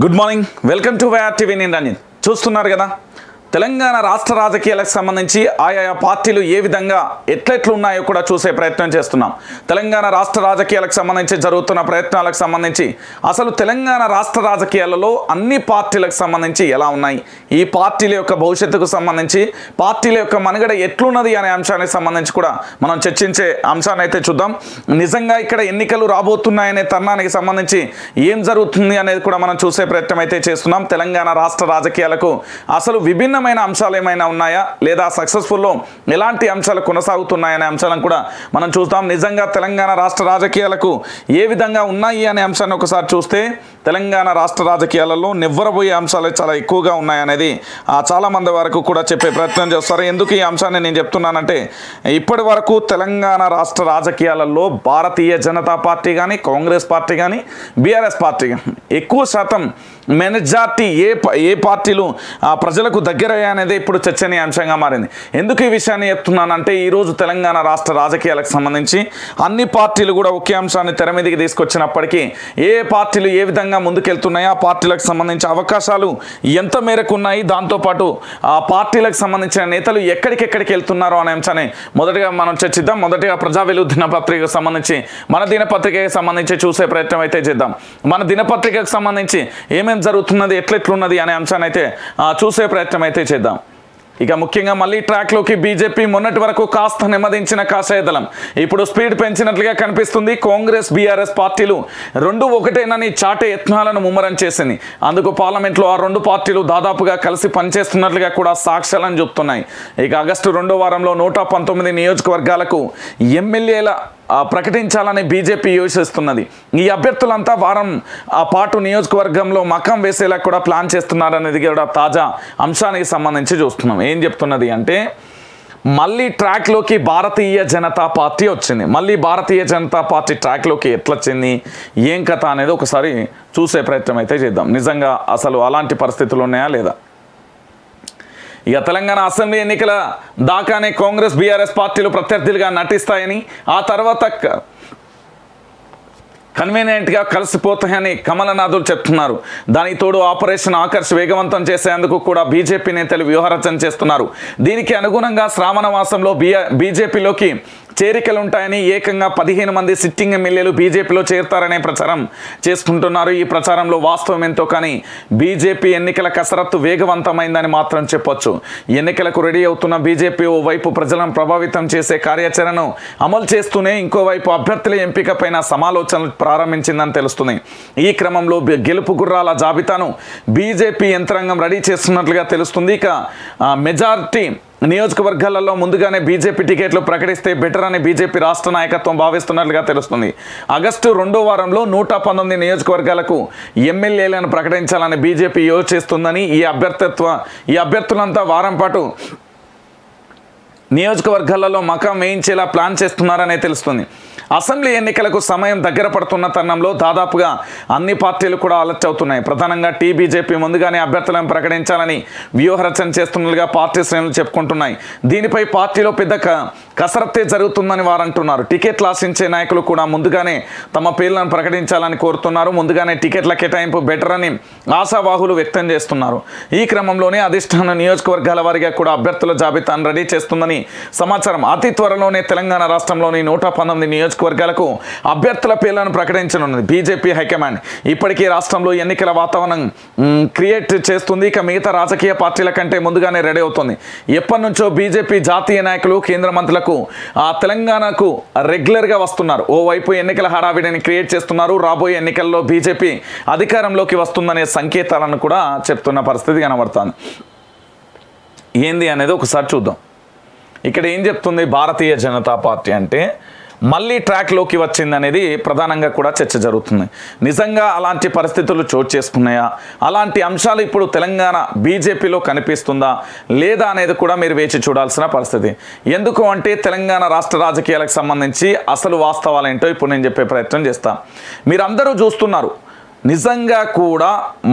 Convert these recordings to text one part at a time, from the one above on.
Good morning, welcome to YR TV. నేను రంజిత్. చూస్తున్నారు కదా, తెలంగాణ రాష్ట్ర రాజకీయాలకు సంబంధించి ఆయా పార్టీలు ఏ విధంగా ఎట్లెట్లున్నాయో కూడా చూసే ప్రయత్నం చేస్తున్నాం. తెలంగాణ రాష్ట్ర రాజకీయాలకు సంబంధించి జరుగుతున్న ప్రయత్నాలకు సంబంధించి అసలు తెలంగాణ రాష్ట్ర రాజకీయాలలో అన్ని పార్టీలకు సంబంధించి ఎలా ఉన్నాయి, ఈ పార్టీల యొక్క భవిష్యత్తుకు సంబంధించి పార్టీల యొక్క మనుగడ ఎట్లున్నది అనే అంశానికి సంబంధించి కూడా మనం చర్చించే అంశాన్ని అయితే చూద్దాం. నిజంగా ఇక్కడ ఎన్నికలు రాబోతున్నాయనే తరుణానికి సంబంధించి ఏం జరుగుతుంది అనేది కూడా మనం చూసే ప్రయత్నం అయితే చేస్తున్నాం. తెలంగాణ రాష్ట్ర రాజకీయాలకు అసలు విభిన్నమైన అంశాలు ఏమైనా ఉన్నాయా, లేదా సక్సెస్ఫుల్లో ఎలాంటి అంశాలు కొనసాగుతున్నాయనే అంశాలను కూడా మనం చూస్తాం. నిజంగా తెలంగాణ రాష్ట్ర రాజకీయాలకు ఏ విధంగా ఉన్నాయి అనే అంశాన్ని ఒకసారి చూస్తే తెలంగాణ రాష్ట్ర రాజకీయాలలో నివ్వరబోయే అంశాలు చాలా ఎక్కువగా ఉన్నాయనేది చాలామంది వరకు కూడా చెప్పే ప్రయత్నం చేస్తారు. ఎందుకు ఈ అంశాన్ని నేను చెప్తున్నానంటే, ఇప్పటి వరకు తెలంగాణ రాష్ట్ర రాజకీయాలలో భారతీయ జనతా పార్టీ కానీ, కాంగ్రెస్ పార్టీ కానీ, బీఆర్ఎస్ పార్టీ కానీ ఎక్కువ శాతం మెజార్టీ ఏ పార్టీలు ప్రజలకు దగ్గరయ్యా అనేది ఇప్పుడు చర్చనీయాంశంగా మారింది. ఎందుకు ఈ విషయాన్ని చెప్తున్నానంటే, ఈరోజు తెలంగాణ రాష్ట్ర రాజకీయాలకు సంబంధించి అన్ని పార్టీలు కూడా ఒకే అంశాన్ని తెర మీదకి తీసుకొచ్చినప్పటికీ ఏ పార్టీలు ఏ విధంగా ముందుకెళ్తున్నాయి, ఆ పార్టీలకు సంబంధించి అవకాశాలు ఎంత మేరకు ఉన్నాయి, దాంతోపాటు ఆ పార్టీలకు సంబంధించిన నేతలు ఎక్కడికెక్కడికి వెళ్తున్నారో అనే అంశాన్ని మొదటిగా మనం చర్చిద్దాం. మొదటిగా ప్రజా వెలుగు దినపత్రికకు సంబంధించి, మన దినపత్రికకు సంబంధించి చూసే ప్రయత్నం అయితే చేద్దాం. మన దినపత్రికకు సంబంధించి ఏమేమి జరుగుతున్నది, ఎట్లెట్లున్నది అనే అంశాన్ని అయితే చూసే ప్రయత్నం అయితే చేద్దాం. ఇక ముఖ్యంగా మళ్ళీ ట్రాక్లోకి బీజేపీ మొన్నటి వరకు కాస్త నెమ్మదించిన కాషాయ దళం ఇప్పుడు స్పీడ్ పెంచినట్లుగా కనిపిస్తుంది. కాంగ్రెస్ బీఆర్ఎస్ పార్టీలు రెండు ఒకటేనని చాటే యత్నాలను ముమ్మరం చేసింది. అందుకు పార్లమెంట్లో ఆ రెండు పార్టీలు దాదాపుగా కలిసి పనిచేస్తున్నట్లుగా కూడా సాక్ష్యాలను చెప్తున్నాయి. ఇక ఆగస్టు 2వ వారంలో 119 నియోజకవర్గాలకు ఎమ్మెల్యేల ప్రకటించాలని బీజేపీ యోచిస్తున్నది. ఈ అభ్యర్థులంతా వారం పాటు నియోజకవర్గంలో మకం వేసేలా కూడా ప్లాన్ చేస్తున్నారనేది కూడా తాజా అంశానికి సంబంధించి చూస్తున్నాం. ఏం చెప్తున్నది అంటే, మళ్ళీ ట్రాక్లోకి భారతీయ జనతా పార్టీ వచ్చింది. మళ్ళీ భారతీయ జనతా పార్టీ ట్రాక్లోకి ఎట్లొచ్చింది, ఏం కథ అనేది ఒకసారి చూసే ప్రయత్నం అయితే చేద్దాం. నిజంగా అసలు అలాంటి పరిస్థితులు ఉన్నాయా లేదా? ఇక తెలంగాణ అసెంబ్లీ ఎన్నికల దాకానే కాంగ్రెస్ బీఆర్ఎస్ పార్టీలు ప్రత్యర్థులుగా నటిస్తాయని, ఆ తర్వాత కన్వీనియంట్గా కలిసిపోతాయని కమలనాథులు చెప్తున్నారు. దానికి తోడు ఆపరేషన్ ఆకర్ష్ వేగవంతం చేసేందుకు కూడా బీజేపీ నేతలు వ్యూహరచన చేస్తున్నారు. దీనికి అనుగుణంగా శ్రావణ మాసంలో బీజేపీలోకి చేరికలు ఉంటాయని ఏకంగా 15 మంది సిట్టింగ్ ఎమ్మెల్యేలు బీజేపీలో చేరుతారనే ప్రచారం చేసుకుంటున్నారు. ఈ ప్రచారంలో వాస్తవం ఎంతో కానీ బీజేపీ ఎన్నికల కసరత్తు వేగవంతమైందని మాత్రం చెప్పొచ్చు. ఎన్నికలకు రెడీ అవుతున్న బీజేపీ ఓవైపు ప్రజలను ప్రభావితం చేసే కార్యాచరణను అమలు చేస్తూనే ఇంకోవైపు అభ్యర్థుల ఎంపికపైన సమాలోచనలు ప్రారంభించిందని తెలుస్తుంది. ఈ క్రమంలో గెలుపు గుర్రాల జాబితాను బీజేపీ యంత్రాంగం రెడీ చేస్తున్నట్లుగా తెలుస్తుంది. ఇక మెజారిటీ నియోజకవర్గాలలో ముందుగానే బీజేపీ టికెట్లు ప్రకటిస్తే బెటర్ అని బీజేపీ రాష్ట్ర నాయకత్వం భావిస్తున్నట్లుగా తెలుస్తుంది. ఆగస్టు 2వ వారంలో 119 నియోజకవర్గాలకు ఎమ్మెల్యేలను ప్రకటించాలని బీజేపీ యోచిస్తుందని, ఈ అభ్యర్థులంతా వారం పాటు నియోజకవర్గాలలో మకాం వేయించేలా ప్లాన్ చేస్తున్నారనే తెలుస్తుంది. అసెంబ్లీ ఎన్నికలకు సమయం దగ్గర పడుతున్న తరుణంలో దాదాపుగా అన్ని పార్టీలు కూడా అలర్ట్ అవుతున్నాయి. ప్రధానంగా బీజేపీ ముందుగానే అభ్యర్థులను ప్రకటించాలని వ్యూహరచన చేస్తున్నట్లుగా పార్టీ శ్రేణులు చెప్పుకుంటున్నాయి. దీనిపై పార్టీలో పెద్ద కసరత్తే జరుగుతుందని వారు అంటున్నారు. టికెట్లు ఆశించే నాయకులు కూడా ముందుగానే తమ పేర్లను ప్రకటించాలని కోరుతున్నారు. ముందుగానే టికెట్ల కేటాయింపు బెటర్ అని ఆశావాహులు వ్యక్తం చేస్తున్నారు. ఈ క్రమంలోనే అధిష్టాన నియోజకవర్గాల వారీగా కూడా అభ్యర్థుల జాబితాను రెడీ చేస్తుందని సమాచారం. అతి త్వరలోనే తెలంగాణ రాష్ట్రంలోని 119 నియోజకవర్గాలకు అభ్యర్థుల పేర్లను ప్రకటించనున్నది బీజేపీ హైకమాండ్. ఇప్పటికీ రాష్ట్రంలో ఎన్నికల వాతావరణం క్రియేట్ చేస్తుంది. ఇక మిగతా రాజకీయ పార్టీల కంటే ముందుగానే రెడీ అవుతుంది. ఎప్పటి నుంచో బీజేపీ జాతీయ నాయకులు, కేంద్ర మంత్రులకు తెలంగాణకు రెగ్యులర్గా వస్తున్నారు. ఓవైపు ఎన్నికల హడావిడిని క్రియేట్ చేస్తున్నారు. రాబోయే ఎన్నికల్లో బీజేపీ అధికారంలోకి వస్తుందనే సంకేతాలను కూడా చెప్తున్న పరిస్థితి కనబడుతుంది. ఏంది అనేది ఒకసారి చూద్దాం. ఇక్కడ ఏం చెప్తుంది భారతీయ జనతా పార్టీ అంటే, మళ్ళీ ట్రాక్లోకి వచ్చిందనేది ప్రధానంగా కూడా చర్చ జరుగుతుంది. నిజంగా అలాంటి పరిస్థితులు చోటు చేసుకున్నాయా, అలాంటి అంశాలు ఇప్పుడు తెలంగాణ బీజేపీలో కనిపిస్తుందా లేదా అనేది కూడా మీరు వేచి చూడాల్సిన పరిస్థితి. ఎందుకు అంటే, తెలంగాణ రాష్ట్ర రాజకీయాలకు సంబంధించి అసలు వాస్తవాలు ఏంటో ఇప్పుడు నేను చెప్పే ప్రయత్నం చేస్తాను. మీరందరూ చూస్తున్నారు, నిజంగా కూడా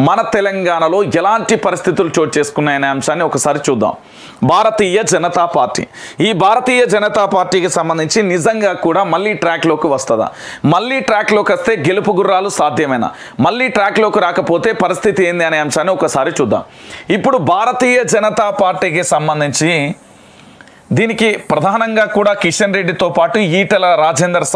మన తెలంగాణలో ఎలాంటి పరిస్థితులు చోటు చేసుకున్నాయనే అంశాన్ని ఒకసారి చూద్దాం. భారతీయ జనతా పార్టీ, ఈ భారతీయ జనతా పార్టీకి సంబంధించి నిజంగా కూడా మళ్ళీ ట్రాక్లోకి వస్తుందా? మళ్ళీ ట్రాక్లోకి వస్తే గెలుపు గుర్రాలు సాధ్యమేనా? మళ్ళీ ట్రాక్లోకి రాకపోతే పరిస్థితి ఏంది అనే అంశాన్ని ఒకసారి చూద్దాం. ఇప్పుడు భారతీయ జనతా పార్టీకి సంబంధించి దీనికి ప్రధానంగా కూడా కిషన్ రెడ్డితో పాటు ఈటెల రాజేందర్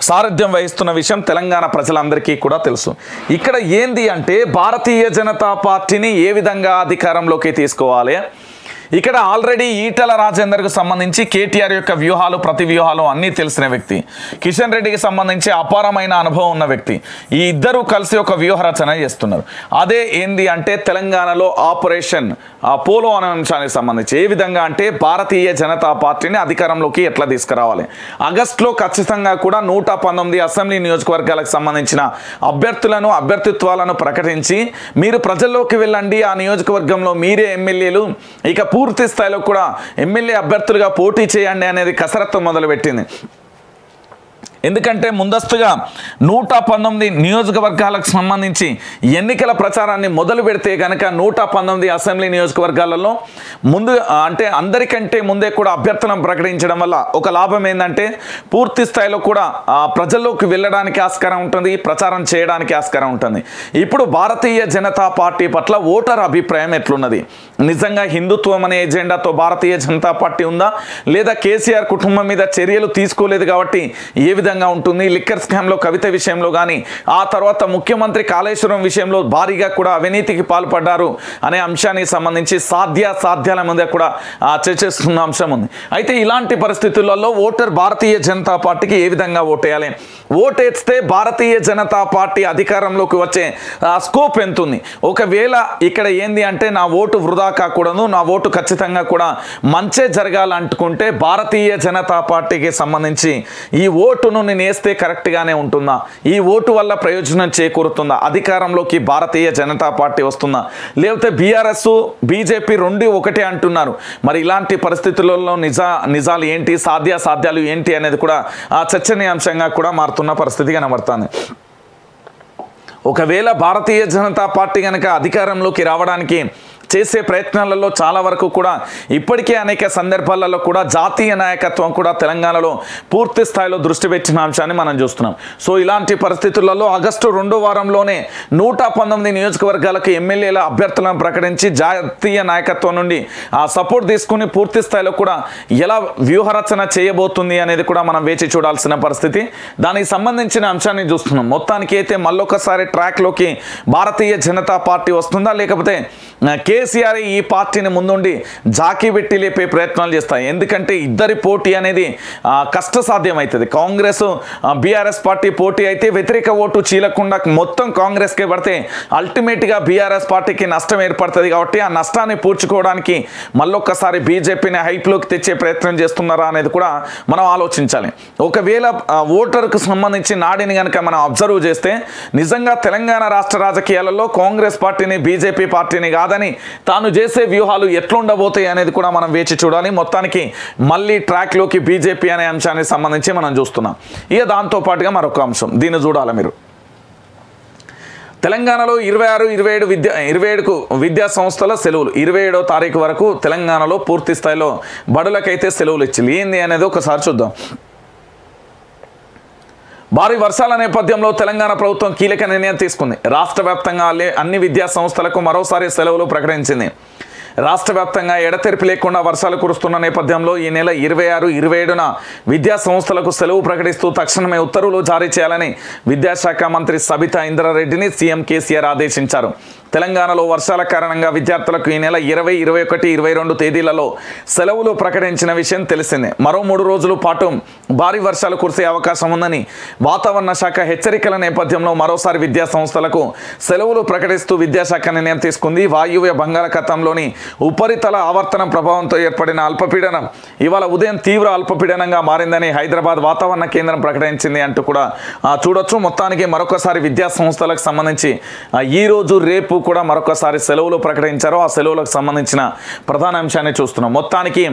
సారథ్యం వహిస్తున్న విషయం తెలంగాణ ప్రజలందరికీ కూడా తెలుసు. ఇక్కడ ఏంది అంటే భారతీయ జనతా పార్టీని ఏ విధంగా అధికారంలోకి తీసుకోవాలి, ఇక్కడ ఆల్రెడీ ఈటెల రాజేందర్కు సంబంధించి కేటీఆర్ యొక్క వ్యూహాలు ప్రతి వ్యూహాలు అన్నీ తెలిసిన వ్యక్తి, కిషన్ రెడ్డికి సంబంధించి అపారమైన అనుభవం ఉన్న వ్యక్తి. ఈ ఇద్దరు కలిసి ఒక వ్యూహరచన చేస్తున్నారు. అదే ఏంది అంటే తెలంగాణలో ఆపరేషన్ పోలో అనే అంశానికి సంబంధించి ఏ విధంగా అంటే భారతీయ జనతా పార్టీని అధికారంలోకి ఎట్లా తీసుకురావాలి. ఆగస్టులో ఖచ్చితంగా కూడా 119 అసెంబ్లీ నియోజకవర్గాలకు సంబంధించిన అభ్యర్థిత్వాలను ప్రకటించి మీరు ప్రజల్లోకి వెళ్ళండి, ఆ నియోజకవర్గంలో మీరే ఎమ్మెల్యేలు, ఇక పూర్తి స్థాయిలో కూడా ఎమ్మెల్యే అభ్యర్థులుగా పోటీ చేయండి అనేది కసరత్తు మొదలుపెట్టింది. ఎందుకంటే ముందస్తుగా 119 నియోజకవర్గాలకు సంబంధించి ఎన్నికల ప్రచారాన్ని మొదలు పెడితే కనుక 119 అసెంబ్లీ నియోజకవర్గాలలో ముందు అంటే అందరికంటే ముందే కూడా అభ్యర్థులను ప్రకటించడం వల్ల ఒక లాభం ఏంటంటే పూర్తి స్థాయిలో కూడా ప్రజల్లోకి వెళ్ళడానికి ఆస్కారం ఉంటుంది, ప్రచారం చేయడానికి ఆస్కారం ఉంటుంది. ఇప్పుడు భారతీయ జనతా పార్టీ పట్ల ఓటర్ అభిప్రాయం ఎట్లున్నది? నిజంగా హిందుత్వం అనే ఎజెండాతో భారతీయ జనతా పార్టీ ఉందా, లేదా కేసీఆర్ కుటుంబం మీద చర్యలు తీసుకోలేదు కాబట్టి ఏ విధంగా ఉంటుంది? లిక్కర్ స్కామ్లో కవిత విషయంలో కానీ, ఆ తర్వాత ముఖ్యమంత్రి కాళేశ్వరం విషయంలో భారీగా కూడా అవినీతికి పాల్పడ్డారు అనే అంశానికి సంబంధించి సాధ్యాల మీద కూడా చర్చిస్తున్న అంశం ఉంది. అయితే ఇలాంటి పరిస్థితులలో ఓటర్ భారతీయ జనతా పార్టీకి ఏ విధంగా ఓటేయాలి? ఓటేస్తే భారతీయ జనతా పార్టీ అధికారంలోకి వచ్చే స్కోప్ ఎంత ఉంది? ఒకవేళ ఇక్కడ ఏంది అంటే నా ఓటు వృధా కాకూడదు, నా ఓటు ఖచ్చితంగా కూడా మంచే జరగాలనుకుంటే భారతీయ జనతా పార్టీకి సంబంధించి ఈ ఓటును నేను వేస్తే కరెక్ట్గానే ఉంటుందా? ఈ ఓటు వల్ల ప్రయోజనం చేకూరుతుందా? అధికారంలోకి భారతీయ జనతా పార్టీ వస్తుందా? లేకపోతే బీఆర్ఎస్ బీజేపీ రెండు ఒకటే అంటున్నారు. మరి ఇలాంటి పరిస్థితులలో నిజాలు ఏంటి, సాధ్యాలు ఏంటి అనేది కూడా చర్చనీయాంశంగా కూడా మారుతున్న పరిస్థితి కనబడుతుంది. ఒకవేళ భారతీయ జనతా పార్టీ కనుక అధికారంలోకి రావడానికి చేసే ప్రయత్నాలలో చాలా వరకు కూడా ఇప్పటికే అనేక సందర్భాలలో కూడా జాతీయ నాయకత్వం కూడా తెలంగాణలో పూర్తి స్థాయిలో దృష్టి పెట్టిన అంశాన్ని మనం చూస్తున్నాం. సో ఇలాంటి పరిస్థితులలో ఆగస్టు 2వ వారంలోనే 119 నియోజకవర్గాలకు ఎమ్మెల్యేల అభ్యర్థులను ప్రకటించి జాతీయ నాయకత్వం నుండి సపోర్ట్ తీసుకుని పూర్తి స్థాయిలో కూడా ఎలా వ్యూహరచన చేయబోతుంది అనేది కూడా మనం వేచి చూడాల్సిన పరిస్థితి. దానికి సంబంధించిన అంశాన్ని చూస్తున్నాం. మొత్తానికి అయితే మళ్ళొకసారి ట్రాక్లోకి భారతీయ జనతా పార్టీ వస్తుందా, లేకపోతే కేసీఆర్ ఈ పార్టీని ముందుండి జాకీ పెట్టి లేపే ప్రయత్నాలు చేస్తాయి? ఎందుకంటే ఇద్దరి పోటీ అనేది కష్టసాధ్యం అవుతుంది. కాంగ్రెస్ బీఆర్ఎస్ పార్టీ పోటీ అయితే వ్యతిరేక ఓటు చీలకుండా మొత్తం కాంగ్రెస్కే పడితే అల్టిమేట్గా బీఆర్ఎస్ పార్టీకి నష్టం ఏర్పడుతుంది. కాబట్టి ఆ నష్టాన్ని పూడ్చుకోవడానికి మళ్ళొక్కసారి బీజేపీని హైప్లోకి తెచ్చే ప్రయత్నం చేస్తున్నారా అనేది కూడా మనం ఆలోచించాలి. ఒకవేళ ఓటర్కు సంబంధించి నాడిని కనుక మనం అబ్జర్వ్ చేస్తే నిజంగా తెలంగాణ రాష్ట్ర రాజకీయాలలో కాంగ్రెస్ పార్టీని బీజేపీ పార్టీని కాదని తాను చేసే వ్యూహాలు ఎట్లుండబోతాయి అనేది కూడా మనం వేచి చూడాలి. మొత్తానికి మళ్ళీ ట్రాక్లోకి బీజేపీ అనే అంశానికి సంబంధించి మనం చూస్తున్నాం. ఇక దాంతోపాటుగా మరొక అంశం దీన్ని చూడాలి మీరు. తెలంగాణలో 26-27కు విద్యా సంస్థల సెలవులు 27వ తారీఖు వరకు తెలంగాణలో పూర్తి స్థాయిలో బడులకైతే సెలవులు ఇచ్చింది. ఏంది అనేది ఒకసారి చూద్దాం. భారీ వర్షాల నేపథ్యంలో తెలంగాణ ప్రభుత్వం కీలక నిర్ణయం తీసుకుంది. రాష్ట్ర వ్యాప్తంగా అన్ని విద్యా సంస్థలకు మరోసారి సెలవులు ప్రకటించింది. రాష్ట్ర వ్యాప్తంగా ఎడతెరిపి లేకుండా వర్షాలు కురుస్తున్న నేపథ్యంలో ఈ నెల 26-27న విద్యా సంస్థలకు సెలవు ప్రకటిస్తూ తక్షణమే ఉత్తర్వులు జారీ చేయాలని విద్యాశాఖ మంత్రి సబితా ఇంద్రారెడ్డిని సీఎం కేసీఆర్ ఆదేశించారు. తెలంగాణలో వర్షాల కారణంగా విద్యార్థులకు ఈ నెల 20, 21, 22 తేదీలలో సెలవులు ప్రకటించిన విషయం తెలిసిందే. మరో 3 రోజుల పాటు భారీ వర్షాలు కురిసే అవకాశం ఉందని వాతావరణ శాఖ హెచ్చరికల నేపథ్యంలో మరోసారి విద్యా సంస్థలకు సెలవులు ప్రకటిస్తూ విద్యాశాఖ నిర్ణయం తీసుకుంది. వాయువ్య బంగాళాఖాతంలోని ఉపరితల ఆవర్తన ప్రభావంతో ఏర్పడిన అల్పపీడనం ఇవాళ ఉదయం తీవ్ర అల్పపీడనంగా మారిందని హైదరాబాద్ వాతావరణ కేంద్రం ప్రకటించింది అంటూ కూడా చూడొచ్చు. మొత్తానికి మరొకసారి విద్యా సంస్థలకు సంబంధించి ఈరోజు రేపు కూడా మరొకసారి సెలవులు ప్రకటించారు. ఆ సెలవులకు సంబంధించిన ప్రధాన అంశాన్ని చూస్తున్నాం. మొత్తానికి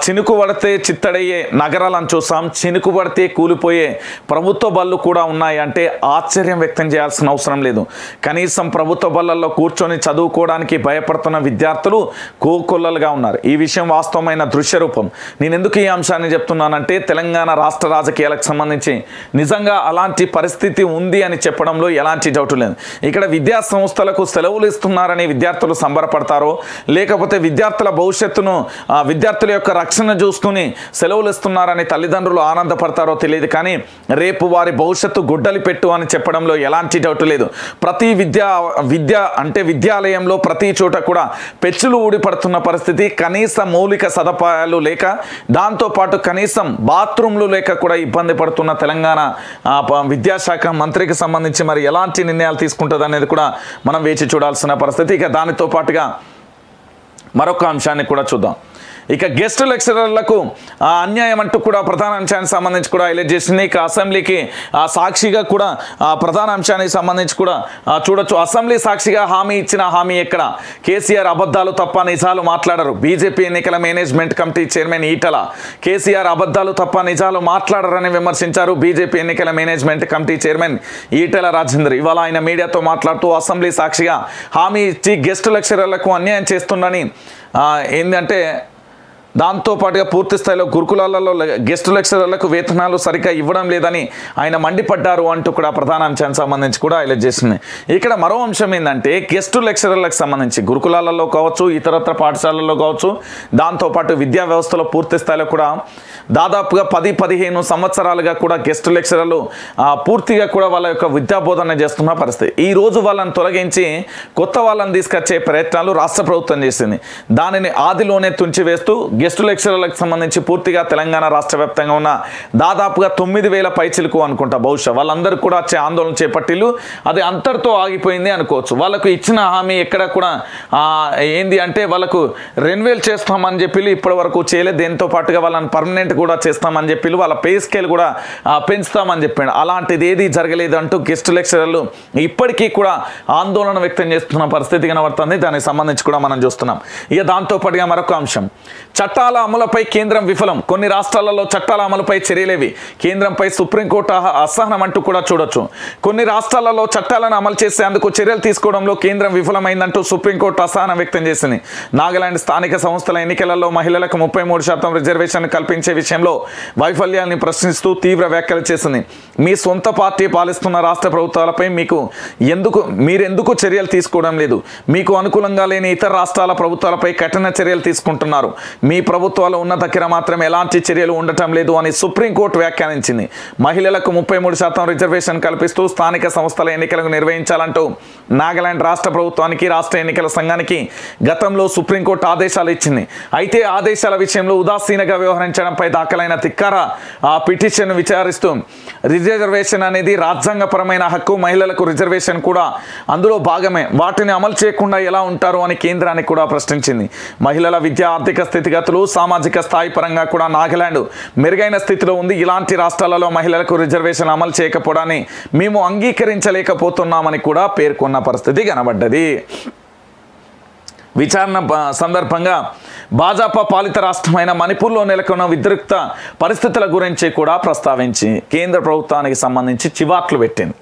చినుకు పడితే చిత్తడయ్యే నగరాలను చూసాం. చినుకు పడితే కూలిపోయే ప్రభుత్వ బళ్ళు కూడా ఉన్నాయి అంటే ఆశ్చర్యం వ్యక్తం చేయాల్సిన అవసరం లేదు. కనీసం ప్రభుత్వ బళ్ళల్లో కూర్చొని చదువుకోవడానికి భయపడుతున్న విద్యార్థులు కోకొల్లలుగా ఉన్నారు. ఈ విషయం వాస్తవమైన దృశ్య రూపం. నేను ఎందుకు ఈ అంశాన్ని చెప్తున్నానంటే తెలంగాణ రాష్ట్ర రాజకీయాలకు సంబంధించి నిజంగా అలాంటి పరిస్థితి ఉంది అని చెప్పడంలో ఎలాంటి డౌట్ లేదు. ఇక్కడ విద్యా సంస్థలకు సెలవులు ఇస్తున్నారని విద్యార్థులు సంబరపడతారో లేకపోతే విద్యార్థుల భవిష్యత్తును విద్యార్థుల యొక్క రక్షణ చూసుకుని సెలవులు ఇస్తున్నారని తల్లిదండ్రులు ఆనందపడతారో తెలియదు. కానీ రేపు వారి భవిష్యత్తు గుడ్డలి పెట్టు అని చెప్పడంలో ఎలాంటి డౌట్ లేదు. ప్రతి విద్యాలయంలో ప్రతి చోట కూడా పెచ్చులు ఊడిపడుతున్న పరిస్థితి. కనీస మౌలిక సదుపాయాలు లేక దాంతోపాటు కనీసం బాత్రూమ్లు లేక కూడా ఇబ్బంది పడుతున్న తెలంగాణ విద్యాశాఖ మంత్రికి సంబంధించి మరి ఎలాంటి నిర్ణయాలు తీసుకుంటుంది అనేది కూడా మనం వేచి చూడాల్సిన పరిస్థితి. ఇక దానితో పాటుగా మరొక అంశాన్ని కూడా చూద్దాం. ఇక గెస్ట్ లెక్చరర్లకు అన్యాయం అంటూ కూడా ప్రధాన అంశానికి సంబంధించి కూడా హైలైట్ చేసింది. ఇక అసెంబ్లీకి సాక్షిగా కూడా ప్రధాన అంశానికి సంబంధించి కూడా చూడొచ్చు. అసెంబ్లీ సాక్షిగా హామీ ఇచ్చిన హామీ ఎక్కడ? కేసీఆర్ అబద్ధాలు తప్ప నిజాలు మాట్లాడరు. బీజేపీ ఎన్నికల management committee chairman Etela KCR అబద్ధాలు తప్ప నిజాలు మాట్లాడరని విమర్శించారు. బీజేపీ ఎన్నికల management committee chairman Etela Rajender ఇవాళ ఆయన మీడియాతో మాట్లాడుతూ అసెంబ్లీ సాక్షిగా హామీ ఇచ్చి గెస్ట్ లెక్చరర్లకు అన్యాయం చేస్తుందని ఏంటంటే దాంతోపాటుగా పూర్తి స్థాయిలో గురుకులాలలో గెస్ట్ లెక్చరర్లకు వేతనాలు సరిగ్గా ఇవ్వడం లేదని ఆయన మండిపడ్డారు అంటూ కూడా ప్రధాన అంశానికి సంబంధించి కూడా హైలైట్ చేసింది. ఇక్కడ మరో అంశం ఏంటంటే గెస్ట్ లెక్చరర్లకు సంబంధించి గురుకులాలలో కావచ్చు ఇతరత్ర పాఠశాలల్లో కావచ్చు దాంతోపాటు విద్యా వ్యవస్థలో పూర్తి స్థాయిలో కూడా దాదాపుగా 10-15 సంవత్సరాలుగా కూడా గెస్ట్ లెక్చరర్లు పూర్తిగా కూడా వాళ్ళ యొక్క విద్యాబోధన చేస్తున్న పరిస్థితి. ఈ రోజు వాళ్ళని తొలగించి కొత్త వాళ్ళని తీసుకొచ్చే ప్రయత్నాలు రాష్ట్ర ప్రభుత్వం చేసింది. దానిని ఆదిలోనే తుంచివేస్తూ గెస్ట్ లెక్చరర్లకు సంబంధించి పూర్తిగా తెలంగాణ రాష్ట్ర వ్యాప్తంగా ఉన్న దాదాపుగా 9,000 పైచిలకు అనుకుంటా బహుశా వాళ్ళందరూ కూడా ఆందోళన చేపట్టిల్లు. అది అంతటితో ఆగిపోయింది అనుకోవచ్చు. వాళ్ళకు ఇచ్చిన హామీ ఎక్కడ కూడా ఏంది అంటే వాళ్ళకు రెన్యువల్ చేస్తామని చెప్పి ఇప్పటి వరకు చేయలేదు. దీంతో పాటుగా వాళ్ళని పర్మనెంట్ కూడా చేస్తామని చెప్పి వాళ్ళ పే స్కేల్ కూడా పెంచుతామని చెప్పాడు. అలాంటిది ఏది జరగలేదు అంటూ గెస్ట్ లెక్చరర్లు ఇప్పటికీ కూడా ఆందోళన వ్యక్తం చేస్తున్న పరిస్థితి కనబడుతుంది. దానికి సంబంధించి కూడా మనం చూస్తున్నాం. ఇక దాంతోపాటుగా మరొక అంశం చట్టాల అమలుపై కేంద్రం విఫలం. కొన్ని రాష్ట్రాలలో చట్టాల అమలుపై చర్యలేవి. కేంద్రంపై సుప్రీంకోర్టు అసహనం అంటూ కూడా చూడొచ్చు. కొన్ని రాష్ట్రాలలో చట్టాలను అమలు చేసేందుకు చర్యలు తీసుకోవడంలో కేంద్రం విఫలమైందంటూ సుప్రీంకోర్టు అసహనం వ్యక్తం చేసింది. నాగాలాండ్ స్థానిక సంస్థల ఎన్నికలలో మహిళలకు 33% రిజర్వేషన్ కల్పించే విషయంలో వైఫల్యాన్ని ప్రశ్నిస్తూ తీవ్ర వ్యాఖ్యలు చేసింది. మీ సొంత పార్టీ పాలిస్తున్న రాష్ట్ర ప్రభుత్వాలపై మీరెందుకు చర్యలు తీసుకోవడం లేదు? మీకు అనుకూలంగా లేని ఇతర రాష్ట్రాల ప్రభుత్వాలపై కఠిన చర్యలు తీసుకుంటున్నారు. మీ ప్రభుత్వాలు ఉన్న దగ్గర మాత్రం ఎలాంటి చర్యలు ఉండటం లేదు అని సుప్రీంకోర్టు వ్యాఖ్యానించింది. మహిళలకు 33% రిజర్వేషన్ కల్పిస్తూ స్థానిక సంస్థల ఎన్నికలను నిర్వహించాలంటూ నాగాలాండ్ రాష్ట్ర ప్రభుత్వానికి రాష్ట్ర ఎన్నికల సంఘానికి గతంలో సుప్రీంకోర్టు ఆదేశాలు ఇచ్చింది. అయితే ఆదేశాల విషయంలో ఉదాసీనంగా వ్యవహరించడంపై దాఖలైన ధిక్కార పిటిషన్ విచారిస్తూ రిజర్వేషన్ అనేది రాజ్యాంగపరమైన హక్కు, మహిళలకు రిజర్వేషన్ కూడా అందులో భాగమే, వాటిని అమలు చేయకుండా ఎలా ఉంటారు అని కేంద్రానికి కూడా ప్రశ్నించింది. మహిళల విద్య ఆర్థిక స్థితిగతులు సామాజిక స్థాయి పరంగా కూడా నాగాలాండ్ మెరుగైన స్థితిలో ఉంది. ఇలాంటి రాష్ట్రాలలో మహిళలకు రిజర్వేషన్ అమలు చేయకపోవడాన్ని మేము అంగీకరించలేకపోతున్నామని కూడా పేర్కొన్న పరిస్థితి కనబడ్డది. విచారణ సందర్భంగా భాజపా పాలిత రాష్ట్రమైన మణిపూర్లో నెలకొన్న ఉద్రిక్త పరిస్థితుల గురించి కూడా ప్రస్తావించి కేంద్ర ప్రభుత్వానికి సంబంధించి చివాట్లు పెట్టింది.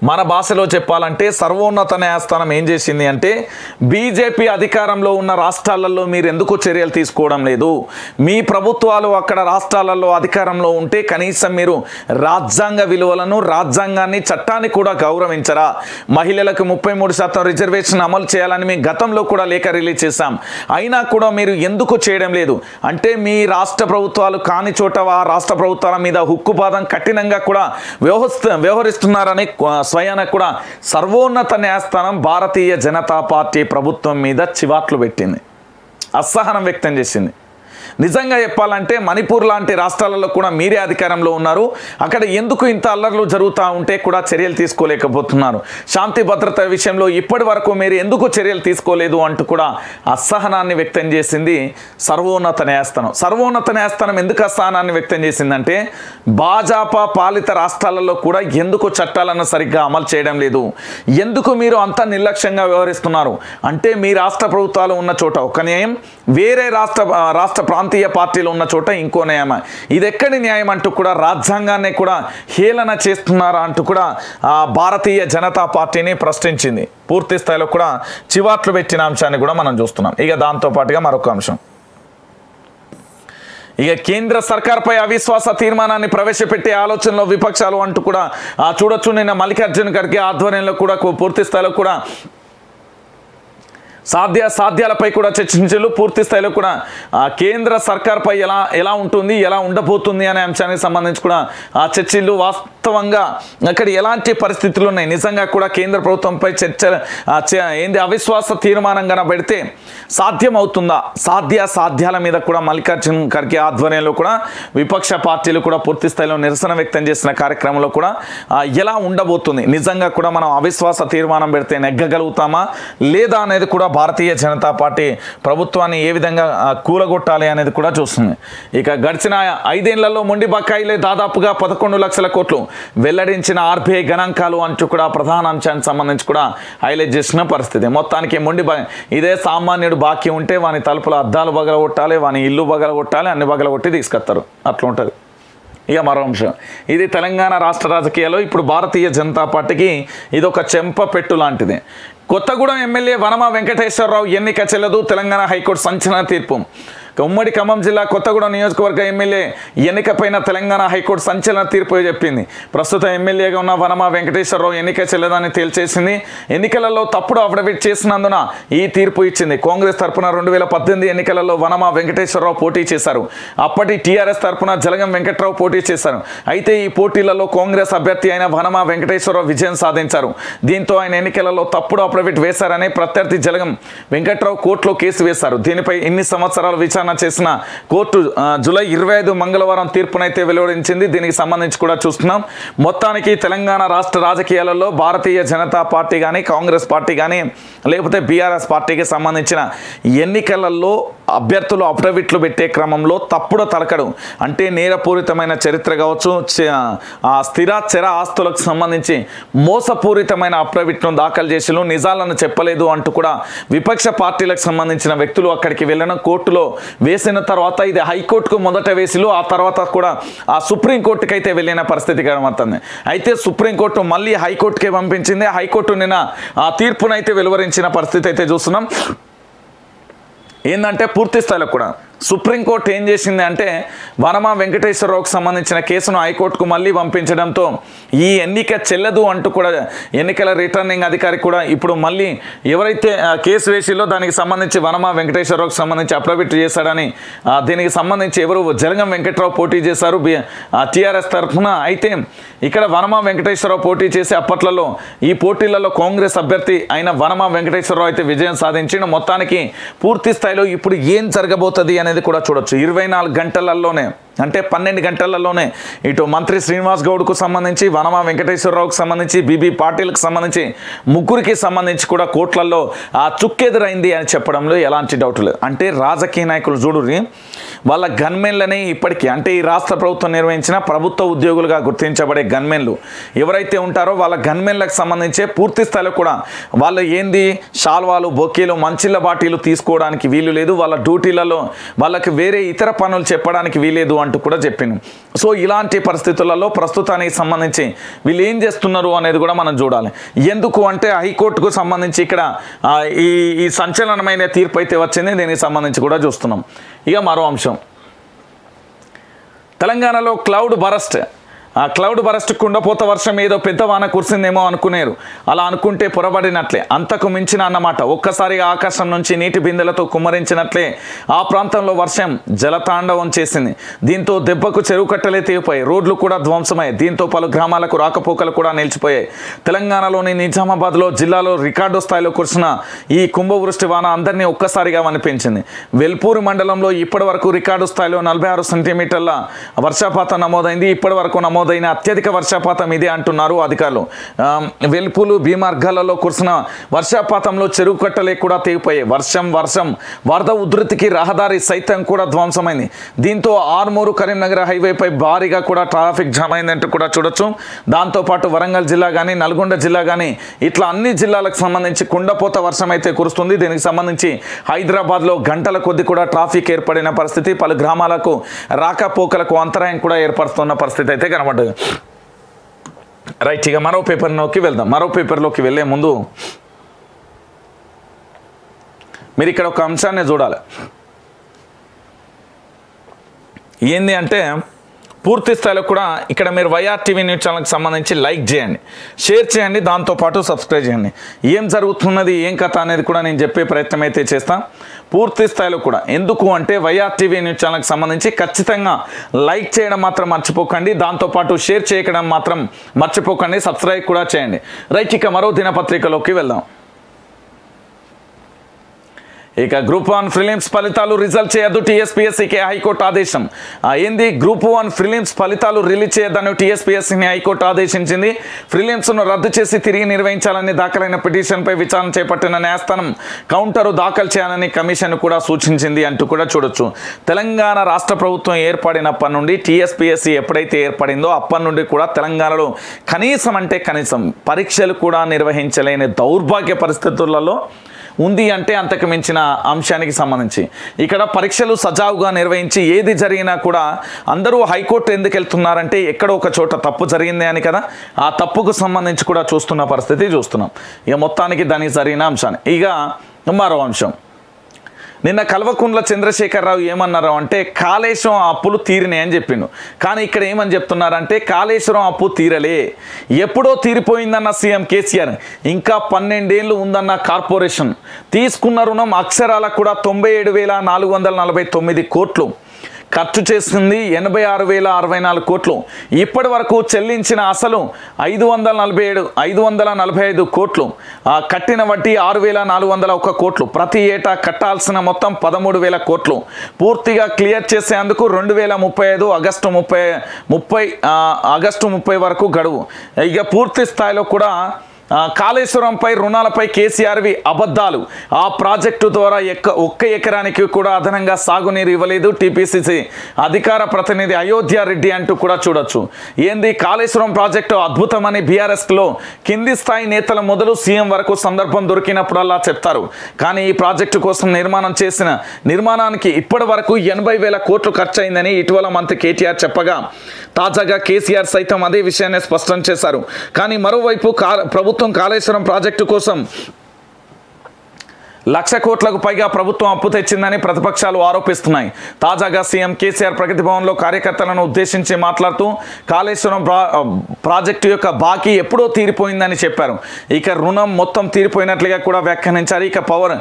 మన భాషలో చెప్పాలంటే సర్వోన్నత న్యాయస్థానం ఏం చేసింది అంటే బీజేపీ అధికారంలో ఉన్న రాష్ట్రాలలో మీరు ఎందుకు చర్యలు తీసుకోవడం లేదు? మీ ప్రభుత్వాలు అక్కడ రాష్ట్రాలలో అధికారంలో ఉంటే కనీసం మీరు రాజ్యాంగ విలువలను, రాజ్యాంగాన్ని, చట్టాన్ని కూడా గౌరవించరా? మహిళలకు 33% రిజర్వేషన్ అమలు చేయాలని మేము గతంలో కూడా లేఖ రిలీజ్ చేశాం. అయినా కూడా మీరు ఎందుకు చేయడం లేదు అంటే మీ రాష్ట్ర ప్రభుత్వాలు కాని చోట ఆ రాష్ట్ర ప్రభుత్వాల మీద హుక్కుపాదం కఠినంగా కూడా వ్యవహరిస్తున్నారని స్వయాన కూడా సర్వోన్నత న్యాయస్థానం భారతీయ జనతా పార్టీ ప్రభుత్వం మీద చివాట్లు పెట్టింది, అసహనం వ్యక్తం చేసింది. నిజంగా చెప్పాలంటే మణిపూర్ లాంటి రాష్ట్రాలలో కూడా మీరే అధికారంలో ఉన్నారు. అక్కడ ఎందుకు ఇంత అల్లర్లు జరుగుతూ ఉంటే కూడా చర్యలు తీసుకోలేకపోతున్నారు? శాంతి భద్రత విషయంలో ఇప్పటి వరకు మీరు ఎందుకు చర్యలు తీసుకోలేదు అంటూ కూడా అసహనాన్ని వ్యక్తం చేసింది సర్వోన్నత న్యాయస్థానం. సర్వోన్నత న్యాయస్థానం ఎందుకు అసహనాన్ని వ్యక్తం చేసిందంటే భాజపా పాలిత రాష్ట్రాలలో కూడా ఎందుకు చట్టాలను సరిగ్గా అమలు చేయడం లేదు, ఎందుకు మీరు అంత నిర్లక్ష్యంగా వ్యవహరిస్తున్నారు అంటే మీ రాష్ట్ర ప్రభుత్వాలు ఉన్న చోట ఒక న్యాయం, వేరే రాష్ట్ర ప్రాంతీయ పార్టీలు ఉన్న చోట ఇంకో న్యాయం. ఇది ఎక్కడి న్యాయం అంటూ కూడా రాజ్యాంగాన్ని కూడా హేళన చేస్తున్నారా అంటూ కూడా భారతీయ జనతా పార్టీని ప్రశ్నించింది. పూర్తి స్థాయిలో కూడా చివాట్లు పెట్టిన అంశాన్ని కూడా మనం చూస్తున్నాం. ఇక దాంతోపాటుగా మరొక అంశం, ఇక కేంద్ర సర్కార్పై అవిశ్వాస తీర్మానాన్ని ప్రవేశపెట్టే ఆలోచనలో విపక్షాలు అంటూ కూడా చూడొచ్చు. నిన్న మల్లికార్జున ఖర్గే ఆధ్వర్యంలో కూడా పూర్తి స్థాయిలో కూడా సాధ్యాలపై కూడా చర్చించారు. పూర్తి స్థాయిలో కూడా కేంద్ర సర్కార్పై ఎలా ఉంటుంది, ఎలా ఉండబోతుంది అనే అంశానికి సంబంధించి కూడా చర్చలు వాస్తవంగా అక్కడ ఎలాంటి పరిస్థితులు ఉన్నాయి, నిజంగా కూడా కేంద్ర ప్రభుత్వంపై చర్చ అవిశ్వాస తీర్మానం కనుక పెడితే సాధ్యమవుతుందా, సాధ్యాల మీద కూడా మల్లికార్జున ఖర్గే ఆధ్వర్యంలో కూడా విపక్ష పార్టీలు కూడా పూర్తి స్థాయిలో నిరసన వ్యక్తం చేసిన కార్యక్రమంలో కూడా ఎలా ఉండబోతుంది, నిజంగా కూడా మనం అవిశ్వాస తీర్మానం పెడితే నెగ్గగలుగుతామా లేదా అనేది కూడా భారతీయ జనతా పార్టీ ప్రభుత్వాన్ని ఏ విధంగా కూలగొట్టాలి అనేది కూడా చూస్తుంది. ఇక గడిచిన 5 ఏళ్లలో మొండి బకాయిలే దాదాపుగా 11 లక్షల కోట్లు వెల్లడించిన ఆర్బీఐ గణాంకాలు అంటూ కూడా ప్రధాన అంశానికి సంబంధించి కూడా హైలైట్ చేసిన పరిస్థితి. మొత్తానికి ఇదే సామాన్యుడు బాకీ ఉంటే వాని తలుపుల అద్దాలు బగలగొట్టాలి, వాని ఇల్లు బగలగొట్టాలి, అన్ని బగలగొట్టి తీసుకొస్తారు, అట్లా ఉంటుంది. ఇక మరో అంశం, ఇది తెలంగాణ రాష్ట్ర రాజకీయాల్లో ఇప్పుడు భారతీయ జనతా పార్టీకి ఇది ఒక చెంపపెట్టు లాంటిది. కొత్తగూడెం ఎమ్మెల్యే వనమా వెంకటేశ్వరరావు ఎన్నిక చెల్లదు, తెలంగాణ హైకోర్టు సంచలన తీర్పు. ఉమ్మడి ఖమ్మం జిల్లా కొత్తగూడెం నియోజకవర్గ ఎమ్మెల్యే ఎన్నికపైన తెలంగాణ హైకోర్టు సంచలన తీర్పు చెప్పింది. ప్రస్తుతం ఎమ్మెల్యేగా ఉన్న వనమా వెంకటేశ్వరరావు ఎన్నిక చెల్లదని తేల్చేసింది. ఎన్నికలలో తప్పుడు అఫిడవిట్ చేసినందున ఈ తీర్పు ఇచ్చింది. కాంగ్రెస్ తరఫున 2018 ఎన్నికలలో వనమా వెంకటేశ్వరరావు పోటీ చేశారు. అప్పటి టీఆర్ఎస్ తరఫున జలగం వెంకట్రావు పోటీ చేశారు. అయితే ఈ పోటీలలో కాంగ్రెస్ అభ్యర్థి అయిన వనమా వెంకటేశ్వరరావు విజయం సాధించారు. దీంతో ఆయన ఎన్నికలలో తప్పుడు అఫిడవిట్ వేశారని ప్రత్యర్థి జలగం వెంకట్రావు కోర్టులో కేసు వేశారు. దీనిపై ఇన్ని సంవత్సరాల విచారణ చేసిన కోర్టు జూలై 25 మంగళవారం తీర్పునైతే వెలువరించింది. దీనికి సంబంధించి కూడా చూస్తున్నాం. మొత్తానికి తెలంగాణ రాష్ట్ర రాజకీయాలలో భారతీయ జనతా పార్టీ కానీ కాంగ్రెస్ పార్టీ కానీ లేకపోతే బీఆర్ఎస్ పార్టీకి సంబంధించిన ఎన్నికలలో అభ్యర్థులు అఫిడవిట్లు పెట్టే క్రమంలో తప్పుడు తలకడు అంటే నేరపూరితమైన చరిత్ర కావచ్చు, స్థిర చర ఆస్తులకు సంబంధించి మోసపూరితమైన అఫిడవిట్ను దాఖలు చేసి నిజాలను చెప్పలేదు అంటూ కూడా విపక్ష పార్టీలకు సంబంధించిన వ్యక్తులు అక్కడికి వెళ్ళిన కోర్టులో వేసిన తర్వాత ఇది హైకోర్టుకు మొదట వేసిలు, ఆ తర్వాత కూడా ఆ సుప్రీంకోర్టుకి అయితే వెళ్ళిన పరిస్థితి కనబడుతుంది. అయితే సుప్రీంకోర్టు మళ్ళీ హైకోర్టుకే పంపించింది. హైకోర్టు నిన్న ఆ తీర్పునైతే వెలువరించిన పరిస్థితి అయితే చూస్తున్నాం. ఏంటంటే పూర్తి స్థాయిలో కూడా సుప్రీంకోర్టు ఏం చేసింది అంటే వనమా వెంకటేశ్వరరావుకు సంబంధించిన కేసును హైకోర్టుకు మళ్ళీ పంపించడంతో ఈ ఎన్నిక చెల్లదు అంటూ కూడా ఎన్నికల రిటర్నింగ్ అధికారి కూడా ఇప్పుడు మళ్ళీ ఎవరైతే కేసు వేసిలో దానికి సంబంధించి వనమా వెంకటేశ్వరరావుకు సంబంధించి అఫిడవిట్ చేశాడని దీనికి సంబంధించి ఎవరు జలగం వెంకట్రావు పోటీ చేశారు టీఆర్ఎస్ తరఫున. అయితే ఇక్కడ వనమా వెంకటేశ్వరరావు పోటీ చేసి అప్పట్లలో ఈ పోటీలలో కాంగ్రెస్ అభ్యర్థి అయిన వనమా వెంకటేశ్వరరావు అయితే విజయం సాధించిన. మొత్తానికి పూర్తి స్థాయిలో ఇప్పుడు ఏం జరగబోతుంది అనేది కూడా చూడొచ్చు. 24 గంటలలోనే అంటే 12 గంటలలోనే ఇటు మంత్రి శ్రీనివాస్ గౌడ్కు సంబంధించి వనమా వెంకటేశ్వరరావుకు సంబంధించి బీబీ పాటిల్కి సంబంధించి ముగ్గురికి సంబంధించి కూడా కోర్టులలో ఆ చుక్కెదురైంది అని చెప్పడంలో ఎలాంటి డౌట్ లేదు. అంటే రాజకీయ నాయకులు చూడుర్రి వాళ్ళ గన్మెన్లని ఇప్పటికీ అంటే ఈ రాష్ట్ర ప్రభుత్వం నిర్వహించిన ప్రభుత్వ ఉద్యోగులుగా గుర్తించబడే గన్మెన్లు ఎవరైతే ఉంటారో వాళ్ళ గన్మెన్లకు సంబంధించే పూర్తి స్థాయిలో కూడా వాళ్ళు ఏంది షాల్వాలు బొక్కీలు మంచిళ్ళ బాటీలు తీసుకోవడానికి వీలు లేదు, వాళ్ళ డ్యూటీలలో వాళ్ళకి వేరే ఇతర పనులు చెప్పడానికి వీలేదు అంటూ కూడా చెప్పింది. సో ఇలాంటి పరిస్థితులలో ప్రస్తుతానికి సంబంధించి వీళ్ళు ఏం చేస్తున్నారు అనేది కూడా మనం చూడాలి. ఎందుకు అంటే హైకోర్టుకు సంబంధించి ఇక్కడ ఈ సంచలనమైన తీర్పు అయితే వచ్చింది. దీనికి సంబంధించి కూడా చూస్తున్నాం. ఇక మరో అంశం, తెలంగాణలో క్లౌడ్ బరస్ట్ ఆ క్లౌడ్ బరస్ట్ కుండపోత వర్షం ఏదో పెద్ద వాన కురిసిందేమో అనుకునేరు. అలా అనుకుంటే పొరబడినట్లే, అంతకు మించిన అన్నమాట. ఒక్కసారిగా ఆకాశం నుంచి నీటి బిందెలతో కుమ్మరించినట్లే ఆ ప్రాంతంలో వర్షం జలతాండవం చేసింది. దీంతో దెబ్బకు చెరువు కట్టలే తెగిపోయాయి, రోడ్లు కూడా ధ్వంసమయ్యాయి. దీంతో పలు గ్రామాలకు రాకపోకలు కూడా నిలిచిపోయాయి. తెలంగాణలోని నిజామాబాద్లో జిల్లాలో రికార్డు స్థాయిలో కురిసిన ఈ కుంభవృష్టి వాన అందరినీ ఒక్కసారిగా వణిపించింది. వెల్పూరు మండలంలో ఇప్పటి వరకు రికార్డు స్థాయిలో 46 సెంటీమీటర్ల వర్షపాతం నమోదైంది. ఇప్పటి వరకు నమోదైన అత్యధిక వర్షపాతం ఇదే అంటున్నారు అధికారులు. వెల్పులు భీమార్గాలలో కురిసిన వర్షపాతంలో చెరువు కట్టలే కూడా తెగిపోయాయి. వర్షం వరద ఉధృతికి రహదారి సైతం కూడా ధ్వంసమైంది. దీంతో ఆర్మూరు కరీంనగర్ హైవేపై భారీగా కూడా ట్రాఫిక్ జామ్ అయిందంటూ కూడా చూడొచ్చు. దాంతోపాటు వరంగల్ జిల్లా కానీ నల్గొండ జిల్లా కానీ ఇట్లా అన్ని జిల్లాలకు సంబంధించి కుండపోత వర్షం అయితే కురుస్తుంది. దీనికి సంబంధించి హైదరాబాద్లో గంటల కొద్ది కూడా ట్రాఫిక్ ఏర్పడిన పరిస్థితి, పలు గ్రామాలకు రాకపోకలకు అంతరాయం కూడా ఏర్పడుతున్న పరిస్థితి అయితే కనబడ్డది. రైట్, ఇక మరో పేపర్లోకి వెళ్దాం. మరో పేపర్లోకి వెళ్ళే ముందు మీరు ఇక్కడ ఒక అంశాన్ని చూడాలి. ఏంది అంటే పూర్తి స్థాయిలో కూడా ఇక్కడ మీరు వైఆర్ టీవీ న్యూస్ ఛానల్కి సంబంధించి లైక్ చేయండి, షేర్ చేయండి, దాంతోపాటు సబ్స్క్రైబ్ చేయండి. ఏం జరుగుతున్నది, ఏం కథ అనేది కూడా నేను చెప్పే ప్రయత్నం అయితే చేస్తాను పూర్తి స్థాయిలో కూడా. ఎందుకు అంటే వైఆర్ టీవీ న్యూస్ ఛానల్కి సంబంధించి ఖచ్చితంగా లైక్ చేయడం మాత్రం మర్చిపోకండి, దాంతోపాటు షేర్ చేయడం మాత్రం మర్చిపోకండి, సబ్స్క్రైబ్ కూడా చేయండి. రైట్, ఇక మరో దినపత్రికలోకి వెళ్దాం. ఇక గ్రూప్ 1 ప్రిలిమ్స్ ఫలితాలు రిజల్ట్ చేయొద్దు, టీఎస్పీఎస్సీకి హైకోర్టు ఆదేశం. ఏంది, గ్రూప్ 1 ప్రిలిమ్స్ ఫలితాలు రిలీజ్ చేయొద్దని టీఎస్పీఎస్సీని హైకోర్టు ఆదేశించింది. ప్రిలిమ్స్ను రద్దు చేసి తిరిగి నిర్వహించాలని దాఖలైన పిటిషన్పై విచారణ చేపట్టిన న్యాయస్థానం కౌంటరు దాఖలు చేయాలని కమిషన్ కూడా సూచించింది అంటూ కూడా చూడొచ్చు. తెలంగాణ రాష్ట్ర ప్రభుత్వం ఏర్పడినప్పటి నుండి టీఎస్పీఎస్సీ ఎప్పుడైతే ఏర్పడిందో అప్పటి నుండి కూడా తెలంగాణలో కనీసం పరీక్షలు కూడా నిర్వహించలేని దౌర్భాగ్య పరిస్థితులలో ఉంది. అంటే అంతకు మించిన అంశానికి సంబంధించి ఇక్కడ పరీక్షలు సజావుగా నిర్వహించి ఏది జరిగినా కూడా అందరూ హైకోర్టు ఎందుకు వెళ్తున్నారంటే ఎక్కడో ఒక చోట తప్పు జరిగింది అని కదా, ఆ తప్పుకు సంబంధించి కూడా చూస్తున్న పరిస్థితి చూస్తున్నాం. ఇక మొత్తానికి దానికి జరిగిన అంశాన్ని. ఇక మరో అంశం, నిన్న కల్వకుంట్ల చంద్రశేఖరరావు ఏమన్నారు అంటే కాళేశ్వరం అప్పులు తీరినాయి అని చెప్పిండు. కానీ ఇక్కడ ఏమని చెప్తున్నారంటే కాళేశ్వరం అప్పు తీరలే, ఎప్పుడో తీరిపోయిందన్న సీఎం కేసీఆర్. ఇంకా 12 ఏళ్ళు ఉందన్న కార్పొరేషన్. తీసుకున్న రుణం అక్షరాలకు కూడా 97,449 కోట్లు, ఖర్చు చేసింది 86,064 కోట్లు. ఇప్పటి వరకు చెల్లించిన అసలు 545 కోట్లు, కట్టిన వడ్డీ 6,401 కోట్లు, ప్రతి ఏటా కట్టాల్సిన మొత్తం 13,000 కోట్లు. పూర్తిగా క్లియర్ చేసేందుకు 2035 ఆగస్టు 30 వరకు గడువు. ఇక పూర్తి స్థాయిలో కూడా కాళేశ్వరంపై రుణాలపై కేసీఆర్వి అబద్ధాలు. ఆ ప్రాజెక్టు ద్వారా ఒక్క ఎకరానికి కూడా అదనంగా సాగునీరు ఇవ్వలేదు టీపీసీసీ అధికార ప్రతినిధి అయోధ్య రెడ్డి అంటూ కూడా చూడొచ్చు. ఏంది, కాళేశ్వరం ప్రాజెక్టు అద్భుతమని బీఆర్ఎస్లో కింది స్థాయి నేతల మొదలు సీఎం వరకు సందర్భం దొరికినప్పుడల్లా చెప్తారు. కానీ ఈ ప్రాజెక్టు కోసం నిర్మాణానికి ఇప్పటి వరకు 80,000 కోట్లు ఖర్చు అయిందని ఇటీవల మంత్రి కేటీఆర్ చెప్పగా తాజాగా కేసీఆర్ సైతం అదే విషయాన్ని స్పష్టం చేశారు. కానీ మరోవైపు ప్రభుత్వం కాళేశ్వరం ప్రాజెక్టు కోసం 1,00,000 కోట్లకు పైగా ప్రభుత్వం అప్పు తెచ్చిందని ప్రతిపక్షాలు ఆరోపిస్తున్నాయి. తాజాగా సీఎం కేసీఆర్ ప్రగతి భవన్లో కార్యకర్తలను ఉద్దేశించి మాట్లాడుతూ కాళేశ్వరం ప్రాజెక్టు యొక్క బాకీ ఎప్పుడో తీరిపోయిందని చెప్పారు. ఇక రుణం మొత్తం తీరిపోయినట్లుగా కూడా వ్యాఖ్యానించారు. ఇక power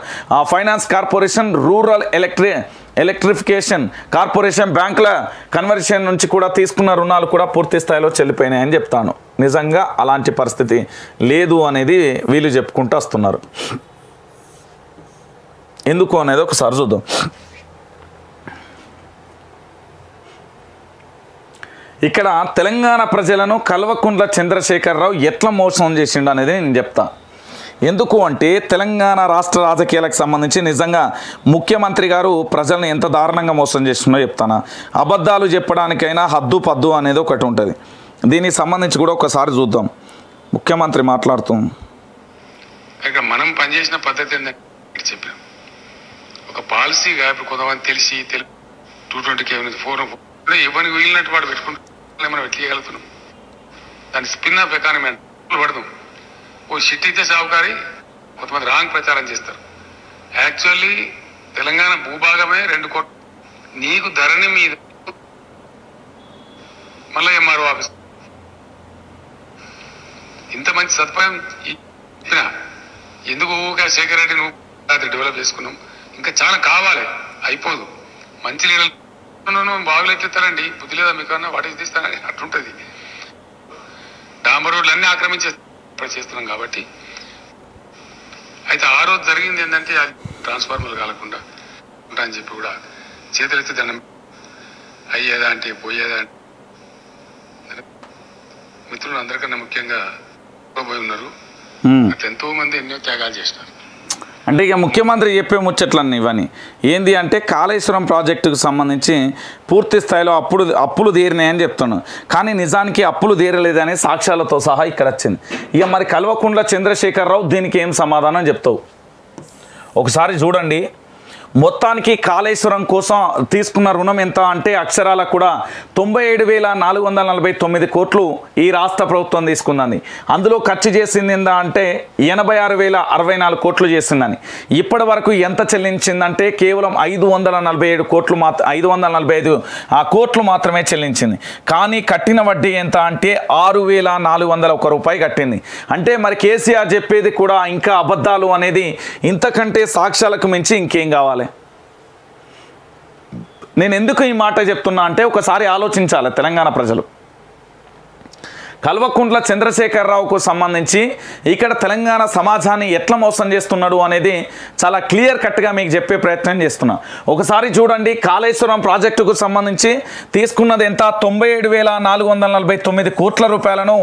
finance corporation, rural electrification corporation, బ్యాంకుల కన్వర్షన్ నుంచి కూడా తీసుకున్న రుణాలు కూడా పూర్తి స్థాయిలో చెల్లిపోయినాయని చెప్తాను. నిజంగా అలాంటి పరిస్థితి లేదు అనేది వీళ్ళు చెప్పుకుంటూ వస్తున్నారు. ఎందుకు అనేది ఒకసారి చూద్దాం. ఇక్కడ తెలంగాణ ప్రజలను కల్వకుంట్ల చంద్రశేఖరరావు ఎట్లా మోసం చేసిండు అనేది నేను చెప్తా. ఎందుకు అంటే తెలంగాణ రాష్ట్ర రాజకీయాలకు సంబంధించి నిజంగా ముఖ్యమంత్రి గారు ప్రజల్ని ఎంత దారుణంగా మోసం చేస్తుందో చెప్తాను. అబద్ధాలు చెప్పడానికైనా హద్దు పద్దు అనేది ఒకటి ఉంటుంది. దీనికి సంబంధించి కూడా ఒకసారి చూద్దాం. ముఖ్యమంత్రి మాట్లాడుతూ మనం పనిచేసిన పద్ధతి ఏంటంటే చెప్పాం, ఒక పాలసీగా ఇప్పుడు కొంతమంది తెలిసి 220 ఎవరికి వీలినట్టు వాడు పెట్టుకుంటే మనం ఎట్లేయగలుగుతున్నాం. దాని స్పిన్ ఆఫ్ ఎకానమీ పడదు. ఓ షిట్ ఇచ్చే సాగుకారి కొంతమంది రాంగ్ ప్రచారం చేస్తారు. యాక్చువల్లీ తెలంగాణ భూభాగమే 2 కోట్లు. నీకు ధరణి మీద మళ్ళీ ఎంఆర్ఓ ఆఫీస్ ఇంత మంచి సదుపాయం ఇచ్చినా ఎందుకు ఊగా శేఖర్ రెడ్డి నువ్వు డెవలప్ చేసుకున్నాం, ఇంకా చాలా కావాలి, అయిపోదు. మంచి నీళ్ళు బాగులు ఎట్లెత్తారండి, బుద్ధి లేదా మీకు అన్నా వాటి తీస్తానని అట్లుంటుంది. డాంబర్ రోడ్లు అన్నీ ఆక్రమించే చేస్తున్నాం కాబట్టి. అయితే ఆ రోజు జరిగింది ఏంటంటే అది ట్రాన్స్ఫార్మర్లు కాలకుండా ఉంటా అని చెప్పి కూడా చేతులెత్తి దండం అయ్యేదా అంటే పోయేదా అంటే మిత్రులు అందరికన్నా ముఖ్యంగా పోయి ఉన్నారు. అట్లా ఎంతో మంది ఎన్నో త్యాగాలు చేసినారు. అంటే ఇక ముఖ్యమంత్రి చెప్పే ముచ్చట్లన్నీ ఇవన్నీ ఏంది అంటే కాళేశ్వరం ప్రాజెక్టుకు సంబంధించి పూర్తి స్థాయిలో అప్పులు తీరినాయని చెప్తున్నాను, కానీ నిజానికి అప్పులు తీరలేదనే సాక్ష్యాలతో సహా ఇక్కడ వచ్చింది. ఇక మరి కల్వకుంట్ల చంద్రశేఖరరావు దీనికి ఏం సమాధానం చెప్తావు? ఒకసారి చూడండి. మొత్తానికి కాళేశ్వరం కోసం తీసుకున్న రుణం ఎంత అంటే అక్షరాల కూడా 97,449 కోట్లు ఈ రాష్ట్ర ప్రభుత్వం తీసుకుందని. అందులో ఖర్చు చేసింది ఎంత అంటే 86,064 కోట్లు చేసిందని. ఇప్పటి వరకు ఎంత చెల్లించిందంటే కేవలం 547 కోట్లు 545 కోట్లు మాత్రమే చెల్లించింది. కానీ కట్టిన వడ్డీ ఎంత అంటే 6,401 రూపాయి కట్టింది. అంటే మరి కేసీఆర్ చెప్పేది కూడా ఇంకా అబద్ధాలు అనేది ఇంతకంటే సాక్ష్యాలకు మించి ఇంకేం కావాలి? నేను ఎందుకు ఈ మాట చెప్తున్నా అంటే ఒకసారి ఆలోచించాలి తెలంగాణ ప్రజలు. కల్వకుంట్ల చంద్రశేఖరరావుకు సంబంధించి ఇక్కడ తెలంగాణ సమాజాన్ని ఎట్లా మోసం చేస్తున్నాడు అనేది చాలా క్లియర్ కట్గా మీకు చెప్పే ప్రయత్నం చేస్తున్నా. ఒకసారి చూడండి, కాళేశ్వరం ప్రాజెక్టుకు సంబంధించి తీసుకున్నది ఎంత? 97,449 కోట్ల రూపాయలను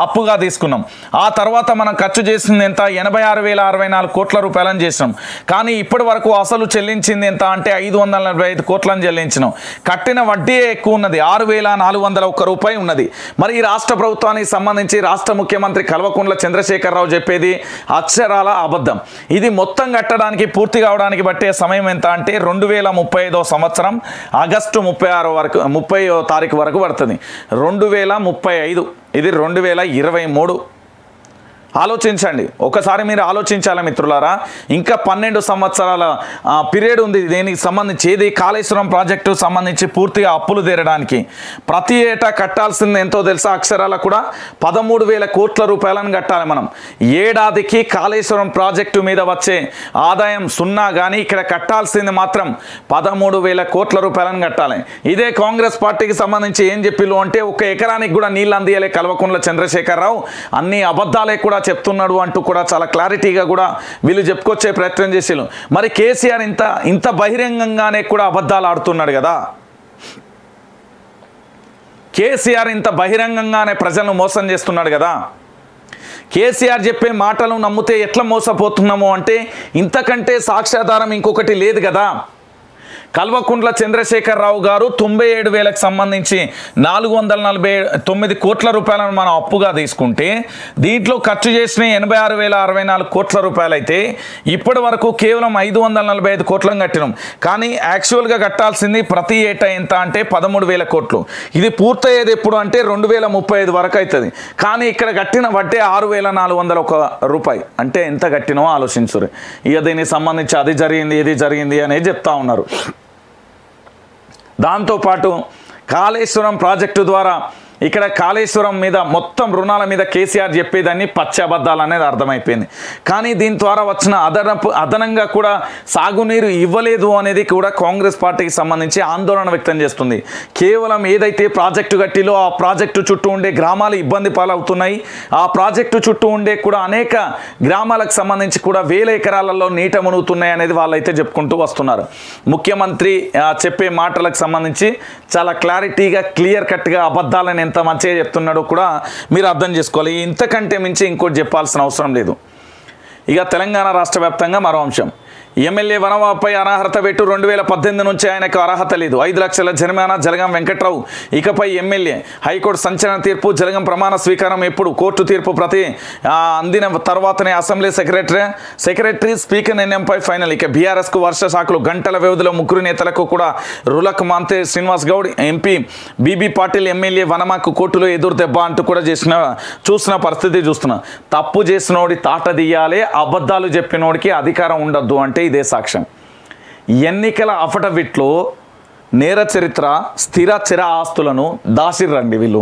అప్పుగా తీసుకున్నాం. ఆ తర్వాత మనం ఖర్చు చేసింది ఎంత? 86,064 కోట్ల రూపాయలను చేసినాం. కానీ ఇప్పటి వరకు అసలు చెల్లించింది ఎంత అంటే 545 కోట్లను చెల్లించినాం. కట్టిన వడ్డీ ఎక్కువ ఉన్నది, 6,401 రూపాయి ఉన్నది. మరి ఈ రాష్ట్ర ప్రభుత్వం సంబంధించి రాష్ట్ర ముఖ్యమంత్రి కల్వకుంట్ల చంద్రశేఖరరావు చెప్పేది అక్షరాల అబద్ధం. ఇది మొత్తం కట్టడానికి పూర్తి కావడానికి బట్టే సమయం ఎంత అంటే 2035 సంవత్సరం ఆగస్టు 30వ తారీఖు వరకు పడుతుంది. 2035, ఇది 2023. ఆలోచించండి ఒకసారి, మీరు ఆలోచించాలి మిత్రులారా. ఇంకా 12 సంవత్సరాల పీరియడ్ ఉంది దీనికి సంబంధించి. ఏది కాళేశ్వరం ప్రాజెక్టు సంబంధించి పూర్తిగా అప్పులు తీరడానికి. ప్రతి ఏటా కట్టాల్సింది ఎంతో తెలుసా? అక్షరాల కూడా 13,000 కోట్ల రూపాయలను కట్టాలి మనం. ఏడాదికి కాళేశ్వరం ప్రాజెక్టు మీద వచ్చే ఆదాయం సున్నా, కానీ ఇక్కడ కట్టాల్సింది మాత్రం 13,000 కోట్ల రూపాయలను కట్టాలి. ఇదే కాంగ్రెస్ పార్టీకి సంబంధించి ఏం చెప్పిల్లు అంటే 1 ఎకరానికి కూడా నీళ్ళు అందియలే కల్వకుంట్ల చంద్రశేఖరరావు, అన్ని అబద్ధాలే కూడా చెప్తున్నాడు అంటూ కూడా చాలా క్లారిటీగా కూడా వీళ్ళు చెప్పుకొచ్చే ప్రయత్నం చేసేలు. మరి కేసీఆర్ ఇంత బహిరంగంగానే కూడా అబద్ధాలు ఆడుతున్నాడు కదా. కేసీఆర్ ఇంత బహిరంగంగానే ప్రజలను మోసం చేస్తున్నాడు కదా. కేసీఆర్ చెప్పే మాటలు నమ్మితే ఎట్లా మోసపోతున్నామో అంటే ఇంతకంటే సాక్ష్యాధారం ఇంకొకటి లేదు కదా. కల్వకుంట్ల చంద్రశేఖరరావు గారు 97,000కు సంబంధించి 449 కోట్ల రూపాయలను మనం అప్పుగా తీసుకుంటే దీంట్లో ఖర్చు చేసిన 86,064 కోట్ల రూపాయలు అయితే ఇప్పటి వరకు కేవలం 545 కోట్లను కట్టినాం. కానీ యాక్చువల్గా కట్టాల్సింది ప్రతి ఏటా ఎంత అంటే 13,000 కోట్లు. ఇది పూర్తయ్యేది ఎప్పుడు అంటే 2035 వరకు అవుతుంది. కానీ ఇక్కడ కట్టిన వడ్డే 6,401 రూపాయి. అంటే ఎంత కట్టినో ఆలోచించురు. ఇక దీనికి సంబంధించి అది జరిగింది ఇది జరిగింది అనేది చెప్తా ఉన్నారు. దాంతోపాటు కాళేశ్వరం ప్రాజెక్టు ద్వారా ఇక్కడ కాళేశ్వరం మీద మొత్తం రుణాల మీద కేసీఆర్ చెప్పేదాన్ని పచ్చి అబద్ధాలు అనేది అర్థమైపోయింది. కానీ దీని ద్వారా వచ్చిన అదనంగా కూడా సాగునీరు ఇవ్వలేదు అనేది కూడా కాంగ్రెస్ పార్టీకి సంబంధించి ఆందోళన వ్యక్తం చేస్తుంది. కేవలం ఏదైతే ప్రాజెక్టు కట్టిలో ఆ ప్రాజెక్టు చుట్టూ ఉండే గ్రామాలు ఇబ్బంది పాలవుతున్నాయి. ఆ ప్రాజెక్టు చుట్టూ ఉండే కూడా అనేక గ్రామాలకు సంబంధించి కూడా 1000 ఎకరాలలో నీట మునుగుతున్నాయి అనేది వాళ్ళైతే చెప్పుకుంటూ వస్తున్నారు. ముఖ్యమంత్రి చెప్పే మాటలకు సంబంధించి చాలా క్లారిటీగా క్లియర్ కట్గా అబద్ధాలని ఎంత మంచిగా చెప్తున్నాడో కూడా మీరు అర్థం చేసుకోవాలి. ఇంతకంటే మించి ఇంకోటి చెప్పాల్సిన అవసరం లేదు. ఇక తెలంగాణ రాష్ట్ర వ్యాప్తంగా మరో అంశం, ఎమ్మెల్యే వనవాపై అనర్హత వేటు 2018 నుంచి ఆయనకు అర్హత లేదు. 5 లక్షల జరిమానా జలగం వెంకట్రావు ఇకపై ఎమ్మెల్యే. హైకోర్టు సంచలన తీర్పు. జలగం ప్రమాణ స్వీకారం ఎప్పుడు? కోర్టు తీర్పు ప్రతి అందిన తర్వాతనే అసెంబ్లీ సెక్రటరీ స్పీకర్ నిర్ణయంపై ఫైనల్. ఇక బీఆర్ఎస్కు వర్ష శాఖలు. గంటల వ్యవధిలో 3 నేతలకు కూడా రులకు మంత్రి Srinivas Goud, MP BB Patil MLA వనమాకు కోర్టులో ఎదురు దెబ్బ అంటూ కూడా చూసిన పరిస్థితి చూస్తున్నా. తప్పు చేసినోడి తాట తీయాలి, అబద్ధాలు చెప్పినోడికి అధికారం ఉండద్దు అంటే ఇదే సాక్ష్యం. ఎన్నికల అఫిడవిట్లో నేర చరిత్ర, స్థిర చిర ఆస్తులను దాసిర్రండి వీళ్ళు.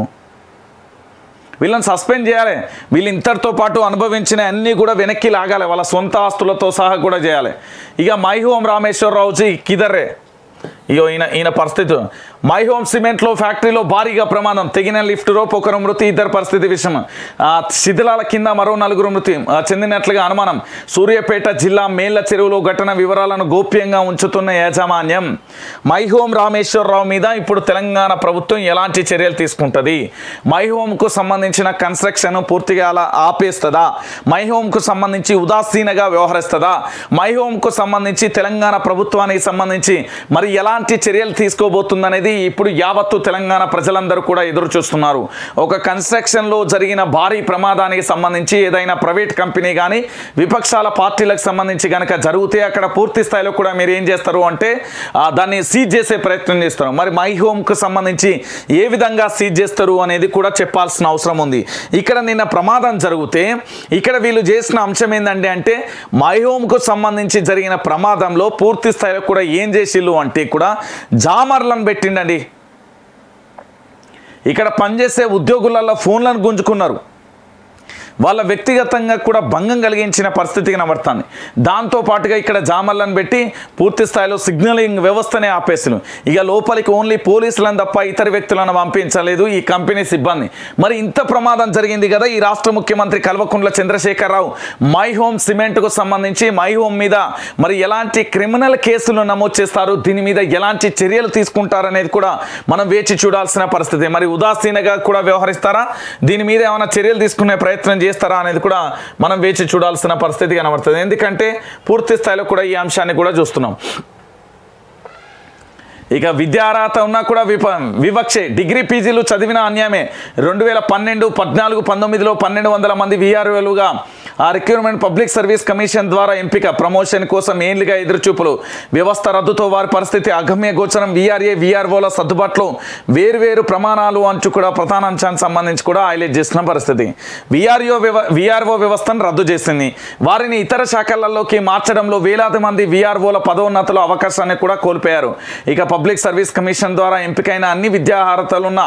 వీళ్ళని సస్పెండ్ చేయాలి. వీళ్ళు ఇంతటితో పాటు అనుభవించిన అన్నీ కూడా వెనక్కి లాగాలి, వాళ్ళ సొంత ఆస్తులతో సహా కూడా చేయాలి. ఇక మై హోమ్ రామేశ్వరరావుజీ కిదర్రే, ఇగో ఈయన పరిస్థితి. మై హోమ్ సిమెంట్లో ఫ్యాక్టరీలో భారీగా ప్రమాదం, తెగిన లిఫ్ట్ రోప్, ఒకరు మృతి, ఇద్దరు పరిస్థితి విషయం. శిథిలాల కింద మరో 4 మృతి చెందినట్లుగా అనుమానం. సూర్యాపేట జిల్లా మేళ్ల చెరువులో ఘటన వివరాలను గోప్యంగా ఉంచుతున్న యాజమాన్యం. మై హోమ్ రామేశ్వరరావు మీద ఇప్పుడు తెలంగాణ ప్రభుత్వం ఎలాంటి చర్యలు తీసుకుంటుంది? మై హోమ్కు సంబంధించిన కన్స్ట్రక్షన్ పూర్తిగా అలా ఆపేస్తుందా? మై హోమ్కు సంబంధించి ఉదాసీనగా వ్యవహరిస్తుందా? మై హోమ్కు సంబంధించి తెలంగాణ ప్రభుత్వానికి సంబంధించి మరి ఎలాంటి చర్యలు తీసుకోబోతుందనేది ఇప్పుడు యావత్తు తెలంగాణ ప్రజలందరూ కూడా ఎదురు చూస్తున్నారు. ఒక కన్స్ట్రక్షన్లో జరిగిన భారీ ప్రమాదానికి సంబంధించి ఏదైనా ప్రైవేట్ కంపెనీ కానీ విపక్షాల పార్టీలకు సంబంధించి కనుక జరిగితే అక్కడ పూర్తి స్థాయిలో కూడా మీరు ఏం చేస్తారు అంటే దాన్ని సీజ్ చేసే ప్రయత్నం చేస్తారు. మరి మై హోమ్కు సంబంధించి ఏ విధంగా సీజ్ చేస్తారు అనేది కూడా చెప్పాల్సిన అవసరం ఉంది. ఇక్కడ నిన్న ప్రమాదం జరిగితే ఇక్కడ వీళ్ళు చేసిన అంశం ఏంటంటే అంటే మై హోమ్కు సంబంధించి జరిగిన ప్రమాదంలో పూర్తి స్థాయిలో కూడా ఏం చేసిళ్ళు అంటే కూడా జామర్లను పెట్టిండండి. ఇక్కడ పనిచేసే ఉద్యోగులలో ఫోన్లను గుంజుకున్నారు. వాళ్ళ వ్యక్తిగతంగా కూడా భంగం కలిగించిన పరిస్థితి కనబడుతుంది. దాంతోపాటుగా ఇక్కడ జామర్లను పెట్టి పూర్తి స్థాయిలో సిగ్నలింగ్ వ్యవస్థనే ఆపేసారు. ఇక లోపలికి ఓన్లీ పోలీసులను తప్ప ఇతర వ్యక్తులను పంపించలేదు ఈ కంపెనీ సిబ్బంది. మరి ఇంత ప్రమాదం జరిగింది కదా. ఈ రాష్ట్ర ముఖ్యమంత్రి కల్వకుంట్ల చంద్రశేఖరరావు మై హోమ్ సిమెంట్కు సంబంధించి మై హోమ్ మీద మరి ఎలాంటి క్రిమినల్ కేసులు నమోదు చేస్తారు, దీని మీద ఎలాంటి చర్యలు తీసుకుంటారనేది కూడా మనం వేచి చూడాల్సిన పరిస్థితి. మరి ఉదాసీనగా కూడా వ్యవహరిస్తారా, దీని మీద ఏమైనా చర్యలు తీసుకునే ప్రయత్నం చేస్తారా అనేది కూడా మనం వేచి చూడాల్సిన పరిస్థితి కనబడుతుంది. ఎందుకంటే పూర్తి స్థాయిలో కూడా ఈ అంశాన్ని కూడా చూస్తున్నాం. ఇక విద్యార్హత ఉన్నా కూడా వివక్షే, డిగ్రీ పీజీలు చదివిన అన్యాయమే. 2012, 14, 19లో 1200 మంది వీఆర్ఓలుగా ఆ రిక్రూట్మెంట్ పబ్లిక్ సర్వీస్ కమిషన్ ద్వారా ఎంపిక, ప్రమోషన్ కోసం ఏళ్లుగా ఎదురుచూపులు, వ్యవస్థ రద్దుతో వారి పరిస్థితి అగమ్య గోచరం. వీఆర్ఏ వీఆర్ఓల సర్దుబాటులో వేర్వేరు ప్రమాణాలు అంటూ కూడా ప్రధాన అంశానికి సంబంధించి కూడా హైలైట్ చేసిన పరిస్థితి. వీఆర్ఓ వ్యవస్థను రద్దు చేసింది. వారిని ఇతర శాఖలలోకి మార్చడంలో వేలాది మంది వీఆర్ఓల పదోన్నతుల అవకాశాన్ని కూడా కోల్పోయారు. ఇక పబ్లిక్ సర్వీస్ కమిషన్ ద్వారా ఎంపికైన అన్ని విద్యార్హతలున్న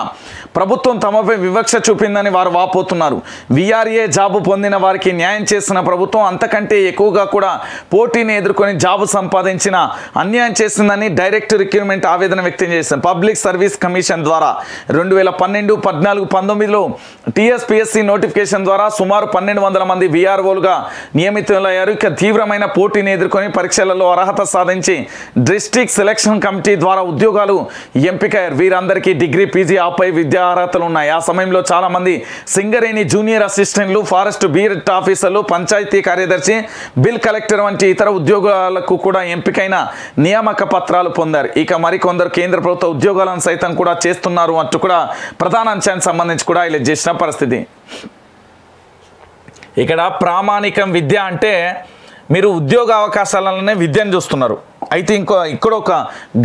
ప్రభుత్వం తమపై వివక్ష చూపిందని వారు వాపోతున్నారు. వీఆర్ఏ జాబు పొందిన వారికి న్యాయం చేసిన ప్రభుత్వం అంతకంటే ఎక్కువగా కూడా పోటీని ఎదుర్కొని జాబు సంపాదించిన అన్యాయం చేసిందని డైరెక్ట్ రిక్రూట్మెంట్ ఆవేదన వ్యక్తం చేసింది. పబ్లిక్ సర్వీస్ కమిషన్ ద్వారా 2012, 14, 19లో టీఎస్పీఎస్సీ నోటిఫికేషన్ ద్వారా సుమారు 1200 మంది వీఆర్ఓలుగా నియమితులయ్యారు. ఇక తీవ్రమైన పోటీని ఎదుర్కొని పరీక్షలలో అర్హత సాధించి డిస్ట్రిక్ట్ సెలక్షన్ కమిటీ ద్వారా ఉద్యోగాలు ఎంపికయ్యారు. వీరందరికీ డిగ్రీ పీజీ ఆపై విద్యా అర్హతలు ఉన్నాయి. ఆ సమయంలో చాలా మంది సింగరేణి జూనియర్ అసిస్టెంట్లు, ఫారెస్ట్ బీట్ ఆఫీసర్లు, పంచాయతీ కార్యదర్శి, బిల్ కలెక్టర్ వంటి ఇతర ఉద్యోగాలకు కూడా ఎంపికైన నియామక పత్రాలు పొందారు. ఇక మరికొందరు కేంద్ర ప్రభుత్వ ఉద్యోగాలను సైతం కూడా చేస్తున్నారు అంటూ కూడా ప్రధాన అంశానికి సంబంధించి కూడా ఇలా చేసిన పరిస్థితి. ఇక్కడ ప్రామాణికం విద్య అంటే మీరు ఉద్యోగ అవకాశాలనే విద్యను చూస్తున్నారు. అయితే ఇక్కడ ఒక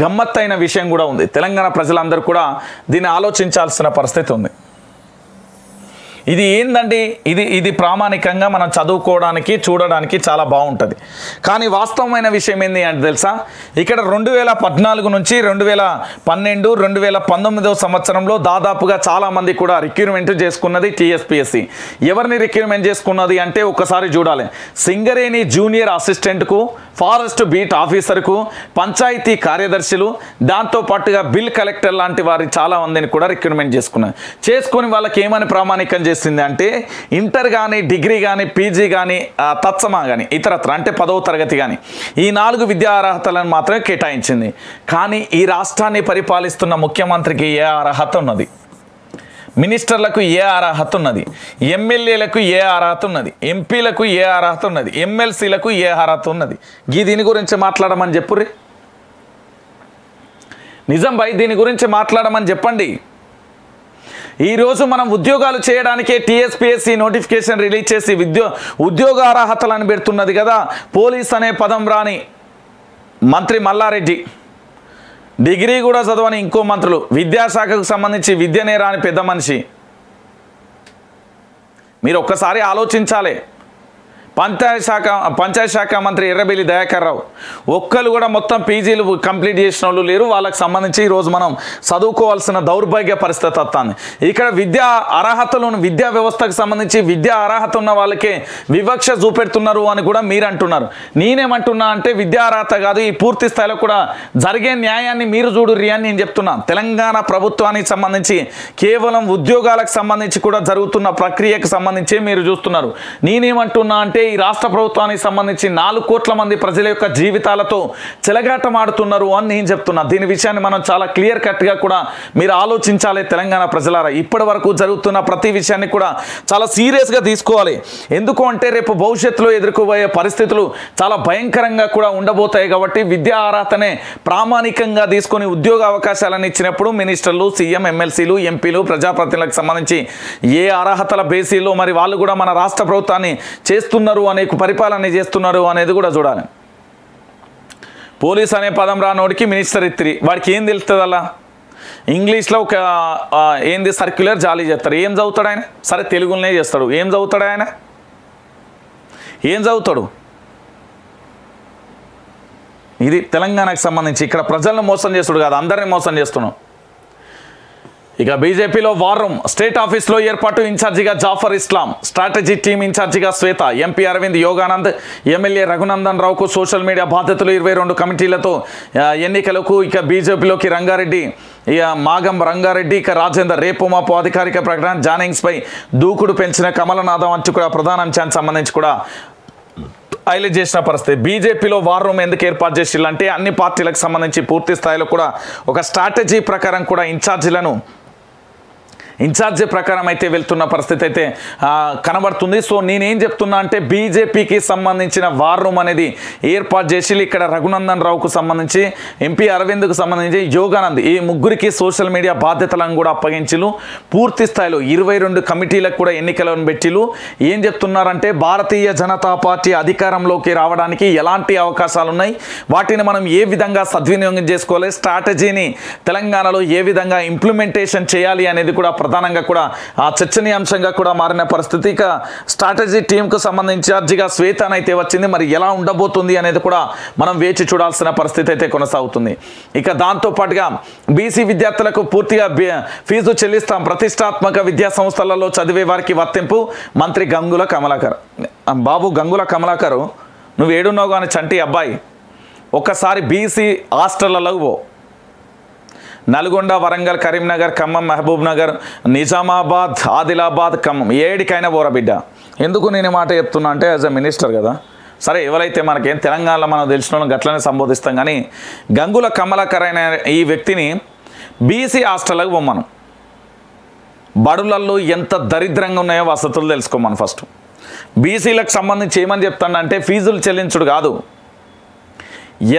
గమ్మత్తైన విషయం కూడా ఉంది. తెలంగాణ ప్రజలందరూ కూడా దీన్ని ఆలోచించాల్సిన పరిస్థితి ఉంది. ఇది ఏందండి, ఇది ప్రామాణికంగా మనం చదువుకోవడానికి చూడడానికి చాలా బాగుంటుంది. కానీ వాస్తవమైన విషయం ఏంది అంటే తెలుసా, ఇక్కడ 2014 నుంచి 2012, 2019 సంవత్సరంలో దాదాపుగా చాలామంది కూడా రిక్రూట్మెంట్ చేసుకున్నది టీఎస్పీఎస్సీ. ఎవరిని రిక్రూట్మెంట్ చేసుకున్నది అంటే ఒకసారి చూడాలి. సింగరేణి జూనియర్ అసిస్టెంట్కు, ఫారెస్ట్ బీట్ ఆఫీసర్కు, పంచాయతీ కార్యదర్శులు, దాంతోపాటుగా బిల్ కలెక్టర్ లాంటి వారి చాలామందిని కూడా రిక్రూట్మెంట్ చేసుకుని వాళ్ళకి ఏమని ప్రామాణికం చేసింది అంటే ఇంటర్ కానీ, డిగ్రీ కానీ, పీజీ కానీ, తత్సమా కానీ, ఇతరత్ర అంటే 10వ తరగతి కానీ ఈ 4 విద్యా అర్హతలను మాత్రమే కేటాయించింది. కానీ ఈ రాష్ట్రాన్ని పరిపాలిస్తున్న ముఖ్యమంత్రికి ఏ అర్హత ఉన్నది? మినిస్టర్లకు ఏ అర్హత ఉన్నది? ఎమ్మెల్యేలకు ఏ అర్హత ఉన్నది? ఎంపీలకు ఏ అర్హత ఉన్నది? ఎమ్మెల్సీలకు ఏ అర్హత ఉన్నది? దీని గురించి మాట్లాడమని చెప్పుర్రి. నిజం భయ్, దీని గురించి మాట్లాడమని చెప్పండి. ఈరోజు మనం ఉద్యోగాలు చేయడానికే టీఎస్పీఎస్సీ నోటిఫికేషన్ రిలీజ్ చేసి ఉద్యోగ అర్హతలను పెడుతున్నది కదా. పోలీస్ అనే పదం రాని మంత్రి మల్లారెడ్డి, డిగ్రీ కూడా చదవని ఇంకో మంత్రులు, విద్యాశాఖకు సంబంధించి విద్యనే రాని పెద్ద మనిషి. మీరు ఒక్కసారి ఆలోచించాలి. పంచాయతీ శాఖ మంత్రి ఎర్రబెల్లి దయాకర్ రావు ఒక్కరు కూడా మొత్తం పీజీలు కంప్లీట్ చేసిన వాళ్ళు లేరు. వాళ్ళకి సంబంధించి ఈరోజు మనం చదువుకోవాల్సిన దౌర్భాగ్య పరిస్థితి వస్తుంది. ఇక్కడ విద్యా అర్హతలను విద్యా వ్యవస్థకు సంబంధించి విద్యా అర్హత ఉన్న వాళ్ళకే వివక్ష చూపెడుతున్నారు అని కూడా మీరు అంటున్నారు. నేనేమంటున్నా అంటే విద్యా అర్హత కాదు, ఈ పూర్తి స్థాయిలో కూడా జరిగే న్యాయాన్ని మీరు చూడుర్రి అని నేను చెప్తున్నాను. తెలంగాణ ప్రభుత్వానికి సంబంధించి కేవలం ఉద్యోగాలకు సంబంధించి కూడా జరుగుతున్న ప్రక్రియకు సంబంధించి మీరు చూస్తున్నారు. నేనేమంటున్నా అంటే ఈ రాష్ట్ర ప్రభుత్వానికి సంబంధించి 4 కోట్ల మంది ప్రజల యొక్క జీవితాలతో చెలగాటమాడుతున్నారు అని నేను చెప్తున్నా. దీని విషయాన్ని మనం చాలా క్లియర్ కట్గా కూడా మీరు ఆలోచించాలి. తెలంగాణ ప్రజలారా, ఇప్పటి వరకు జరుగుతున్న ప్రతి విషయాన్ని కూడా చాలా సీరియస్గా తీసుకోవాలి. ఎందుకు అంటే రేపు భవిష్యత్తులో ఎదుర్కోబోయే పరిస్థితులు చాలా భయంకరంగా కూడా ఉండబోతాయి. కాబట్టి విద్యా అర్హతనే ప్రామాణికంగా తీసుకొని ఉద్యోగ అవకాశాలను ఇచ్చినప్పుడు మినిస్టర్లు, సీఎం, ఎమ్మెల్సీలు, ఎంపీలు, ప్రజాప్రతినిధులకు సంబంధించి ఏ అర్హతల బేసీలో మరి వాళ్ళు కూడా మన రాష్ట్ర ప్రభుత్వాన్ని చేస్తున్నారు అనే పరిపాలన చేస్తున్నారు అనేది కూడా చూడాలి. పోలీస్ అనే పదం రానోడికి మినిస్టర్ ఇత్తిరి, వాడికి ఏం తెలుస్తుంది? అలా ఇంగ్లీష్లో ఒక ఏంది సర్క్యులర్ జారీ చేస్తారు. ఏం చదువుతాడు ఆయన? సరే తెలుగులోనే చేస్తాడు. ఏం చదువుతాడు ఆయన? ఏం చదువుతాడు? ఇది తెలంగాణకు సంబంధించి ఇక్కడ ప్రజలను మోసం చేస్తాడు కాదు, అందరినీ మోసం చేస్తున్నాం. ఇక బీజేపీలో వార్ రూమ్. స్టేట్ ఆఫీస్లో ఏర్పాటు. ఇన్ఛార్జిగా జాఫర్ ఇస్లాం, స్ట్రాటజీ టీమ్ ఇన్ఛార్జిగా శ్వేత, ఎంపీ అరవింద్ యోగానంద్, ఎమ్మెల్యే రఘునందన్ రావుకు సోషల్ మీడియా బాధ్యతలు. 22 కమిటీలతో ఎన్నికలకు. ఇక బీజేపీలోకి రంగారెడ్డి, ఇక మాగం రంగారెడ్డి, ఇక రాజేందర్. రేపు మాపు అధికారిక ప్రకటన. జాయినింగ్స్పై దూకుడు పెంచిన కమలనాథం అంచు కూడా ప్రధాన అంశానికి సంబంధించి కూడా హైలైట్ చేసిన పరిస్థితి. బీజేపీలో వార్ రూమ్ ఎందుకు ఏర్పాటు చేసిల్లంటే అన్ని పార్టీలకు సంబంధించి పూర్తి స్థాయిలో కూడా ఒక స్ట్రాటజీ ప్రకారం కూడా ఇన్ఛార్జి ప్రకారం అయితే వెళ్తున్న పరిస్థితి అయితే కనబడుతుంది. సో నేనేం చెప్తున్నా అంటే బీజేపీకి సంబంధించిన వార్ రూమ్ అనేది ఏర్పాటు చేసి ఇక్కడ రఘునందన్ రావుకు సంబంధించి, ఎంపీ అరవింద్కు సంబంధించి యోగానంద్, ఈ ముగ్గురికి సోషల్ మీడియా బాధ్యతలను కూడా అప్పగించిలు. పూర్తి స్థాయిలో 22 కమిటీలకు కూడా ఎన్నికలను పెట్టిలు. ఏం చెప్తున్నారంటే భారతీయ జనతా పార్టీ అధికారంలోకి రావడానికి ఎలాంటి అవకాశాలు ఉన్నాయి, వాటిని మనం ఏ విధంగా సద్వినియోగం చేసుకోవాలి, స్ట్రాటజీని తెలంగాణలో ఏ విధంగా ఇంప్లిమెంటేషన్ చేయాలి అనేది కూడా ప్రధానంగా కూడా చర్చనీయాంశంగా కూడా మారిన పరిస్థితి. ఇక స్ట్రాటజీ టీంకు సంబంధించి ఇన్ఛార్జిగా శ్వేత అయితే వచ్చింది. మరి ఎలా ఉండబోతుంది అనేది కూడా మనం వేచి చూడాల్సిన పరిస్థితి అయితే కొనసాగుతుంది. ఇక దాంతోపాటుగా బీసీ విద్యార్థులకు పూర్తిగా ఫీజు చెల్లిస్తాం, ప్రతిష్టాత్మక విద్యా సంస్థలలో చదివే వారికి వర్తింపు. మంత్రి గంగుల కమలాకర్. బాబు గంగుల కమలాకర్, నువ్వు ఏడున్నావు కానీ చంటి అబ్బాయి, ఒక్కసారి బీసీ హాస్టళ్లలో పో. నల్గొండ, వరంగల్, కరీంనగర్, ఖమ్మం, మహబూబ్ నగర్, నిజామాబాద్, ఆదిలాబాద్, ఖమ్మం, ఏడికైనా పోరా బిడ్డ. ఎందుకు నేను మాట చెప్తున్నా అంటే యాజ్ అ మినిస్టర్ కదా, సరే ఎవరైతే మనకేం తెలంగాణలో మనం తెలిసిన వాళ్ళని గట్లనే సంబోధిస్తాం. కానీ గంగుల కమలాకర్ అయిన ఈ వ్యక్తిని బీసీ హాస్టల్లకు పోమ్మను. బడులల్లో ఎంత దరిద్రంగా ఉన్నాయో వసతులు తెలుసుకోమను. ఫస్ట్ బీసీలకు సంబంధించి ఏమని చెప్తానంటే ఫీజులు చెల్లించుడు కాదు,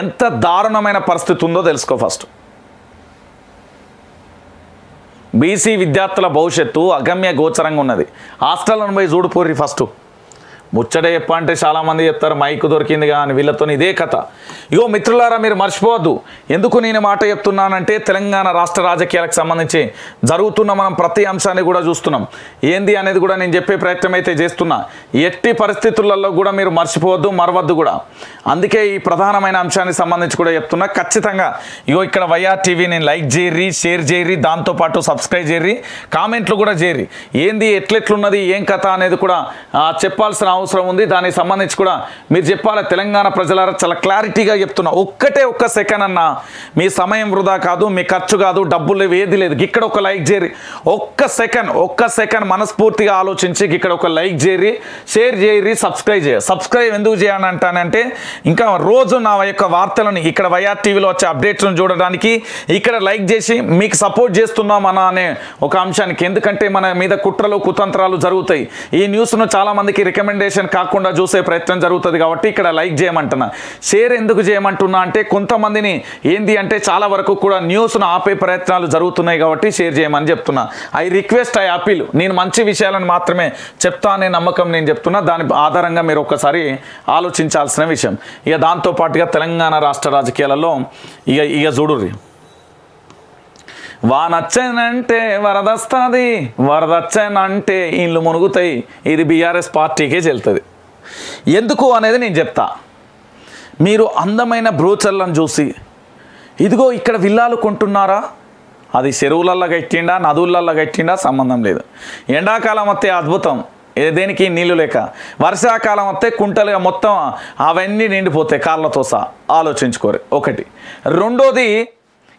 ఎంత దారుణమైన పరిస్థితి ఉందో తెలుసుకో. ఫస్ట్ బీసీ విద్యార్థుల భవిష్యత్తు అగమ్య గోచరంగా ఉన్నది. హాస్టల్లను పోయి చూడిపోర్రి. ఫస్ట్ ముచ్చట చెప్పంటే చాలామంది చెప్తారు మైకు దొరికింది కానీ వీళ్ళతో ఇదే కథ. ఇగో మిత్రులారా, మీరు మర్చిపోవద్దు. ఎందుకు నేను మాట చెప్తున్నానంటే తెలంగాణ రాష్ట్ర రాజకీయాలకు సంబంధించి జరుగుతున్న మనం ప్రతి అంశాన్ని కూడా చూస్తున్నాం. ఏంది అనేది కూడా నేను చెప్పే ప్రయత్నం అయితే చేస్తున్నా. ఎట్టి పరిస్థితులలో కూడా మీరు మర్చిపోవద్దు, మరవద్దు కూడా. అందుకే ఈ ప్రధానమైన అంశానికి సంబంధించి కూడా చెప్తున్నా. ఖచ్చితంగా ఇగో ఇక్కడ వైఆర్ టీవీ నేను లైక్ చేయరి, షేర్ చేయరి, దాంతోపాటు సబ్స్క్రైబ్ చేయరి, కామెంట్లు కూడా చేయరి. ఏంది ఎట్లెట్లున్నది ఏం కథ అనేది కూడా చెప్పాల్సిన అవసరం ఉంది. దానికి సంబంధించి కూడా మీరు చెప్పాలి. తెలంగాణ ప్రజలారా చాలా క్లారిటీగా చెప్తున్నా. ఒక్క సెకండ్ అన్న మీ సమయం వృధా కాదు, మీ ఖర్చు కాదు, డబ్బులు లేవు, ఏది లేదు. ఇక్కడ ఒక లైక్ చేయరి. ఒక్క సెకండ్ మనస్ఫూర్తిగా ఆలోచించి ఇక్కడ ఒక లైక్ చేయరి, షేర్ చేయరి, సబ్స్క్రైబ్ చేయ. సబ్స్క్రైబ్ ఎందుకు చేయాలంటానంటే ఇంకా రోజు నా యొక్క వార్తలను ఇక్కడ వైఆర్ టీవీలో వచ్చే అప్డేట్లను చూడడానికి ఇక్కడ లైక్ చేసి మీకు సపోర్ట్ చేస్తున్నామన్నా అనే ఒక అంశానికి. ఎందుకంటే మన మీద కుట్రలు కుతంత్రాలు జరుగుతాయి. ఈ న్యూస్ను చాలామందికి రికమెండేషన్ కాకుండా చూసే ప్రయత్నం జరుగుతుంది. కాబట్టి ఇక్కడ లైక్ చేయమంటున్నా. షేర్ ఎందుకు చేయమంటున్నా అంటే కొంతమందిని ఏంది అంటే చాలా వరకు కూడా న్యూస్ను ఆపే ప్రయత్నాలు జరుగుతున్నాయి. కాబట్టి షేర్ చేయమని చెప్తున్నా. I request, I appeal. నేను మంచి విషయాలను మాత్రమే చెప్తా అనే నమ్మకం నేను చెప్తున్నా. దాని ఆధారంగా మీరు ఒక్కసారి ఆలోచించాల్సిన విషయం. ఇక దాంతోపాటుగా తెలంగాణ రాష్ట్ర రాజకీయాలలో ఇక చూడుర్రి. వానొచ్చనంటే వరదొస్తుంది, వరదొచ్చనంటే ఇళ్ళు మునుగుతాయి. ఇది బీఆర్ఎస్ పార్టీకే చెల్తుంది. ఎందుకు అనేది నేను చెప్తా. మీరు అందమైన బ్రోచర్లను చూసి ఇదిగో ఇక్కడ విల్లాలు కొంటున్నారా, అది చెరువులల్లో కట్టిండా నదువులల్లో కట్టిండా సంబంధం లేదు. ఎండాకాలం వస్తే అద్భుతం, దేనికి నీళ్ళు లేక, వర్షాకాలం వస్తే కుంటలుగా మొత్తం అవన్నీ నిండిపోతాయి కార్లతో సహా. ఆలోచించుకోరు ఒకటి. రెండోది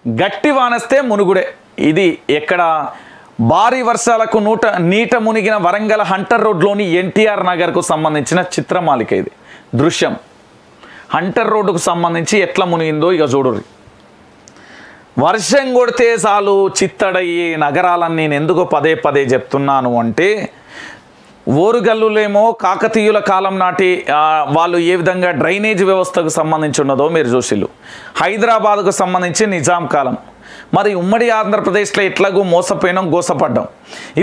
గట్టి వానస్తే మునుగుడే. ఇది ఎక్కడ భారీ వర్షాలకు నీట మునిగిన వరంగల్ హంటర్ రోడ్లోని ఎన్టీఆర్ నగర్కు సంబంధించిన చిత్రమాలిక. ఇది దృశ్యం హంటర్ రోడ్డుకు సంబంధించి ఎట్లా మునిగిందో ఇక చూడుర్రి. వర్షం కొడితే చాలు చిత్తడయ్యి నగరాలని నేను ఎందుకు పదే పదే చెప్తున్నాను అంటే, ఓరుగల్లులేమో కాకతీయుల కాలం నాటి వాళ్ళు ఏ విధంగా డ్రైనేజ్ వ్యవస్థకు సంబంధించి ఉన్నదో మీరు చూసిళ్ళు. హైదరాబాద్కు సంబంధించి నిజాం కాలం. మరి ఉమ్మడి ఆంధ్రప్రదేశ్లో ఎట్లాగూ మోసపోయినాం, గోసపడ్డాం.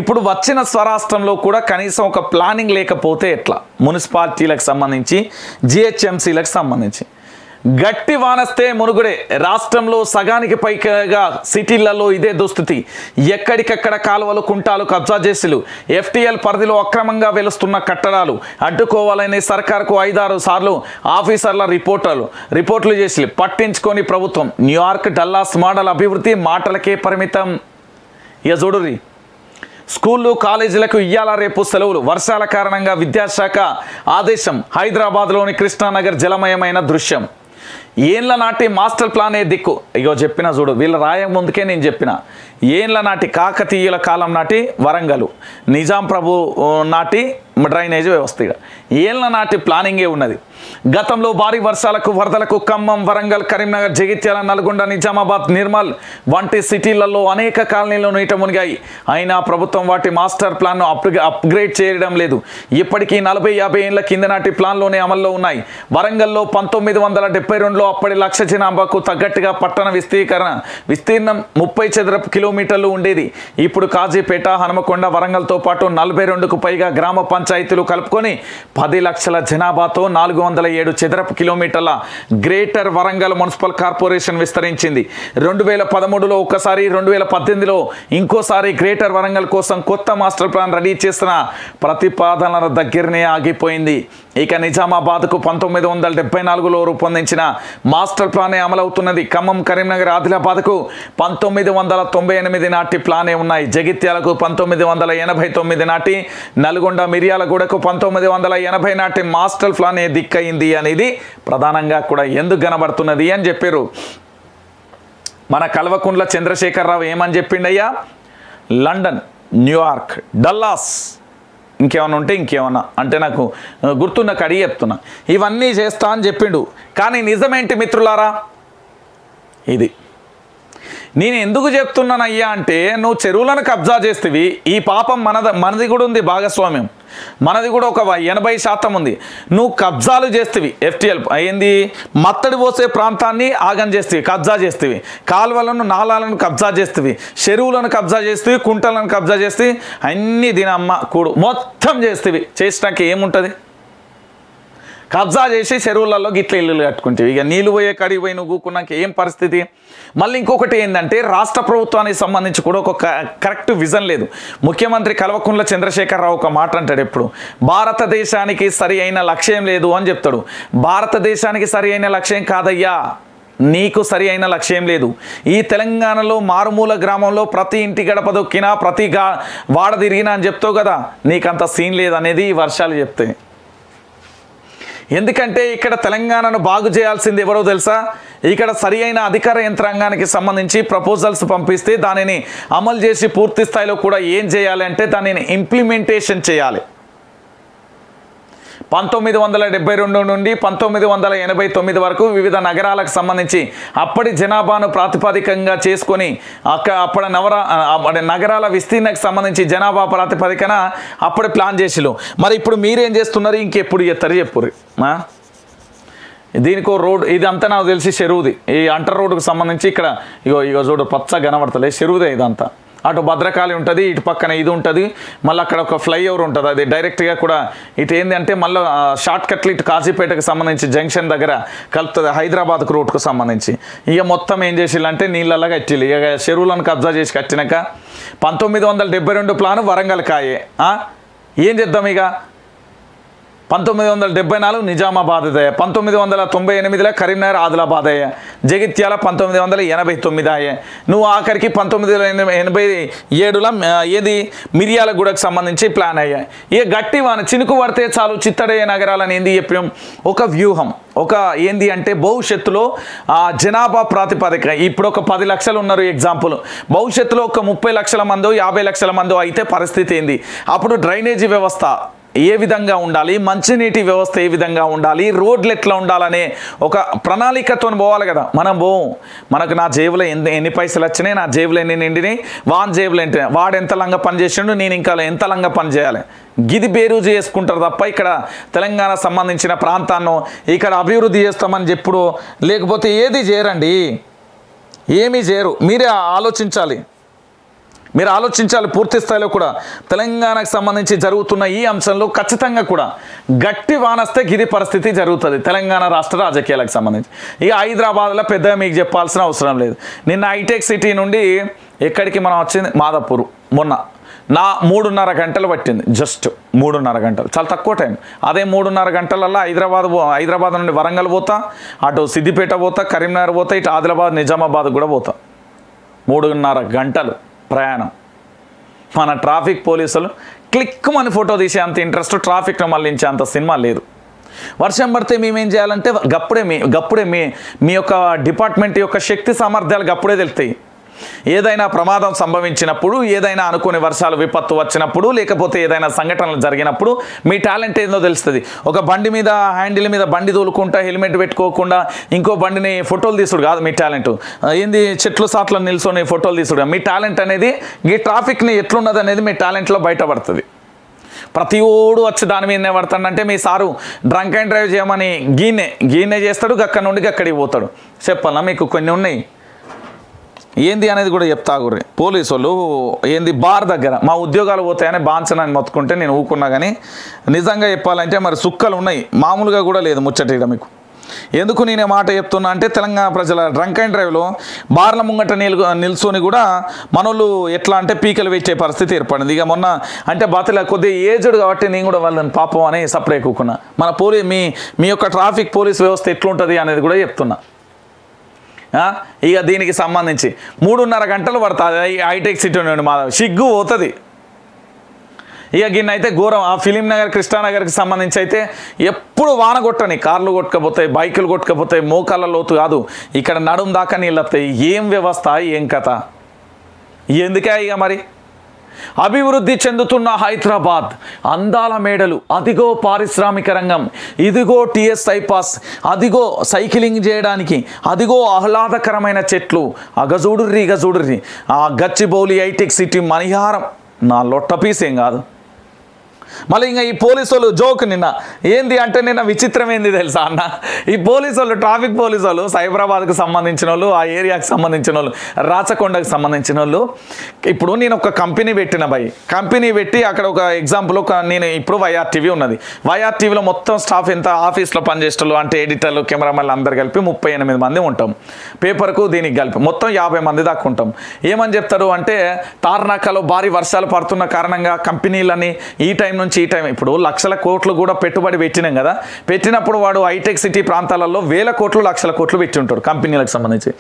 ఇప్పుడు వచ్చిన స్వరాష్ట్రంలో కూడా కనీసం ఒక ప్లానింగ్ లేకపోతే ఎట్లా? మున్సిపాలిటీలకు సంబంధించి, జిహెచ్ఎంసీలకు సంబంధించి గట్టి వానస్తే మునుగుడే. రాష్ట్రంలో సగానికి పైగా సిటీలలో ఇదే దుస్థితి. ఎక్కడికక్కడ కాలువలు కుంటాలు కబ్జా చేసిలు, ఎఫ్టీఎల్ పరిధిలో అక్రమంగా వెలుస్తున్న కట్టడాలు అడ్డుకోవాలని సర్కార్కు 5-6 సార్లు ఆఫీసర్ల రిపోర్ట్లు చేసి పట్టించుకొని ప్రభుత్వం. న్యూయార్క్ డల్లాస్ మోడల్ అభివృద్ధి మాటలకే పరిమితం. ఇక చూడుర్రి, స్కూళ్ళు కాలేజీలకు ఇయ్యాల రేపు సెలవులు. వర్షాల కారణంగా విద్యాశాఖ ఆదేశం. హైదరాబాద్లోని కృష్ణానగర్ జలమయమైన దృశ్యం. ఏళ్ళ నాటి మాస్టర్ ప్లానే దిక్కు. ఇగో చెప్పిన చూడు, వీళ్ళ రాయ ముందుకే నేను చెప్పిన. ఏళ్ళ నాటి కాకతీయుల కాలం నాటి వరంగల్, నిజాం ప్రభు నాటి డ్రైనేజ్ వ్యవస్థ, ఏళ్ళ నాటి ప్లానింగే ఉన్నది. గతంలో భారీ వర్షాలకు వరదలకు ఖమ్మం, వరంగల్, కరీంనగర్, జగిత్యాల, నల్గొండ, నిజామాబాద్, నిర్మల్ వంటి సిటీలలో అనేక కాలనీలు నీట మునిగాయి. అయినా ప్రభుత్వం వాటి మాస్టర్ ప్లాన్ను అప్గ్రేడ్ చేయడం లేదు. ఇప్పటికీ 40-50 ఏళ్ల కింద నాటి ప్లాన్లోనే అమల్లో ఉన్నాయి. వరంగల్లో 1972లో అప్పటి లక్ష జనాభాకు తగ్గట్టుగా పట్టణ విస్తీర్ణం 30 చదరపు కిలోమీటర్లు ఉండేది. ఇప్పుడు కాజీపేట, హనుమకొండ, వరంగల్తో పాటు 42కు పైగా గ్రామ పంచాయతీలు కలుపుకొని 10 లక్షల జనాభాతో 407 చదరపు కిలోమీటర్ల గ్రేటర్ వరంగల్ మున్సిపల్ కార్పొరేషన్ విస్తరించింది. 2013లో ఒకసారి, 2018లో ఇంకోసారి గ్రేటర్ వరంగల్ కోసం కొత్త మాస్టర్ ప్లాన్ రెడీ చేసిన ప్రతిపాదనల దగ్గరనే ఆగిపోయింది. ఇక నిజామాబాద్కు 1974లో రూపొందించిన మాస్టర్ ప్లానే అమలవుతున్నది. ఖమ్మం, కరీంనగర్, ఆదిలాబాద్కు 1998 నాటి ప్లానే ఉన్నాయి. జగిత్యాలకు 1989 నాటి, నల్గొండ, మిర్యాలగూడకు 1980 నాటి మాస్టర్ ప్లానే దిక్కయింది అనేది ప్రధానంగా కూడా ఎందుకు కనబడుతున్నది అని చెప్పారు. మన కల్వకుంట్ల చంద్రశేఖరరావు ఏమని చెప్పిండయ్యా? లండన్, న్యూయార్క్, డల్లాస్, ఇంకేమన్నా ఉంటే ఇంకేమన్నా అంటే నాకు గుర్తున్న కడి చెప్తున్నా, ఇవన్నీ చేస్తా అని చెప్పిండు. కానీ నిజమేంటి మిత్రులారా? ఇది నేను ఎందుకు చెప్తున్నానయ్యా అంటే, నువ్వు చెరువులను కబ్జా చేస్తేవి, ఈ పాపం మనది కూడా ఉంది, భాగస్వామ్యం మనది కూడా ఒక 80% ఉంది. నువ్వు కబ్జాలు చేస్తేవి, ఎఫ్టీఎల్ అయింది, మత్తడి పోసే ప్రాంతాన్ని ఆగం చేస్తేవి, కబ్జా చేస్తేవి, కాలువలను నాలాలను కబ్జా చేస్తేవి, చెరువులను కబ్జా చేస్తేవి, కుంటలను కబ్జా చేస్తేవి, అన్నీ దీనమ్మ కూడు మొత్తం చేస్తేవి. చేసినాక ఏముంటుంది? కబ్జా చేసి చెరువులలో గిట్ల ఇల్లులు కట్టుకుంటేవి. ఇక నీళ్ళు పోయే కడిగి పోయి నువ్వు కూకున్నాక ఏం పరిస్థితి? మళ్ళీ ఇంకొకటి ఏంటంటే, రాష్ట్ర ప్రభుత్వానికి సంబంధించి కూడా ఒక కరెక్ట్ విజన్ లేదు. ముఖ్యమంత్రి కల్వకుంట్ల చంద్రశేఖరరావు ఒక మాట అంటాడు ఎప్పుడు, భారతదేశానికి సరి అయిన లక్ష్యం లేదు అని చెప్తాడు. భారతదేశానికి సరి అయిన లక్ష్యం కాదయ్యా, నీకు సరి అయిన లక్ష్యం లేదు. ఈ తెలంగాణలో మారుమూల గ్రామంలో ప్రతి ఇంటి గడప దొక్కినా, ప్రతి వాడ తిరిగినా అని చెప్తావు కదా, నీకంత సీన్ లేదనేది ఈ వర్షాలు చెప్తాయి. ఎందుకంటే ఇక్కడ తెలంగాణను బాగు చేయాల్సింది ఎవరో తెలుసా? ఇక్కడ సరి అయిన అధికార యంత్రాంగానికి సంబంధించి ప్రపోజల్స్ పంపిస్తే దానిని అమలు చేసి పూర్తి స్థాయిలో కూడా ఏం చేయాలి అంటే దానిని ఇంప్లిమెంటేషన్ చేయాలి. 1972 నుండి 1989 వరకు వివిధ నగరాలకు సంబంధించి అప్పటి జనాభాను ప్రాతిపదికంగా చేసుకొని అప్పటి నగరాల విస్తీర్ణకు సంబంధించి జనాభా ప్రాతిపదికన అప్పుడు ప్లాన్ చేసిలు. మరి ఇప్పుడు మీరేం చేస్తున్నారు? ఇంకెప్పుడు చేస్తారు చెప్పుర్రి. దీనికో రోడ్, ఇదంతా నాకు తెలిసి చెరువుది. ఈ అంటర్ రోడ్డుకు సంబంధించి ఇక్కడ ఇగో చూడు పచ్చ కనబడతలే, చెరువుదే ఇదంతా. అటు భద్రకాళి ఉంటుంది, ఇటు పక్కన ఇది ఉంటుంది, మళ్ళీ అక్కడ ఒక ఫ్లైఓవర్ ఉంటుంది. అది డైరెక్ట్గా కూడా ఇటు ఏంది అంటే మళ్ళీ షార్ట్ కట్లు ఇటు కాజీపేటకు సంబంధించి జంక్షన్ దగ్గర కలుపుతుంది, హైదరాబాద్కు రూట్కు సంబంధించి. ఇక మొత్తం ఏం చేసిల్లంటే నీళ్ళలా కట్టిల్లు. ఇక చెరువులను కబ్జా చేసి కట్టినాక 1972 ప్లాను వరంగల్ కాయే. ఏం చేద్దాం? ఇక 1974 నిజామాబాద్ అయ్యా, 1998లో కరీంనగర్ ఆదిలాబాద్ అయ్యా, జగిత్యాల 1989 అయ్యా, నువ్వు ఆఖరికి 1987లో ఏది మిర్యాలగూడకు సంబంధించి ప్లాన్ అయ్యా. ఇక గట్టి వాన చినుకు పడితే చాలు చిత్తడయ్యే నగరాలని ఏంది చెప్పాం, ఒక వ్యూహం, ఒక ఏంది అంటే భవిష్యత్తులో జనాభా ప్రాతిపదిక ఇప్పుడు ఒక 10 లక్షలు ఉన్నారు ఎగ్జాంపుల్, భవిష్యత్తులో ఒక 30 లక్షల మందో 50 లక్షల మందో అయితే పరిస్థితి ఏంది, అప్పుడు డ్రైనేజీ వ్యవస్థ ఏ విధంగా ఉండాలి, మంచినీటి వ్యవస్థ ఏ విధంగా ఉండాలి, రోడ్లు ఎట్లా ఉండాలనే ఒక ప్రణాళికతో పోవాలి కదా. మనం మనకు నా జేబులో ఎన్ని పైసలు వచ్చినాయి, నా జేబులో ఎన్ని నిండినాయి, వాన్ జేబులో ఏంటి, వాడు ఎంత లంగా పని చేసిండు, నేను ఇంకా ఎంత లంగా పని చేయాలి, గిది బేరూజు చేసుకుంటారు తప్ప ఇక్కడ తెలంగాణ సంబంధించిన ప్రాంతాన్ని ఇక్కడ అభివృద్ధి చేస్తామని చెప్పుడు లేకపోతే ఏది చేయరండి, ఏమీ చేయరు. మీరే ఆలోచించాలి, మీరు ఆలోచించాలి. పూర్తి స్థాయిలో కూడా తెలంగాణకు సంబంధించి జరుగుతున్న ఈ అంశంలో ఖచ్చితంగా కూడా గట్టి వానస్తే గిది పరిస్థితి జరుగుతుంది తెలంగాణ రాష్ట్ర రాజకీయాలకు సంబంధించి. ఇక హైదరాబాద్లో పెద్దగా మీకు చెప్పాల్సిన అవసరం లేదు. నిన్న హైటెక్ సిటీ నుండి ఎక్కడికి మనం వచ్చింది మాదాపూర్, మొన్న 3.5 గంటలు పట్టింది, జస్ట్ 3.5 గంటలు, చాలా తక్కువ టైం. అదే 3.5 గంటలల్లో హైదరాబాద్ నుండి వరంగల్ పోతా, అటు సిద్దిపేట పోతా, కరీంనగర్ పోతా, ఇటు ఆదిలాబాద్ నిజామాబాద్ కూడా పోతా. 3.5 గంటలు ప్రయాణం. మన ట్రాఫిక్ పోలీసులు క్లిక్కుమని ఫోటో తీసే అంత ఇంట్రెస్ట్, ట్రాఫిక్ను మళ్ళించే అంత సినిమా లేదు. వర్షం పడితే మేమేం చేయాలంటే గప్పుడే మీ యొక్క డిపార్ట్మెంట్ యొక్క శక్తి సామర్థ్యాలు గప్పుడే తెలుస్తాయి. ఏదైనా ప్రమాదం సంభవించినప్పుడు, ఏదైనా అనుకోని వర్షాలు విపత్తు వచ్చినప్పుడు, లేకపోతే ఏదైనా సంఘటనలు జరిగినప్పుడు మీ టాలెంట్ ఏందో తెలుస్తుంది. ఒక బండి మీద హ్యాండిల్ మీద బండి తోలుకుంటా హెల్మెట్ పెట్టుకోకుండా ఇంకో బండిని ఫోటోలు తీసుడు కాదు మీ టాలెంట్. ఏంది చెట్లు సాట్లను నిల్చొని ఫోటోలు తీసుడు, మీ టాలెంట్ అనేది ఈ ట్రాఫిక్ని ఎట్లున్నది అనేది మీ టాలెంట్లో బయటపడుతుంది. ప్రతి ఓడు వచ్చి దాని మీదనే పడతాడంటే మీ సారు డ్రంక్ అండ్ డ్రైవ్ చేయమని గీనే చేస్తాడు, అక్కడి నుండి అక్కడికి పోతాడు. చెప్పాలా మీకు కొన్ని ఉన్నాయి ఏంది అనేది కూడా చెప్తాగుర్రి. పోలీసు వాళ్ళు ఏంది బార్ దగ్గర మా ఉద్యోగాలు పోతాయని బాన్సనని మొత్తుకుంటే నేను ఊకున్నా, కానీ నిజంగా చెప్పాలంటే మరి సుక్కలు ఉన్నాయి, మామూలుగా కూడా లేదు ముచ్చట మీకు. ఎందుకు నేను మాట చెప్తున్నా అంటే తెలంగాణ ప్రజల డ్రంక్ అండ్ డ్రైవ్లో బార్ల ముంగట నిల్చొని కూడా మనోళ్ళు ఎట్లా అంటే పీకలు పెట్టే పరిస్థితి ఏర్పడింది. ఇక మొన్న అంటే బాతిలా కొద్దిగా ఏజ్డ్ కాబట్టి నేను కూడా వాళ్ళని పాపం అని సపరేట్ కూకున్నా. మన మీ యొక్క ట్రాఫిక్ పోలీస్ వ్యవస్థ ఎట్లుంటుంది అనేది కూడా చెప్తున్నా. ఇక దీనికి సంబంధించి 3.5 గంటలు పడుతుంది హైటెక్ సిటీ నుండి మా సిగ్గు పోతుంది. ఇక గిన్నె అయితే ఘోరం. ఆ ఫిలిం నగర్ కృష్ణానగర్కి సంబంధించి అయితే ఎప్పుడు వాన కొట్టని, కార్లు కొట్టుకపోతాయి, బైకులు కొట్టుకపోతాయి, మోకాళ్ళ లోతు కాదు, ఇక్కడ నడుము దాకా నీళ్ళు వస్తాయి. ఏం వ్యవస్థ, ఏం కథ, ఎందుకే ఇక మరి అభివృద్ధి చెందుతున్న హైదరాబాద్, అందాల మేడలు, అదిగో పారిశ్రామిక రంగం, ఇదిగో టీఎస్ఐ పాస్, అదిగో సైక్లింగ్ చేయడానికి, అదిగో ఆహ్లాదకరమైన చెట్లు, అగజూడుర్రి ఆ గచ్చిబౌలి హైటెక్ సిటీ మణిహారం నా లొట్ట పీస్ ఏం కాదు. మళ్ళీ ఇంకా ఈ పోలీసు వాళ్ళు జోక్ నిన్న ఏంది అంటే, నిన్న విచిత్రం ఏంది తెలుసా అన్న, ఈ పోలీసు వాళ్ళు ట్రాఫిక్ పోలీసు వాళ్ళు సైబరాబాద్కి సంబంధించిన వాళ్ళు, ఆ ఏరియాకి సంబంధించిన వాళ్ళు, రాచకొండకు సంబంధించిన వాళ్ళు, ఇప్పుడు నేను ఒక కంపెనీ పెట్టిన కంపెనీ పెట్టి అక్కడ ఒక ఎగ్జాంపుల్ నేను ఇప్పుడు వైఆర్టీవీ ఉన్నది, వైఆర్టీవీలో మొత్తం స్టాఫ్ ఎంత ఆఫీస్లో పనిచేసేటోళ్ళు అంటే ఎడిటర్లు, కెమెరామెన్లు అందరు కలిపి 38 మంది ఉంటాం. పేపర్కు దీనికి కలిపి మొత్తం 50 మంది దాకా ఉంటాం. ఏమని చెప్తారు అంటే, తార్నాకలో భారీ వర్షాలు పడుతున్న కారణంగా కంపెనీలని ఈ టైం నుంచి ఈ టైం, ఇప్పుడు లక్షల కోట్లు కూడా పెట్టుబడి పెట్టినాం కదా, పెట్టినప్పుడు వాడు హైటెక్ సిటీ ప్రాంతాలలో 1000 కోట్లు 1,00,000 కోట్లు పెట్టి ఉంటాడు కంపెనీలకు సంబంధించి.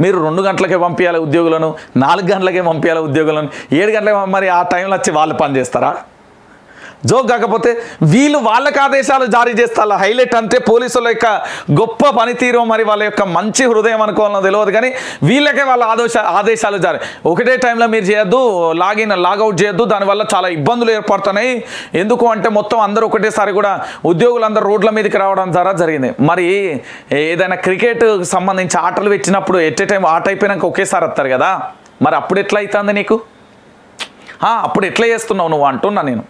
మీరు 2 గంటలకే పంపించాలి ఉద్యోగులను, 4 గంటలకే పంపించాలి ఉద్యోగులను, 7 గంటలకే, మరి ఆ టైంలో వచ్చి వాళ్ళు పని చేస్తారా? జోక్ కాకపోతే వీళ్ళు వాళ్ళకి ఆదేశాలు జారీ చేస్తారు. హైలైట్ అంటే పోలీసుల యొక్క గొప్ప పనితీరు, మరి వాళ్ళ యొక్క మంచి హృదయం అనుకోవాలో తెలియదు, కానీ వీళ్ళకే వాళ్ళ ఆదేశాలు జారీ. ఒకటే టైంలో మీరు చేయొద్దు, లాగౌట్ చేయొద్దు, దానివల్ల చాలా ఇబ్బందులు ఏర్పడుతున్నాయి. ఎందుకు అంటే మొత్తం అందరూ ఒకటేసారి కూడా ఉద్యోగులందరూ రోడ్ల మీదకి రావడం ద్వారా జరిగింది. మరి ఏదైనా క్రికెట్ సంబంధించి ఆటలు పెట్టినప్పుడు ఎట్ ఏ టైం ఆట అయిపోయినాక ఒకేసారి వస్తారు కదా, మరి అప్పుడు ఎట్లా అవుతుంది నీకు? అప్పుడు ఎట్లా చేస్తున్నావు నువ్వు అంటున్నా నేను.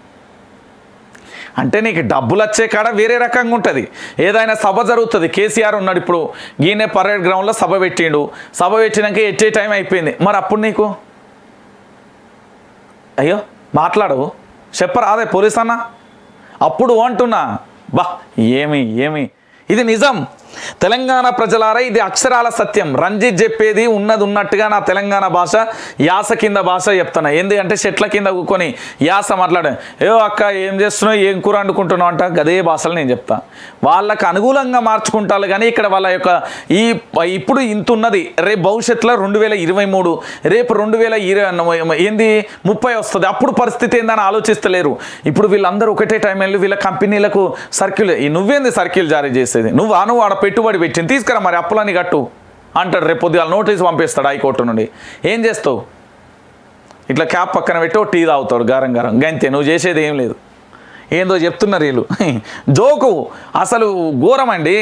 అంటే నీకు డబ్బులు వచ్చే కాడ వేరే రకంగా ఉంటుంది. ఏదైనా సభ జరుగుతుంది, కేసీఆర్ ఉన్నాడు ఇప్పుడు గీనే పరేడ్ గ్రౌండ్లో సభ పెట్టిండు, సభ పెట్టినాక ఎట్టే టైం అయిపోయింది, మరి అప్పుడు నీకు అయ్యో మాట్లాడవు చెప్పరాదే పోలీస్ అన్న, అప్పుడు అంటున్నా బా ఏమి ఇది నిజం. తెలంగాణ ప్రజలారా ఇది అక్షరాల సత్యం. రంజిత్ చెప్పేది ఉన్నది ఉన్నట్టుగా నా తెలంగాణ భాష యాస కింద భాష చెప్తున్నా. ఏంది అంటే చెట్ల కింద కూకొని యాస మాట్లాడే ఏవో అక్క ఏం చేస్తున్నావు ఏం కూర వండుకుంటున్నావు అంట గదే భాషలు నేను చెప్తా. వాళ్ళకు అనుకూలంగా మార్చుకుంటారు కానీ ఇక్కడ వాళ్ళ యొక్క ఇప్పుడు ఇంత ఉన్నది రేపు భవిష్యత్తులో 2023 రేపు 2030 వస్తుంది. అప్పుడు పరిస్థితి ఏందని ఆలోచిస్తలేరు. ఇప్పుడు వీళ్ళందరూ ఒకటే టైం వెళ్ళి వీళ్ళ కంపెనీలకు సర్కిల్ నువ్వేంది సర్కిల్ జారీ చేసేది నువ్వు ఆడ పెట్టుబడి పెట్టింది తీసుకురా మరి అప్పులని కట్టు అంటాడు. రేపు పొద్దుగా నోటీస్ పంపిస్తాడు హైకోర్టు నుండి. ఏం చేస్తావు? ఇట్లా క్యాప్ పక్కన పెట్టి టీ తాగుతాడు గారం గారం గంతే. నువ్వు చేసేది ఏం లేదు. ఏందో చెప్తున్నారు వీళ్ళు జోకు. అసలు ఘోరమండి.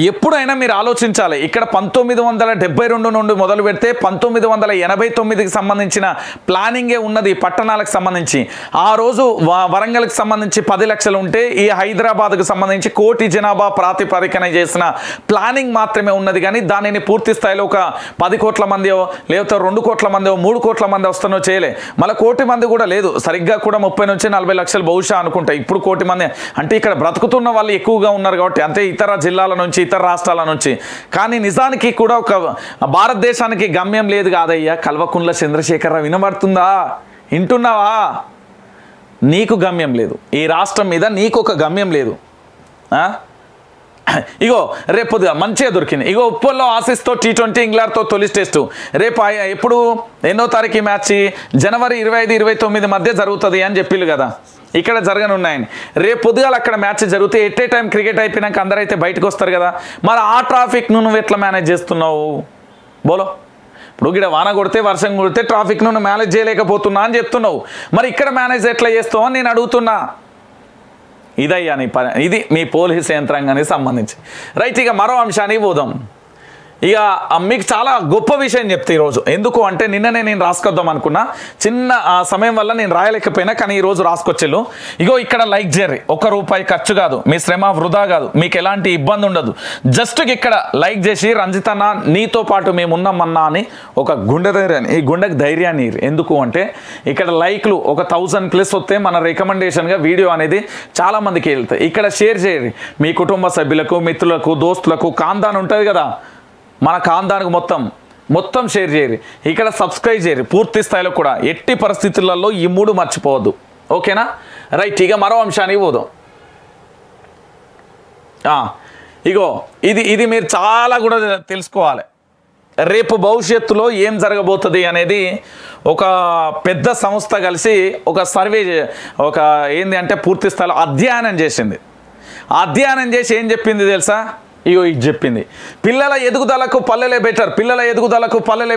ఎప్పుడైనా మీరు ఆలోచించాలి. ఇక్కడ 1972 నుండి మొదలు పెడితే 1989కి సంబంధించిన ప్లానింగే ఉన్నది పట్టణాలకు సంబంధించి. ఆ రోజు వరంగల్కి సంబంధించి 10 లక్షలు ఉంటే ఈ హైదరాబాద్కు సంబంధించి 1 కోటి జనాభా ప్రాతిపదికన చేసిన ప్లానింగ్ మాత్రమే ఉన్నది. కానీ దానిని పూర్తి స్థాయిలో ఒక 10 కోట్ల మందియో లేకపోతే 2 కోట్ల మందియో 3 కోట్ల మంది వస్తానో చేయలే. మళ్ళీ 1 కోటి మంది కూడా లేదు. సరిగ్గా కూడా 30 నుంచి 40 లక్షలు బహుశా అనుకుంటా. ఇప్పుడు 1 కోటి మంది అంటే ఇక్కడ బ్రతుకుతున్న వాళ్ళు ఎక్కువగా ఉన్నారు కాబట్టి అంతే ఇతర జిల్లాల నుంచి ఇతర రాష్ట్రాల నుంచి. కానీ నిజానికి కూడా ఒక భారతదేశానికి గమ్యం లేదు కాదయ్యా. కల్వకుంట్ల చంద్రశేఖరరావు వినబడుతుందా? వింటున్నావా? నీకు గమ్యం లేదు. ఈ రాష్ట్రం మీద నీకు ఒక గమ్యం లేదు. ఇగో రేపు మంచిగా దొరికింది. ఇగో ఉప్పల్లో ఆసీస్తో T20 ఇంగ్లాండ్తో తొలి టెస్టు రేపు ఎప్పుడు 8వ తారీఖు మ్యాచ్ జనవరి 25-29 మధ్య జరుగుతుంది అని చెప్పిళ్ళు కదా. ఇక్కడ జరగనున్నాయని. రేపు పొద్దుగాల అక్కడ మ్యాచ్ జరిగితే ఎట్ ఏ టైం క్రికెట్ అయిపోయినాక అందరైతే బయటకు వస్తారు కదా. మరి ఆ ట్రాఫిక్ను నువ్వు ఎట్లా మేనేజ్ చేస్తున్నావు బోలో? ఇప్పుడు ఇక్కడ వాన కొడితే వర్షం కొడితే ట్రాఫిక్ను నువ్వు మేనేజ్ చేయలేకపోతున్నా అని చెప్తున్నావు. మరి ఇక్కడ మేనేజ్ ఎట్లా చేస్తావు అని నేను అడుగుతున్నా. ఇదయ్యా నీ పని. ఇది మీ పోలీస్ యంత్రాంగానికి సంబంధించి. రైట్, ఇక మరో అంశానికి పోదాం. ఇక మీకు చాలా గొప్ప విషయం చెప్తే ఈరోజు. ఎందుకు అంటే నిన్ననే నేను రాసుకొద్దాం అనుకున్నా, చిన్న సమయం వల్ల నేను రాయలేకపోయినా, కానీ ఈరోజు రాసుకొచ్చేళ్ళు. ఇగో ఇక్కడ లైక్ చేయరు. ₹1 ఖర్చు కాదు, మీ శ్రమ వృధా కాదు, మీకు ఎలాంటి ఇబ్బంది ఉండదు. జస్ట్ ఇక్కడ లైక్ చేసి రంజితన్న నీతో పాటు మేము ఉన్నామన్నా అని ఒక గుండె ధైర్యాన్ని, ఈ గుండెకి ధైర్యాన్ని. ఎందుకు అంటే ఇక్కడ లైక్లు ఒక 1000+ వస్తే మన రికమెండేషన్గా వీడియో అనేది చాలామందికి వెళ్తాయి. ఇక్కడ షేర్ చేయరు. మీ కుటుంబ సభ్యులకు, మిత్రులకు, దోస్తులకు, కాందాన్ ఉంటుంది కదా మన కాందానికి మొత్తం షేర్ చేయరు. ఇక్కడ సబ్స్క్రైబ్ చేయరు పూర్తి స్థాయిలో కూడా. ఎట్టి పరిస్థితులలో ఈ 3 మర్చిపోవద్దు. ఓకేనా? రైట్, ఇక మరో అంశానికి పోదాం. ఇగో ఇది మీరు చాలా కూడా తెలుసుకోవాలి. రేపు భవిష్యత్తులో ఏం జరగబోతుంది అనేది ఒక పెద్ద సంస్థ కలిసి ఒక సర్వే ఏంది అంటే పూర్తి స్థాయిలో అధ్యయనం చేసింది. అధ్యయనం చేసి ఏం చెప్పింది తెలుసా? ఇగో ఇది చెప్పింది. పిల్లల ఎదుగుదలకు పల్లెలే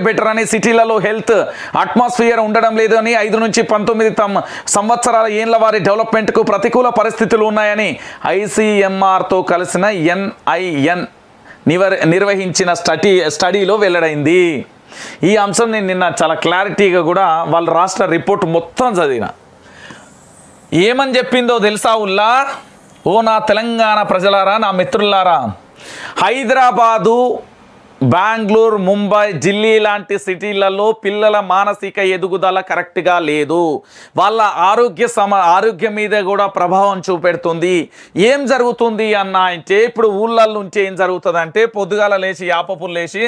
బెటర్ అని సిటీలలో హెల్త్ అట్మాస్ఫియర్ ఉండడం లేదు అని 5 నుంచి 19 సంవత్సరాల ఏళ్ల వారి డెవలప్మెంట్కు ప్రతికూల పరిస్థితులు ఉన్నాయని ICMRతో కలిసిన NIN నిర్వహించిన స్టడీలో వెల్లడైంది. ఈ అంశం నేను నిన్న చాలా క్లారిటీగా కూడా వాళ్ళ రాష్ట్ర రిపోర్ట్ మొత్తం చదివిన. ఏమని చెప్పిందో తెలుసా ఉల్లా? ఓ నా తెలంగాణ ప్రజలారా, నా మిత్రులారా, హైదరాబాదు, బెంగళూరు, ముంబై, ఢిల్లీ లాంటి సిటీలలో పిల్లల మానసిక ఎదుగుదల కరెక్ట్గా లేదు. వాళ్ళ ఆరోగ్యం మీద కూడా ప్రభావం చూపెడుతుంది. ఏం జరుగుతుంది అన్న అంటే ఇప్పుడు ఊళ్ళల్లో నుంచి ఏం జరుగుతుంది అంటే పొద్దుగాల లేచి యాపపులు లేచి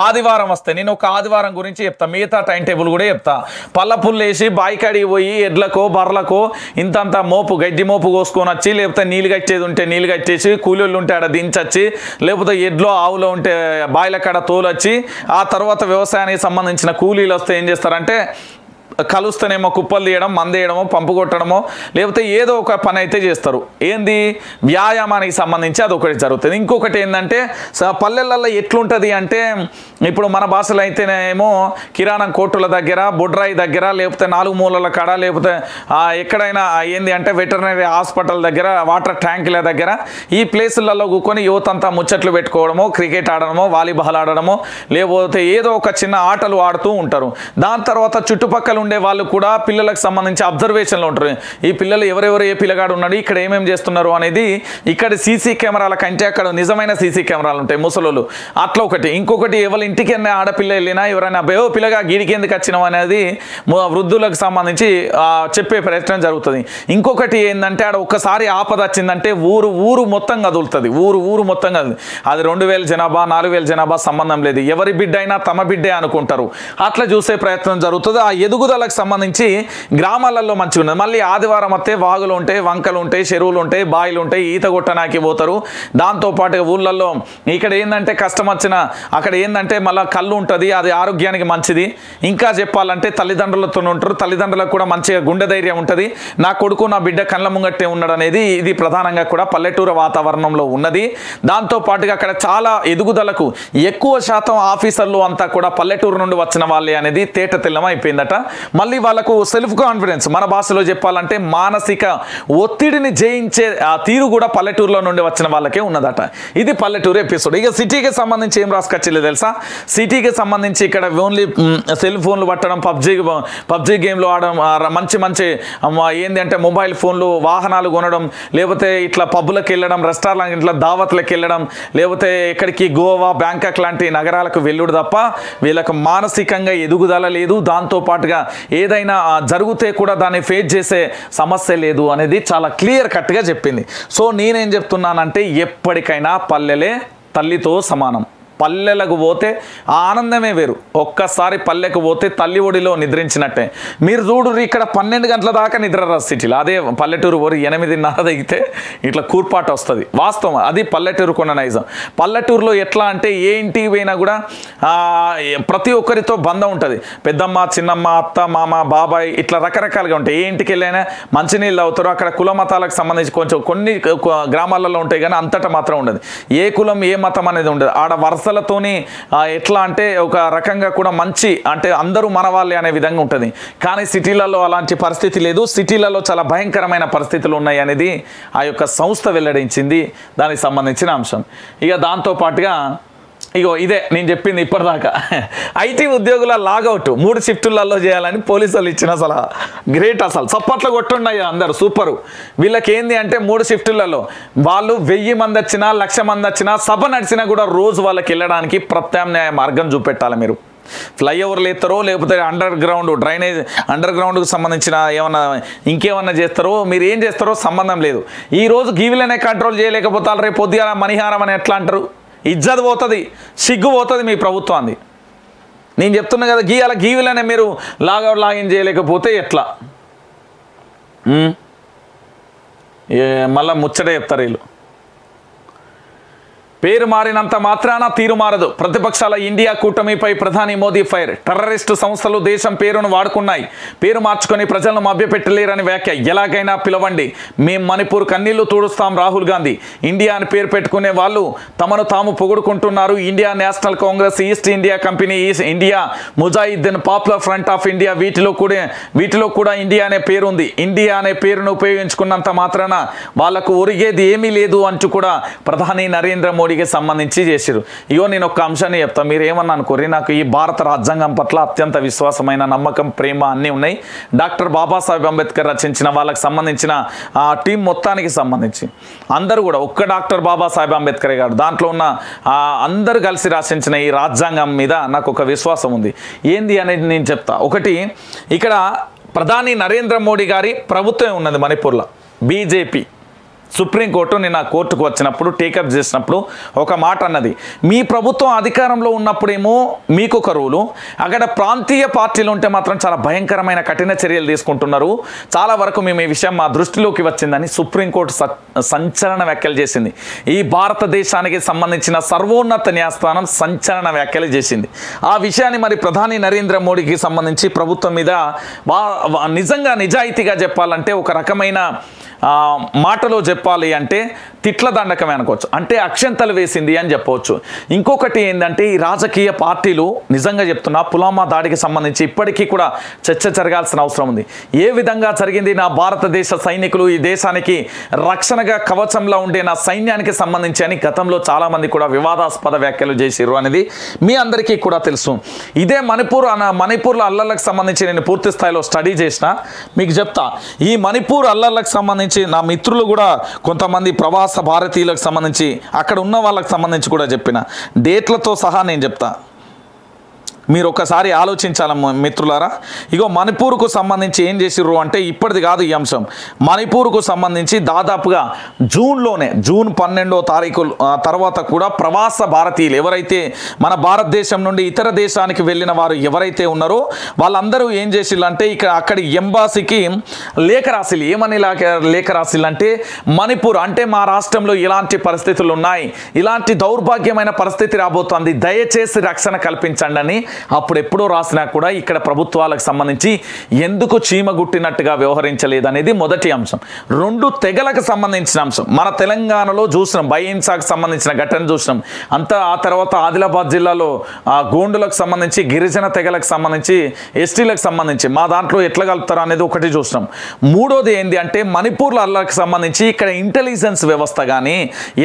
ఆదివారం వస్తాయి. నేను ఒక ఆదివారం గురించి చెప్తా, మిగతా టైం టేబుల్ కూడా చెప్తా. పల్లపులు లేచి బాయికాడికి పోయి ఎడ్లకో బర్రలకో ఇంతంత గడ్డి మోపు కోసుకొని వచ్చి, లేకపోతే నీళ్ళు కట్టేది ఉంటే నీళ్ళు కట్టేసి, కూలీళ్ళు ఉంటే ఆడ దించచ్చి, లేకపోతే ఎడ్లో ఆవులో ఉంటే బాయిల అక్కడ తోలొచ్చి ఆ తర్వాత వ్యవసాయానికి సంబంధించిన కూలీలు వస్తే ఏం చేస్తారంటే కలుస్తేనేమో కుప్పలు తీయడం, మందేయడమో, పంపు కొట్టడమో, లేకపోతే ఏదో ఒక పని అయితే చేస్తారు. ఏంది? వ్యాయామానికి సంబంధించి అదొకటి జరుగుతుంది. ఇంకొకటి ఏంటంటే పల్లెలలో ఎట్లుంటుంది అంటే ఇప్పుడు మన భాషలో అయితేనేమో కిరాణం కోర్టుల దగ్గర, బొడ్రాయి దగ్గర, లేకపోతే 4 మూలల కాడ, లేకపోతే ఎక్కడైనా ఏంది అంటే వెటర్నరీ హాస్పిటల్ దగ్గర, వాటర్ ట్యాంకుల దగ్గర ఈ ప్లేసులలో కూకొని యువతంతా ముచ్చట్లు పెట్టుకోవడమో, క్రికెట్ ఆడడమో, వాలీబాల్ ఆడడమో, లేకపోతే ఏదో ఒక చిన్న ఆటలు ఆడుతూ ఉంటారు. దాని తర్వాత చుట్టుపక్కల ఉండే వాళ్ళు కూడా పిల్లలకు సంబంధించి అబ్జర్వేషన్లో ఉంటారు. ఈ పిల్లలు ఎవరెవరు ఏ పిల్లగాడు ఉన్నాడు, ఇక్కడ ఏమేమి చేస్తున్నారు అనేది ఇక్కడ సీసీ కెమెరాల కంటే అక్కడ నిజమైన సీసీ కెమెరాలు ఉంటాయి ముసలోళ్ళు. అట్లా ఒకటి. ఇంకొకటి ఎవరి ఇంటికి ఆడపిల్ల వెళ్ళినా ఎవరైనా బేవో పిల్లగా గీడికి ఎందుకు వచ్చినాం అనేది వృద్ధులకు సంబంధించి చెప్పే ప్రయత్నం జరుగుతుంది. ఇంకొకటి ఏంటంటే ఆడ ఒక్కసారి ఆపద వచ్చిందంటే ఊరు మొత్తం కదులుతుంది. ఊరు మొత్తం కదులు. అది 2000 జనాభా 4000 జనాభా సంబంధం లేదు. ఎవరి బిడ్డ అయినా తమ బిడ్డే అనుకుంటారు. అట్లా చూసే ప్రయత్నం జరుగుతుంది. ఆ ఎదుగుదలకు సంబంధించి గ్రామాలలో మంచిగా ఉన్నది. మళ్ళీ ఆదివారం వస్తే వాగులు ఉంటాయి, వంకలు ఉంటాయి, చెరువులు ఉంటాయి, బాయిలు ఉంటాయి, ఈత కొట్టడానికి పోతారు. దాంతోపాటుగా ఊళ్ళల్లో ఇక్కడ ఏంటంటే కష్టం వచ్చినా అక్కడ ఏంటంటే మళ్ళీ కళ్ళు ఉంటుంది, అది ఆరోగ్యానికి మంచిది. ఇంకా చెప్పాలంటే తల్లిదండ్రులతో ఉంటారు, తల్లిదండ్రులకు కూడా మంచిగా గుండె ధైర్యం ఉంటుంది. నా కొడుకు నా బిడ్డ కళ్ళ ముంగట్టే ఉన్నాడు అనేది ఇది ప్రధానంగా కూడా పల్లెటూరు వాతావరణంలో ఉన్నది. దాంతోపాటుగా అక్కడ చాలా ఎదుగుదలకు ఎక్కువ శాతం ఆఫీసర్లు అంతా కూడా పల్లెటూరు నుండి వచ్చిన వాళ్ళే అనేది తేట తెల్లం అయిపోయిందట. మళ్ళీ వాళ్ళకు సెల్ఫ్ కాన్ఫిడెన్స్, మన భాషలో చెప్పాలంటే మానసిక ఒత్తిడిని జయించే ఆ తీరు కూడా పల్లెటూరులో నుండి వచ్చిన వాళ్ళకే ఉన్నదట. ఇది పల్లెటూరు ఎపిసోడ్. ఇక సిటీకి సంబంధించి ఏం రాసుకొచ్చలేదు తెలుసా? సిటీకి సంబంధించి ఇక్కడ ఓన్లీ సెల్ ఫోన్లు పట్టడం, పబ్జీ గేమ్లు ఆడడం, మంచి ఏంది అంటే మొబైల్ ఫోన్లు, వాహనాలు కొనడం, లేకపోతే ఇట్లా పబ్బులకు వెళ్ళడం, రెస్టారెంట్ ఇట్లా దావత్లకు వెళ్ళడం, లేకపోతే ఎక్కడికి గోవా బ్యాంకాక్ లాంటి నగరాలకు వెళ్ళుడు తప్ప వీళ్ళకు మానసికంగా ఎదుగుదల లేదు. దాంతోపాటుగా ఏదైనా జరిగితే కూడా దాన్ని ఫేస్ చేసే సమస్య లేదు అనేది చాలా క్లియర్ కట్గా చెప్పింది. సో నేనేం చెప్తున్నానంటే ఎప్పటికైనా పల్లెలే తల్లితో సమానం. పల్లెలకు పోతే ఆ ఆనందమే వేరు. ఒక్కసారి పల్లెకు పోతే తల్లి ఒడిలో నిద్రించినట్టే. మీరు చూడు ఇక్కడ 12 గంటల దాకా నిద్రరాదు సిటీలో. అదే పల్లెటూరు పోరు 8:30 దిగితే ఇట్లా కూర్పాటు వస్తుంది. వాస్తవం, అది పల్లెటూరు కొన్న నైజం. పల్లెటూరులో ఎట్లా అంటే ఏ ఇంటికి పోయినా కూడా ప్రతి ఒక్కరితో బంధం ఉంటుంది. పెద్దమ్మ, చిన్నమ్మ, అత్త, మామ, బాబాయ్ ఇట్లా రకరకాలుగా ఉంటాయి. ఏ ఇంటికి వెళ్ళైనా మంచినీళ్ళు అవుతారు. అక్కడ కుల మతాలకు సంబంధించి కొన్ని గ్రామాలలో ఉంటాయి కానీ అంతటా మాత్రం ఉండదు. ఏ కులం ఏ మతం అనేది ఉండదు. ఆడ వరుసలతోని ఎట్లా అంటే ఒక రకంగా కూడా మంచి అంటే అందరూ మన వాళ్ళే అనే విధంగా ఉంటుంది. కానీ సిటీలలో అలాంటి పరిస్థితి లేదు. సిటీలలో చాలా భయంకరమైన పరిస్థితులు ఉన్నాయి అనేది ఆ యొక్క సంస్థ వెల్లడించింది. దానికి సంబంధించిన అంశం. ఇక దాంతోపాటుగా ఇగో ఇదే నేను చెప్పింది ఇప్పటిదాకా. ఐటీ ఉద్యోగుల లాగౌట్ 3 షిఫ్టులలో చేయాలని పోలీసులు ఇచ్చిన సలహా గ్రేట్. అసలు చప్పట్లు కొట్టున్నాయి అందరు, సూపరు. వీళ్ళకి ఏంది అంటే 3 షిఫ్టులలో వాళ్ళు 1000 మంది వచ్చినా 1,00,000 మంది వచ్చినా సభ నడిచినా కూడా రోజు వాళ్ళకి వెళ్ళడానికి ప్రత్యామ్నాయ మార్గం చూపెట్టాలి. మీరు ఫ్లైఓవర్లు ఎత్తారో లేకపోతే డ్రైనేజ్ అండర్ గ్రౌండ్కి సంబంధించిన ఏమన్నా ఇంకేమన్నా చేస్తారో, మీరు ఏం చేస్తారో సంబంధం లేదు. ఈరోజు గీవిలనే కంట్రోల్ చేయలేకపోతారు, రేపు పొద్దుగా మణిహారం అని ఎట్లా అంటారు? ఇజ్జత్ పోతుంది, సిగ్గు పోతుంది మీ ప్రభుత్వాన్ని. నేను చెప్తున్నా కదా, గీవిలనే మీరు లాగిన్ చేయలేకపోతే ఎట్లా? మళ్ళా ముచ్చట చెప్తారు వీళ్ళు. పేరు మారినంత మాత్రాన తీరు మారదు. ప్రతిపక్షాల ఇండియా కూటమిపై ప్రధాని మోదీ ఫైర్. టెర్రరిస్టు సంస్థలు దేశం పేరును వాడుకున్నాయి, పేరు మార్చుకొని ప్రజలను మభ్యపెట్టలేరని వ్యాఖ్య. ఎలాగైనా పిలవండి, మేం మణిపూర్ కన్నీళ్లు తుడుస్తాం రాహుల్ గాంధీ. ఇండియా అని పేరు పెట్టుకునే వాళ్ళు తమను తాము పొగుడుకుంటున్నారు. India national congress, east India company, India Mujahideen, popular front of India వీటిలో కూడా ఇండియా అనే పేరు ఉంది. ఇండియా అనే పేరును ఉపయోగించుకున్నంత మాత్రాన వాళ్లకు ఒరిగేది ఏమీ లేదు అంటూ కూడా ప్రధాని నరేంద్ర మోడీ సంబంధించి చేశారు. ఇగో నేను ఒక అంశాన్ని చెప్తాను, మీరు ఏమన్నా అనుకోరి. నాకు ఈ భారత రాజ్యాంగం పట్ల అత్యంత విశ్వాసమైన నమ్మకం, ప్రేమ అన్నీ ఉన్నాయి. డాక్టర్ బాబాసాహెబ్ అంబేద్కర్ రచించిన వాళ్ళకి సంబంధించిన ఆ టీం మొత్తానికి సంబంధించి అందరూ కూడా ఒక్క డాక్టర్ బాబాసాహెబ్ అంబేద్కర్ గారు దాంట్లో ఉన్న అందరూ కలిసి రచించిన ఈ రాజ్యాంగం మీద నాకు ఒక విశ్వాసం ఉంది. ఏంది అనేది నేను చెప్తా. ఒకటి, ఇక్కడ ప్రధాని నరేంద్ర మోడీ గారి ప్రభుత్వం ఉన్నది మణిపూర్లో. బీజేపీ సుప్రీంకోర్టు నిన్న కోర్టుకు వచ్చినప్పుడు టేకప్ చేసినప్పుడు ఒక మాట అన్నది, మీ ప్రభుత్వం అధికారంలో ఉన్నప్పుడేమో మీకు ఒక రూలు, అక్కడ ప్రాంతీయ పార్టీలు ఉంటే మాత్రం చాలా భయంకరమైన కఠిన చర్యలు తీసుకుంటున్నారు. చాలా వరకు మేము ఈ విషయం మా దృష్టిలోకి వచ్చిందని సుప్రీంకోర్టు సంచలన వ్యాఖ్యలు చేసింది. ఈ భారతదేశానికి సంబంధించిన సర్వోన్నత న్యాయస్థానం సంచలన వ్యాఖ్యలు చేసింది. ఆ విషయాన్ని మరి ప్రధాని నరేంద్ర మోడీకి సంబంధించి ప్రభుత్వం మీద నిజంగా నిజాయితీగా చెప్పాలంటే ఒక రకమైన మాటలో చెప్పాలి అంటే తిట్ల దండకమే అనుకోవచ్చు, అంటే అక్షంతలు వేసింది అని చెప్పవచ్చు. ఇంకొకటి ఏంటంటే ఈ రాజకీయ పార్టీలు నిజంగా చెప్తున్నా పుల్వామా దాడికి సంబంధించి ఇప్పటికీ కూడా చర్చ జరగాల్సిన అవసరం ఉంది. ఏ విధంగా జరిగింది, నా భారతదేశ సైనికులు ఈ దేశానికి రక్షణగా కవచంలో ఉండే నా సైన్యానికి సంబంధించి అని గతంలో చాలామంది కూడా వివాదాస్పద వ్యాఖ్యలు చేసిర్రు అనేది మీ అందరికీ కూడా తెలుసు. ఇదే మణిపూర్లో అల్లర్లకు సంబంధించి నేను పూర్తి స్థాయిలో స్టడీ చేసిన, మీకు చెప్తా. ఈ మణిపూర్ అల్లర్లకు సంబంధించి నా మిత్రులు కూడా కొంతమంది ప్రవాస భారతీయులకు సంబంధించి అక్కడ ఉన్న వాళ్ళకి సంబంధించి కూడా చెప్పిన డేట్లతో సహా నేను చెప్తా. మీరు ఒకసారి ఆలోచించాలి మిత్రులారా. ఇగో మణిపూర్కు సంబంధించి ఏం చేసిర్రు అంటే ఇప్పటిది కాదు ఈ అంశం. మణిపూర్కు సంబంధించి దాదాపుగా జూన్లోనే జూన్ 12వ తారీఖు తర్వాత కూడా ప్రవాస భారతీయులు ఎవరైతే మన భారతదేశం నుండి ఇతర దేశానికి వెళ్ళిన వారు ఎవరైతే ఉన్నారో వాళ్ళందరూ ఏం చేసిల్లంటే అక్కడి ఎంబాసీకి లేఖ రాసిల్లు. ఏమని లేఖ రాసిల్లంటే మణిపూర్ అంటే మా రాష్ట్రంలో ఇలాంటి పరిస్థితులు ఉన్నాయి, ఇలాంటి దౌర్భాగ్యమైన పరిస్థితి రాబోతోంది, దయచేసి రక్షణ కల్పించండి అని అప్పుడు ఎప్పుడో రాసినా కూడా ఇక్కడ ప్రభుత్వాలకు సంబంధించి ఎందుకు చీమగుట్టినట్టుగా వ్యవహరించలేదు అనేది మొదటి అంశం. రెండు తెగలకు సంబంధించిన అంశం మన తెలంగాణలో చూసినాం, బైహింసాకు సంబంధించిన ఘటన చూసినాం. అంతా ఆ తర్వాత ఆదిలాబాద్ జిల్లాలో గోండులకు సంబంధించి గిరిజన తెగలకు సంబంధించి ఎస్టీలకు సంబంధించి మా దాంట్లో ఎట్లా కలుపుతారు అనేది ఒకటి చూసినాం. మూడోది ఏంటి అంటే మణిపూర్లో అల్లర్లకు సంబంధించి ఇక్కడ ఇంటెలిజెన్స్ వ్యవస్థ కానీ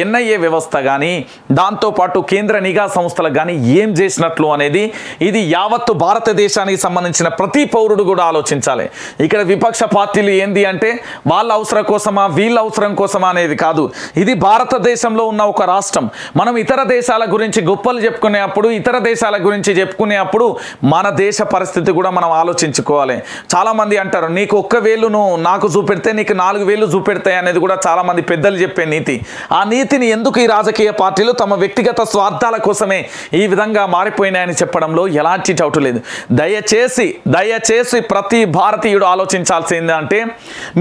ఎన్ఐఏ వ్యవస్థ కానీ దాంతోపాటు కేంద్ర నిఘా సంస్థలకు కానీ ఏం చేసినట్లు అనేది ఇది యావత్తు భారతదేశానికి సంబంధించిన ప్రతి పౌరుడు కూడా ఆలోచించాలి. ఇక్కడ విపక్ష పార్టీలు ఏంది అంటే వాళ్ళ అవసరం కోసమా వీళ్ళ అవసరం కోసమా అనేది కాదు. ఇది భారతదేశంలో ఉన్న ఒక రాష్ట్రం. మనం ఇతర దేశాల గురించి గొప్పలు చెప్పుకునేప్పుడు ఇతర దేశాల గురించి చెప్పుకునేప్పుడు మన దేశ పరిస్థితి కూడా మనం ఆలోచించుకోవాలి. చాలామంది అంటారు నీకు ఒక్క వేలును నాకు చూపెడితే నీకు 4 వేలు చూపెడతాయి అనేది కూడా చాలామంది పెద్దలు చెప్పే నీతి. ఆ నీతిని ఎందుకు ఈ రాజకీయ పార్టీలు తమ వ్యక్తిగత స్వార్థాల కోసమే ఈ విధంగా మారిపోయినాయని చెప్పడంలో ఎలాంటి డౌట్ లేదు. దయచేసి ప్రతి భారతీయుడు ఆలోచించాల్సింది అంటే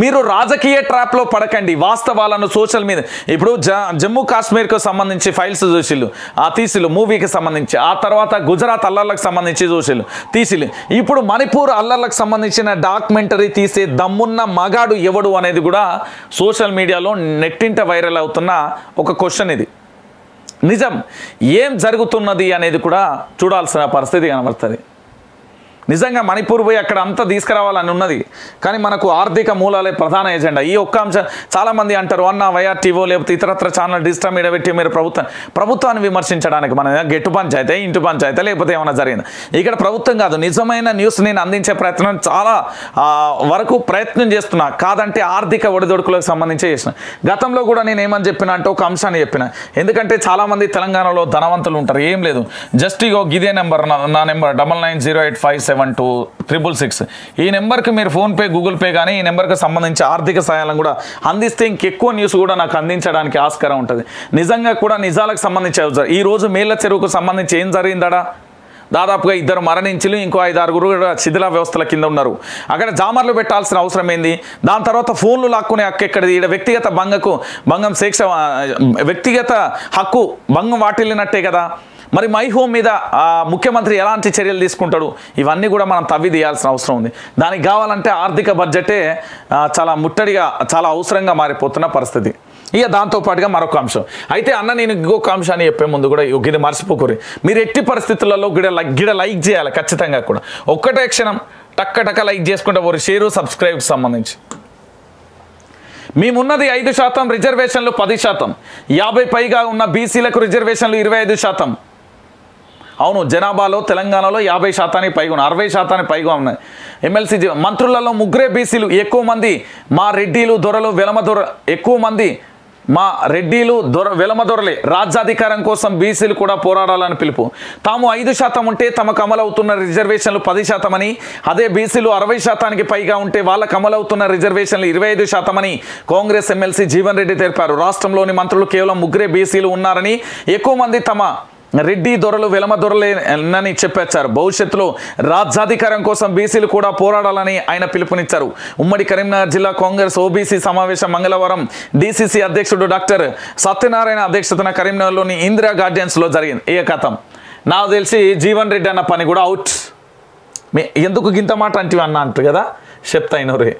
మీరు రాజకీయ ట్రాప్లో పడకండి. వాస్తవాలను సోషల్ మీద ఇప్పుడు జమ్మూ కాశ్మీర్కు సంబంధించి ఫైల్స్ చూసిళ్ళు తీసిళ్ళు మూవీకి సంబంధించి, ఆ తర్వాత గుజరాత్ అల్లర్లకు సంబంధించి చూసిళ్ళు తీసిళ్ళు, ఇప్పుడు మణిపూర్ అల్లర్లకు సంబంధించిన డాక్యుమెంటరీ తీసే దమ్మున్న మగాడు ఎవడు అనేది కూడా సోషల్ మీడియాలో నెట్టింట వైరల్ అవుతున్న ఒక క్వశ్చన్. ఇది నిజం. ఏం జరుగుతున్నది అనేది కూడా చూడాల్సిన పరిస్థితి కనబడుతుంది. నిజంగా మణిపూర్ పోయి అక్కడ అంతా తీసుకురావాలని ఉన్నది, కానీ మనకు ఆర్థిక మూలాలే ప్రధాన ఎజెండా. ఈ ఒక్క అంశం చాలామంది అంటారు అన్న వైఆర్టీవో లేకపోతే ఇతరత్ర ఛానల్ డిజిటల్ మీడియా పెట్టి మీరు ప్రభుత్వాన్ని విమర్శించడానికి మన గెట్టు పంచాయతీ ఇంటి పంచాయతీ లేకపోతే ఏమైనా జరిగింది. ఇక్కడ ప్రభుత్వం కాదు, నిజమైన న్యూస్ నేను అందించే ప్రయత్నం చాలా వరకు ప్రయత్నం చేస్తున్నా. కాదంటే ఆర్థిక ఒడిదొడుకులకు సంబంధించి చేసిన. గతంలో కూడా నేను ఏమని చెప్పిన అంటే ఒక అంశాన్ని చెప్పిన, ఎందుకంటే చాలామంది తెలంగాణలో ధనవంతులు ఉంటారు. ఏం లేదు, జస్ట్ ఇగో గిదే నెంబర్, నా నెంబర్ 9908572666. ఈ నెంబర్కి మీరు ఫోన్పే గూగుల్ పే కానీ ఈ నెంబర్కి సంబంధించి ఆర్థిక సహాయాలను కూడా అందిస్తే ఇంకెక్కువ న్యూస్ కూడా నాకు అందించడానికి ఆస్కారం ఉంటుంది. నిజంగా కూడా నిజాలకు సంబంధించి ఈరోజు మేళ్ల చెరువుకు సంబంధించి ఏం జరిగిందడా, దాదాపుగా 2 మరణించులు, ఇంకో 5-6 కూడా శిథిల వ్యవస్థల కింద ఉన్నారు. అక్కడ జామర్లు పెట్టాల్సిన అవసరం ఏంది? దాని తర్వాత ఫోన్లు లాక్కునే హక్కు ఎక్కడిది? ఇక్కడ వ్యక్తిగత హక్కు భంగం వాటిల్లినట్టే కదా. మరి మై హోమ్ మీద ముఖ్యమంత్రి ఎలాంటి చర్యలు తీసుకుంటాడు? ఇవన్నీ కూడా మనం తవ్వి తీయాల్సిన అవసరం ఉంది. దానికి కావాలంటే ఆర్థిక బడ్జెటే చాలా ముట్టడిగా చాలా అవసరంగా మారిపోతున్న పరిస్థితి. ఇక దాంతోపాటుగా మరొక అంశం అయితే అన్న, నేను ఇంకొక అంశాన్ని చెప్పే ముందు కూడా గిడ మర్చిపోకూరి, మీరు ఎట్టి పరిస్థితులలో గిడ లైక్ చేయాలి ఖచ్చితంగా కూడా. ఒక్కటే క్షణం టక్క లైక్ చేసుకుంటే ఒక షేరు సబ్స్క్రైబ్కి సంబంధించి మేమున్నది 5%, రిజర్వేషన్లు 10%, 50 పైగా ఉన్న బీసీలకు రిజర్వేషన్లు 25%. అవును, జనాభాలో తెలంగాణలో 50% పైగా ఉన్నాయి, 60% పైగా ఉన్నాయి. ఎమ్మెల్సీ మంత్రులలో 3 బీసీలు, ఎక్కువ మంది మా రెడ్డిలు దొరలు వెలమదొర, ఎక్కువ మంది మా రెడ్డిలు వెలమదొరలే. రాజ్యాధికారం కోసం బీసీలు కూడా పోరాడాలని పిలుపు. తాము 5% ఉంటే తమకు అమలవుతున్న రిజర్వేషన్లు 10% అని, అదే బీసీలు 60%కి పైగా ఉంటే వాళ్ళకు అమలవుతున్న రిజర్వేషన్లు 25% అని కాంగ్రెస్ ఎమ్మెల్సీ జీవన్ రెడ్డి తెలిపారు. రాష్ట్రంలోని మంత్రులు కేవలం 3 బీసీలు ఉన్నారని, ఎక్కువ మంది తమ రెడ్డి దొరలు వెలమ దొరలేనని చెప్పారు. భవిష్యత్తులో రాజ్యాధికారం కోసం బీసీలు కూడా పోరాడాలని ఆయన పిలుపునిచ్చారు. ఉమ్మడి కరీంనగర్ జిల్లా కాంగ్రెస్ ఓబీసీ సమావేశం మంగళవారం డీసీసీ అధ్యక్షుడు డాక్టర్ సత్యనారాయణ అధ్యక్షతన కరీంనగర్లోని ఇందిరా గార్డెన్స్లో జరిగింది. ఏ కథం నాకు తెలిసి జీవన్ రెడ్డి అన్న పని కూడా అవుట్. ఎందుకు గింత మాట అంటే అన్న అంటారు కదా, చెప్తా అయినరే.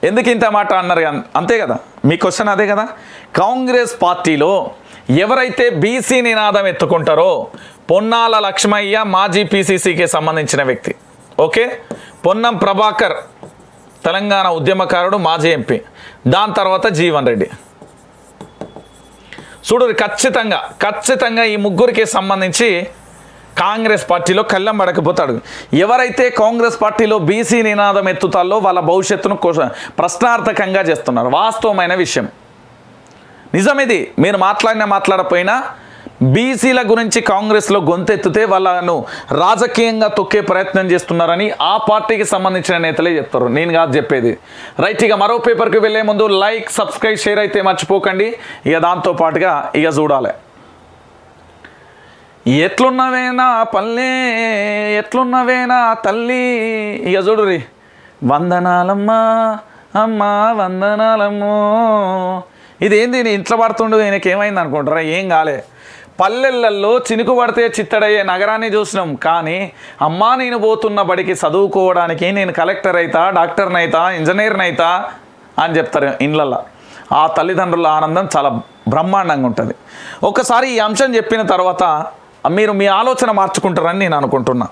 ఎందుకు ఇంత మాట అన్నారు అంతే కదా, మీ క్వశ్చన్ అదే కదా. కాంగ్రెస్ పార్టీలో ఎవరైతే బీసీ నినాదం ఎత్తుకుంటారో పొన్నాల లక్ష్మయ్య మాజీ పీసీసీకి సంబంధించిన వ్యక్తి, ఓకే, పొన్నం ప్రభాకర్ తెలంగాణ ఉద్యమకారుడు మాజీ ఎంపీ, దాని తర్వాత జీవన్ రెడ్డి. చూడు ఖచ్చితంగా ఈ ముగ్గురికి సంబంధించి కాంగ్రెస్ పార్టీలో కళ్ళం పడకపోతాడు. ఎవరైతే కాంగ్రెస్ పార్టీలో బీసీ నినాదం ఎత్తుతాలో వాళ్ళ భవిష్యత్తును ప్రశ్నార్థకంగా చేస్తున్నారు. వాస్తవమైన విషయం, నిజమిది. మీరు మాట్లాడపోయినా బీసీల గురించి కాంగ్రెస్లో గొంతెత్తితే వాళ్ళను రాజకీయంగా తొక్కే ప్రయత్నం చేస్తున్నారని ఆ పార్టీకి సంబంధించిన నేతలే చెప్తారు, నేను కాదు చెప్పేది. రైట్, ఇక మరో పేపర్కి వెళ్ళే ముందు లైక్, సబ్స్క్రైబ్, షేర్ అయితే మర్చిపోకండి. ఇక దాంతోపాటుగా ఇక చూడాలి. ఎట్లున్నవేనా పల్లె, ఎట్లున్నవేనా తల్లి, ఇక చూడురి. వందనాలమ్మా అమ్మా వందనాలమ్మో. ఇదేంది నీ ఇంట్లో పడుతుండు, ఈయనకి ఏమైంది అనుకుంటారా? ఏం కాలే. పల్లెళ్ళల్లో చినుకు పడితే చిత్తడయ్యే నగరాన్ని చూసినాం, కానీ అమ్మా నేను పోతున్న బడికి చదువుకోవడానికి నేను కలెక్టర్ అవుతా, డాక్టర్ని అవుతా, ఇంజనీర్ని అవుతా అని చెప్తారు ఇండ్లల్లో. ఆ తల్లిదండ్రుల ఆనందం చాలా బ్రహ్మాండంగా ఉంటుంది. ఒకసారి ఈ అంశం చెప్పిన తర్వాత మీరు మీ ఆలోచన మార్చుకుంటారని నేను అనుకుంటున్నా.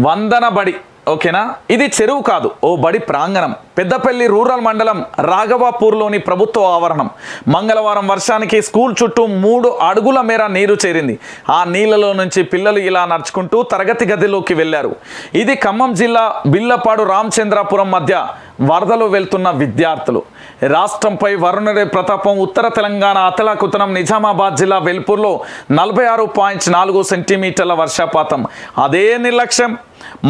వందన బడి, ఓకేనా, ఇది చెరువు కాదు, ఓ బడి ప్రాంగణం. పెద్దపల్లి రూరల్ మండలం రాఘవాపూర్లోని ప్రభుత్వ ఆవరణం. మంగళవారం వర్షానికి స్కూల్ చుట్టూ 3 అడుగుల మేర నీరు చేరింది. ఆ నీళ్ళలో నుంచి పిల్లలు ఇలా నడుచుకుంటూ తరగతి గదిలోకి వెళ్లారు. ఇది ఖమ్మం జిల్లా బిల్లపాడు రామచంద్రాపురం మధ్య వరదలు వెళ్తున్న విద్యార్థులు. రాష్ట్రంపై వరుణుడి ప్రతాపం. ఉత్తర తెలంగాణ అతలాకుతలం. నిజామాబాద్ జిల్లా వెల్పూర్లో 46.4 సెంటీమీటర్ల వర్షపాతం. అదే నిర్లక్ష్యం.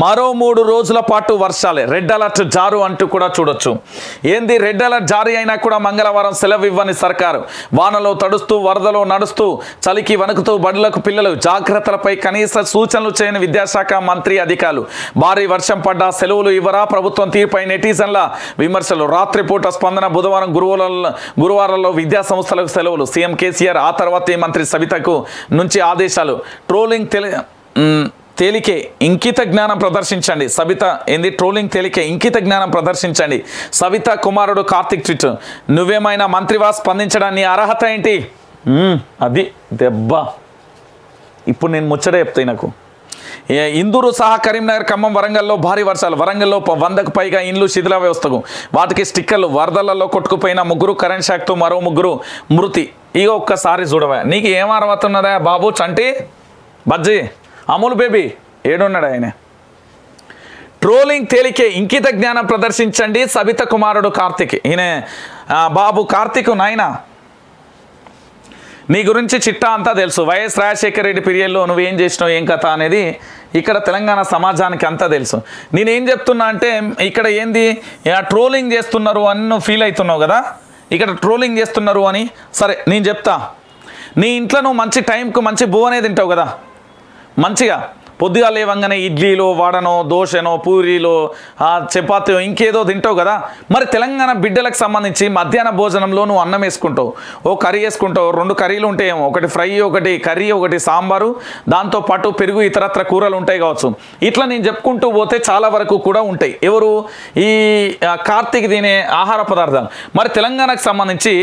మరో 3 రోజుల పాటు వర్షాలే. రెడ్ అలర్ట్ జారు అంటూ కూడా చూడొచ్చు. ఏంది రెడ్ అలర్ట్ జారీ అయినా కూడా మంగళవారం సెలవు ఇవ్వని సర్కారు. వానలో తడుస్తూ, వరదలో నడుస్తూ, చలికి వణుకుతూ బడులకు పిల్లలు. జాగ్రత్తలపై కనీస సూచనలు చేయని విద్యాశాఖ మంత్రి అధికారులు. భారీ వర్షం పడ్డా సెలవులు ఇవ్వరా? ప్రభుత్వం తీరుపై నెటిజన్ల విమర్శలు. రాత్రిపూట స్పందన. బుధవారం గురువారంలో విద్యా సంస్థలకు సెలవులు. సీఎం కేసీఆర్ ఆ తర్వాత మంత్రి సబితకు నుంచి ఆదేశాలు. ట్రోలింగ్ తేలికే ఇంకిత జ్ఞానం ప్రదర్శించండి. సబిత ఏంది ట్రోలింగ్ తేలికే ఇంకిత జ్ఞానం ప్రదర్శించండి. సబిత కుమారుడు కార్తిక్ ట్వీట్. నువ్వేమైనా మంత్రివా? స్పందించడానికి అర్హత ఏంటి? అది దెబ్బ. ఇప్పుడు నేను ముచ్చట చెప్తాయి. నాకు ఇందూరు సహా కరీంనగర్, ఖమ్మం, వరంగల్లో భారీ వర్షాలు. వరంగల్లో 100కు పైగా ఇండ్లు శిథిల వ్యవస్థకు. వాటికి స్టిక్కర్లు. వరదలలో కొట్టుకుపోయిన 3, కరెంట్ షాక్తో మరో 3 మృతి. ఇక ఒక్కసారి చూడవా, నీకు ఏం అర్హత ఉన్నదా బాబు? చంటి బజ్జీ అమూల్ బేబీ ఏడున్నాడు ఆయన? ట్రోలింగ్ తేలికే ఇంకిత జ్ఞానం ప్రదర్శించండి. సబిత కుమారుడు కార్తిక్. ఈయన బాబు కార్తిక్ నాయన. నీ గురించి చిట్టా అంతా తెలుసు. వైఎస్ రాజశేఖర రెడ్డి పీరియడ్లో నువ్వేం చేసినావు, ఏం కథ అనేది ఇక్కడ తెలంగాణ సమాజానికి అంతా తెలుసు. నేనేం చెప్తున్నా అంటే ఇక్కడ ఏంది ట్రోలింగ్ చేస్తున్నారు అని నువ్వు ఫీల్ అవుతున్నావు కదా. ఇక్కడ ట్రోలింగ్ చేస్తున్నారు అని. సరే నేను చెప్తా. నీ ఇంట్లో నువ్వు మంచి టైంకు మంచి బువ్వ అనేది తింటావు కదా, మంచిగా పొద్దుగా లేవంగానే ఇడ్లీలో, వడనో, దోశనో, పూరీలో, చపాతీ, ఇంకేదో తింటావు కదా. మరి తెలంగాణ బిడ్డలకు సంబంధించి మధ్యాహ్న భోజనంలో నువ్వు అన్నం వేసుకుంటావు, ఓ కర్రీ వేసుకుంటావు, 2 కర్రీలు ఉంటాయేమో, ఒకటి ఫ్రై, ఒకటి కర్రీ, ఒకటి సాంబారు, దాంతోపాటు పెరుగు, ఇతరత్ర కూరలు ఉంటాయి కావచ్చు. ఇట్లా నేను చెప్పుకుంటూ పోతే చాలా వరకు కూడా ఉంటాయి. ఎవరు ఈ కార్తీక్ తినే ఆహార పదార్థాలు. మరి తెలంగాణకు సంబంధించి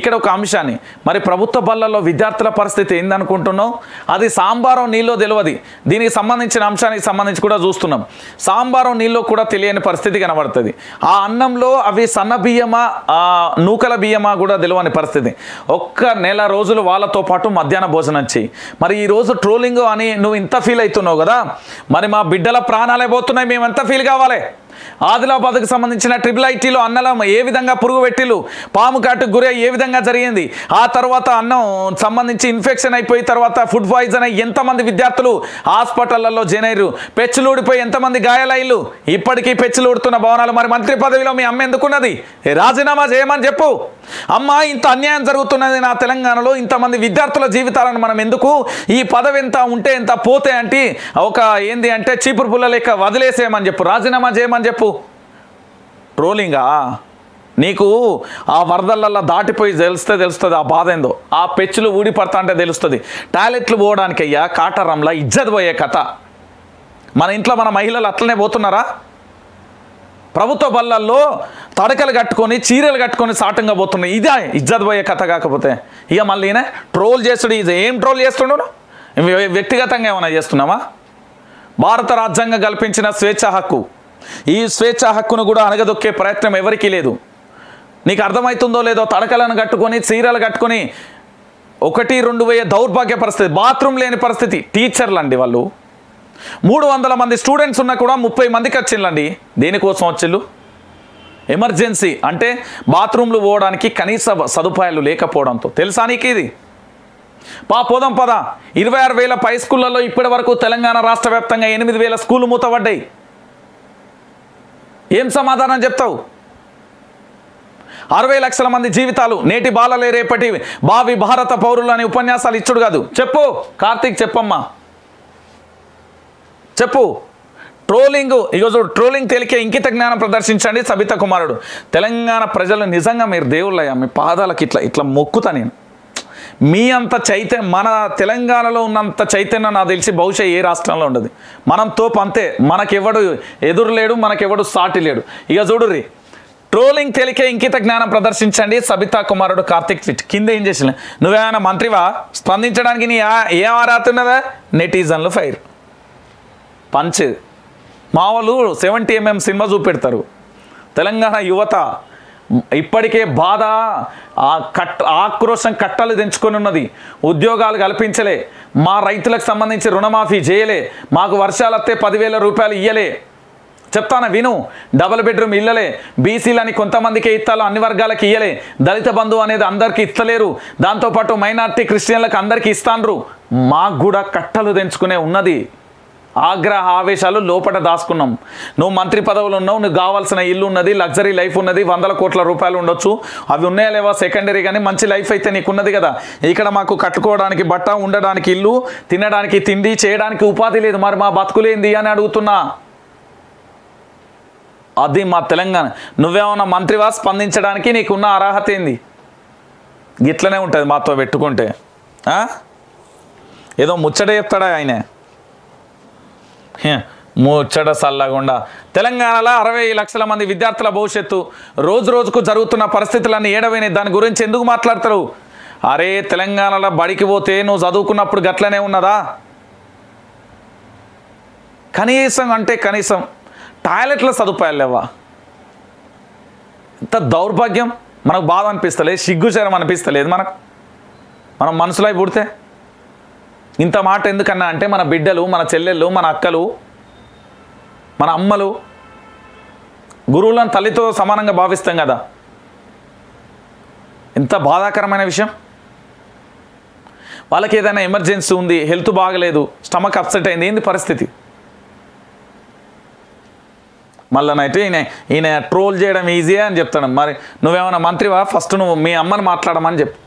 ఇక్కడ ఒక అంశాన్ని, మరి ప్రభుత్వ బళ్ళల్లో విద్యార్థుల పరిస్థితి ఏందనుకుంటున్నావు? అది సాంబారో నీళ్ళో తెలియదు. దీనికి సంబంధించిన అంశానికి సంబంధించి కూడా చూస్తున్నాం. సాంబారం నీళ్ళు కూడా తెలియని పరిస్థితి కనబడుతుంది. ఆ అన్నంలో అవి సన్న బియ్యమా, నూకల బియ్యమా కూడా తెలియని పరిస్థితి. ఒక్క నెల రోజులు వాళ్ళతో పాటు మధ్యాహ్న భోజనం చేయి. మరి ఈరోజు ట్రోలింగ్ అని నువ్వు ఇంత ఫీల్ అవుతున్నావు కదా. మరి మా బిడ్డల ప్రాణాలే పోతున్నాయి, మేము ఎంత ఫీల్ కావాలి? ఆదిలాబాద్కు సంబంధించిన IIITలో అన్నం ఏ విధంగా పురుగు పెట్టిలు, పాము కాటుకు గురై ఏ విధంగా జరిగింది. ఆ తర్వాత అన్నం సంబంధించి ఇన్ఫెక్షన్ అయిపోయి తర్వాత ఫుడ్ పాయిజన్ అయ్యి ఎంతమంది విద్యార్థులు హాస్పిటళ్లలో జైనయ్యారు, పెచ్చులు ఊడిపోయి ఎంతమంది గాయాలయ్యారు. ఇప్పటికీ పెచ్చులు ఊడుతున్న భవనాలు. మరి మంత్రి పదవిలో మీ అమ్మ ఎందుకున్నది? రాజీనామా చేయమని చెప్పు. అమ్మ ఇంత అన్యాయం జరుగుతున్నది నా తెలంగాణలో, ఇంతమంది విద్యార్థుల జీవితాలను మనం ఎందుకు, ఈ పదవి ఎంత ఉంటే ఎంత పోతే అంటే ఒక ఏంది అంటే చీపురు పుల్ల లెక్క వదిలేసేయమని చెప్పు, రాజీనామా చేయమని చెప్పు. ట్రోలింగా నీకు ఆ వరదలల్లో దాటిపోయి తెలుస్తుంది ఆ బాధ ఏందో. ఆ పెచ్చులు ఊడి పడతా అంటే తెలుస్తుంది. టాయిలెట్లు పోవడానికి అయ్యా కాటరంలా ఇజ్జత్ పోయే కథ. మన ఇంట్లో మన మహిళలు అట్లనే పోతున్నారా? ప్రభుత్వ బళ్ళల్లో తడకలు కట్టుకొని చీరలు కట్టుకొని సాటంగా పోతున్నాయి. ఇదే ఇజ్జత్ పోయే కథ. కాకపోతే ఇక మళ్ళీ ట్రోల్ చేస్తుడు. ఇది ఏం ట్రోల్ చేస్తున్నాడు? వ్యక్తిగతంగా ఏమైనా చేస్తున్నావా? భారత రాజ్యాంగం కల్పించిన స్వేచ్ఛా హక్కు, ఈ స్వేచ్ఛా హక్కును కూడా అణగదొక్కే ప్రయత్నం ఎవరికీ లేదు. నీకు అర్థమవుతుందో లేదో, తడకలను కట్టుకొని చీరలు కట్టుకొని 1-2 వేయ దౌర్భాగ్య పరిస్థితి, బాత్రూమ్ లేని పరిస్థితి. టీచర్లు అండి వాళ్ళు. 300 మంది స్టూడెంట్స్ ఉన్నా కూడా 30 మందికి వచ్చిందండి. దేనికోసం వచ్చిళ్ళు? ఎమర్జెన్సీ అంటే బాత్రూమ్లు పోవడానికి కనీస సదుపాయాలు లేకపోవడంతో. తెలుసా నీకు ఇది? పోదాం పద. 26,000 పై స్కూళ్ళలో ఇప్పటి వరకు తెలంగాణ రాష్ట్ర వ్యాప్తంగా 8,000 స్కూళ్ళు మూతపడ్డాయి. ఏం సమాధానం చెప్తావు? 60 లక్షల మంది జీవితాలు, నేటి బాలలే రేపటి భావి భారత పౌరులు అని ఉపన్యాసాలు ఇచ్చుడు కాదు. చెప్పు కార్తీక్, చెప్పమ్మా, చెప్పు. ట్రోలింగ్, ఈరోజు ట్రోలింగ్ తేలికే ఇంకిత జ్ఞానం ప్రదర్శించండి సబితా కుమారుడు. తెలంగాణ ప్రజలు నిజంగా మీరు దేవుళ్ళయ్యా, మీ పాదాలకి ఇట్లా మొక్కుతా నేను. మీ అంత మన తెలంగాణలో ఉన్నంత చైతన్యం నాకు తెలిసి బహుశా ఏ రాష్ట్రంలో ఉండదు. మనం తోపు అంతే, మనకెవడు ఎదురు లేడు, మనకెవడు సాటి లేడు. ఇక చూడుర్రి, ట్రోలింగ్ తేలికే ఇంకిత జ్ఞానం ప్రదర్శించండి సబితా కుమారుడు కార్తిక్ ట్వీట్. కింద ఏం చేసిన? నువ్వేమైనా మంత్రివా? స్పందించడానికి నీ ఏం అర్హత ఉన్నదా? నెటిజన్లు ఫైర్ పంచ్. మా వాళ్ళు 70mm సినిమా చూపెడతారు. తెలంగాణ యువత ఇప్పటికే బాధ, ఆక్రోశం కట్టలు తెంచుకొని ఉన్నది. ఉద్యోగాలు కల్పించలే, మా రైతులకు సంబంధించి రుణమాఫీ చేయలే, మాకు వర్షాలు వస్తే 10,000 రూపాయలు ఇయ్యలే. చెప్తాను విను. డబుల్ బెడ్రూమ్ ఇళ్ళలే, బీసీలని కొంతమందికి ఇస్తాలో అన్ని వర్గాలకి ఇయ్యలే, దళిత బంధువు అనేది అందరికీ ఇస్తలేరు, దాంతోపాటు మైనార్టీ క్రిస్టియన్లకు అందరికీ ఇస్తాండ్రు. మాకు కూడా కట్టలు తెంచుకునే ఉన్నది. ఆగ్రహ ఆవేశాలు లోపల దాచుకున్నాం. నువ్వు మంత్రి పదవులు ఉన్నావు, నువ్వు కావాల్సిన ఇల్లు ఉన్నది, లగ్జరీ లైఫ్ ఉన్నది, 100 కోట్ల రూపాయలు ఉండొచ్చు. అవి ఉన్నాయా లేవా సెకండరీ, కానీ మంచి లైఫ్ అయితే నీకున్నది కదా. ఇక్కడ మాకు కట్టుకోవడానికి బట్ట, ఉండడానికి ఇల్లు, తినడానికి తిండి, చేయడానికి ఉపాధి లేదు. మరి మా బతుకులేంది అని అడుగుతున్నా. అది మా తెలంగాణ. నువ్వేమన్నా మంత్రివా? స్పందించడానికి నీకున్న అర్హత ఏంది? గిట్లనే ఉంటుంది మాతో పెట్టుకుంటే. ఏదో ముచ్చట చెప్తాడా ఆయన? ముచ్చట సల్లగుండా. తెలంగాణలో 60 లక్షల మంది విద్యార్థుల భవిష్యత్తు, రోజు రోజుకు జరుగుతున్న పరిస్థితులన్నీ ఏడవైనాయి. దాని గురించి ఎందుకు మాట్లాడతారు? అరే తెలంగాణలో బడికి పోతే నువ్వు చదువుకున్నప్పుడు గట్లనే ఉన్నదా? కనీసం అంటే కనీసం టాయిలెట్ల సదుపాయాలు లేవా? ఇంత దౌర్భాగ్యం. మనకు బాధ అనిపిస్తలేదు, సిగ్గుచరం అనిపిస్తలేదు మనకు. మనం మనసులో పుడితే ఇంత మాట ఎందుకన్నా అంటే మన బిడ్డలు, మన చెల్లెళ్ళు, మన అక్కలు, మన అమ్మలు, గురువులను తల్లితో సమానంగా భావిస్తాం కదా. ఎంత బాధాకరమైన విషయం. వాళ్ళకి ఏదైనా ఎమర్జెన్సీ ఉంది, హెల్త్ బాగలేదు, స్టమక్ అప్సెట్ అయింది, ఏంది పరిస్థితి? మళ్ళనైతే ఈయన ట్రోల్ చేయడం ఈజీయే అని చెప్తాడు. మరి నువ్వేమైనా మంత్రివా? ఫస్ట్ నువ్వు మీ అమ్మని మాట్లాడమని చెప్పు.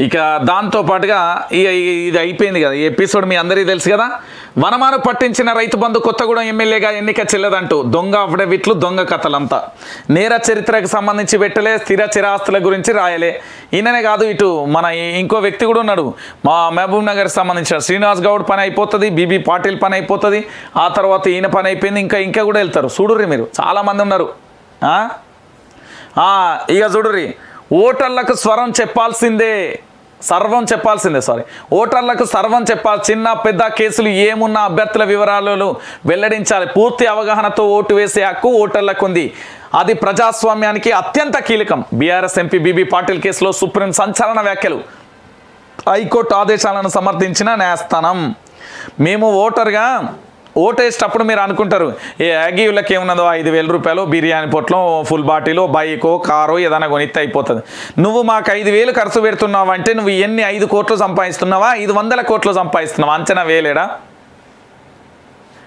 ఇక దాంతోపాటుగా ఇది అయిపోయింది కదా ఈ ఎపిసోడ్, మీ అందరికీ తెలుసు కదా. వనమాను పట్టించిన రైతు బంధు కొత్తగూడెం ఎమ్మెల్యేగా ఎన్నిక చెల్లదంటూ దొంగ అఫిడవిట్లు, దొంగ కథలంతా. నేర చరిత్రకు సంబంధించి పెట్టలే, స్థిర చిరాస్తుల గురించి రాయలే. ఈయననే కాదు, ఇటు మన ఇంకో వ్యక్తి కూడా ఉన్నాడు, మా మహబూబ్ నగర్కి సంబంధించిన శ్రీనివాస్ గౌడ్ పని అయిపోతుంది, బీబీ పాటిల్ పని అయిపోతుంది, ఆ తర్వాత ఈయన పని అయిపోయింది. ఇంకా కూడా వెళ్తారు. చూడుర్రి మీరు, చాలామంది ఉన్నారు. ఇక చూడుర్రి, ఓటర్లకు సర్వం చెప్పాల్సిందే. ఓటర్లకు సర్వం చెప్పాలి. చిన్న పెద్ద కేసులు ఏమున్నా అభ్యర్థుల వివరాలను వెల్లడించాలి. పూర్తి అవగాహనతో ఓటు వేసే హక్కు ఓటర్లకు ఉంది. అది ప్రజాస్వామ్యానికి అత్యంత కీలకం. బీఆర్ఎస్ ఎంపీ బీబీ పాటిల్ కేసులో సుప్రీం సంచలన వ్యాఖ్యలు. హైకోర్టు ఆదేశాలను సమర్థించిన న్యాయస్థానం. మేము ఓటర్గా ఓటేసేటప్పుడు మీరు అనుకుంటారు ఏ యాగీవులకి ఏమున్నదో 5,000 రూపాయలు బిర్యానీ పొట్లో, ఫుల్ బాటిలో, బైకో, కారో ఏదైనా కొనిస్తే అయిపోతుంది. నువ్వు మాకు 5,000 ఖర్చు పెడుతున్నావు అంటే నువ్వు ఎన్ని 5 కోట్లు సంపాదిస్తున్నావా, 500 కోట్లు సంపాదిస్తున్నావా? అంచనా వేయలేడా?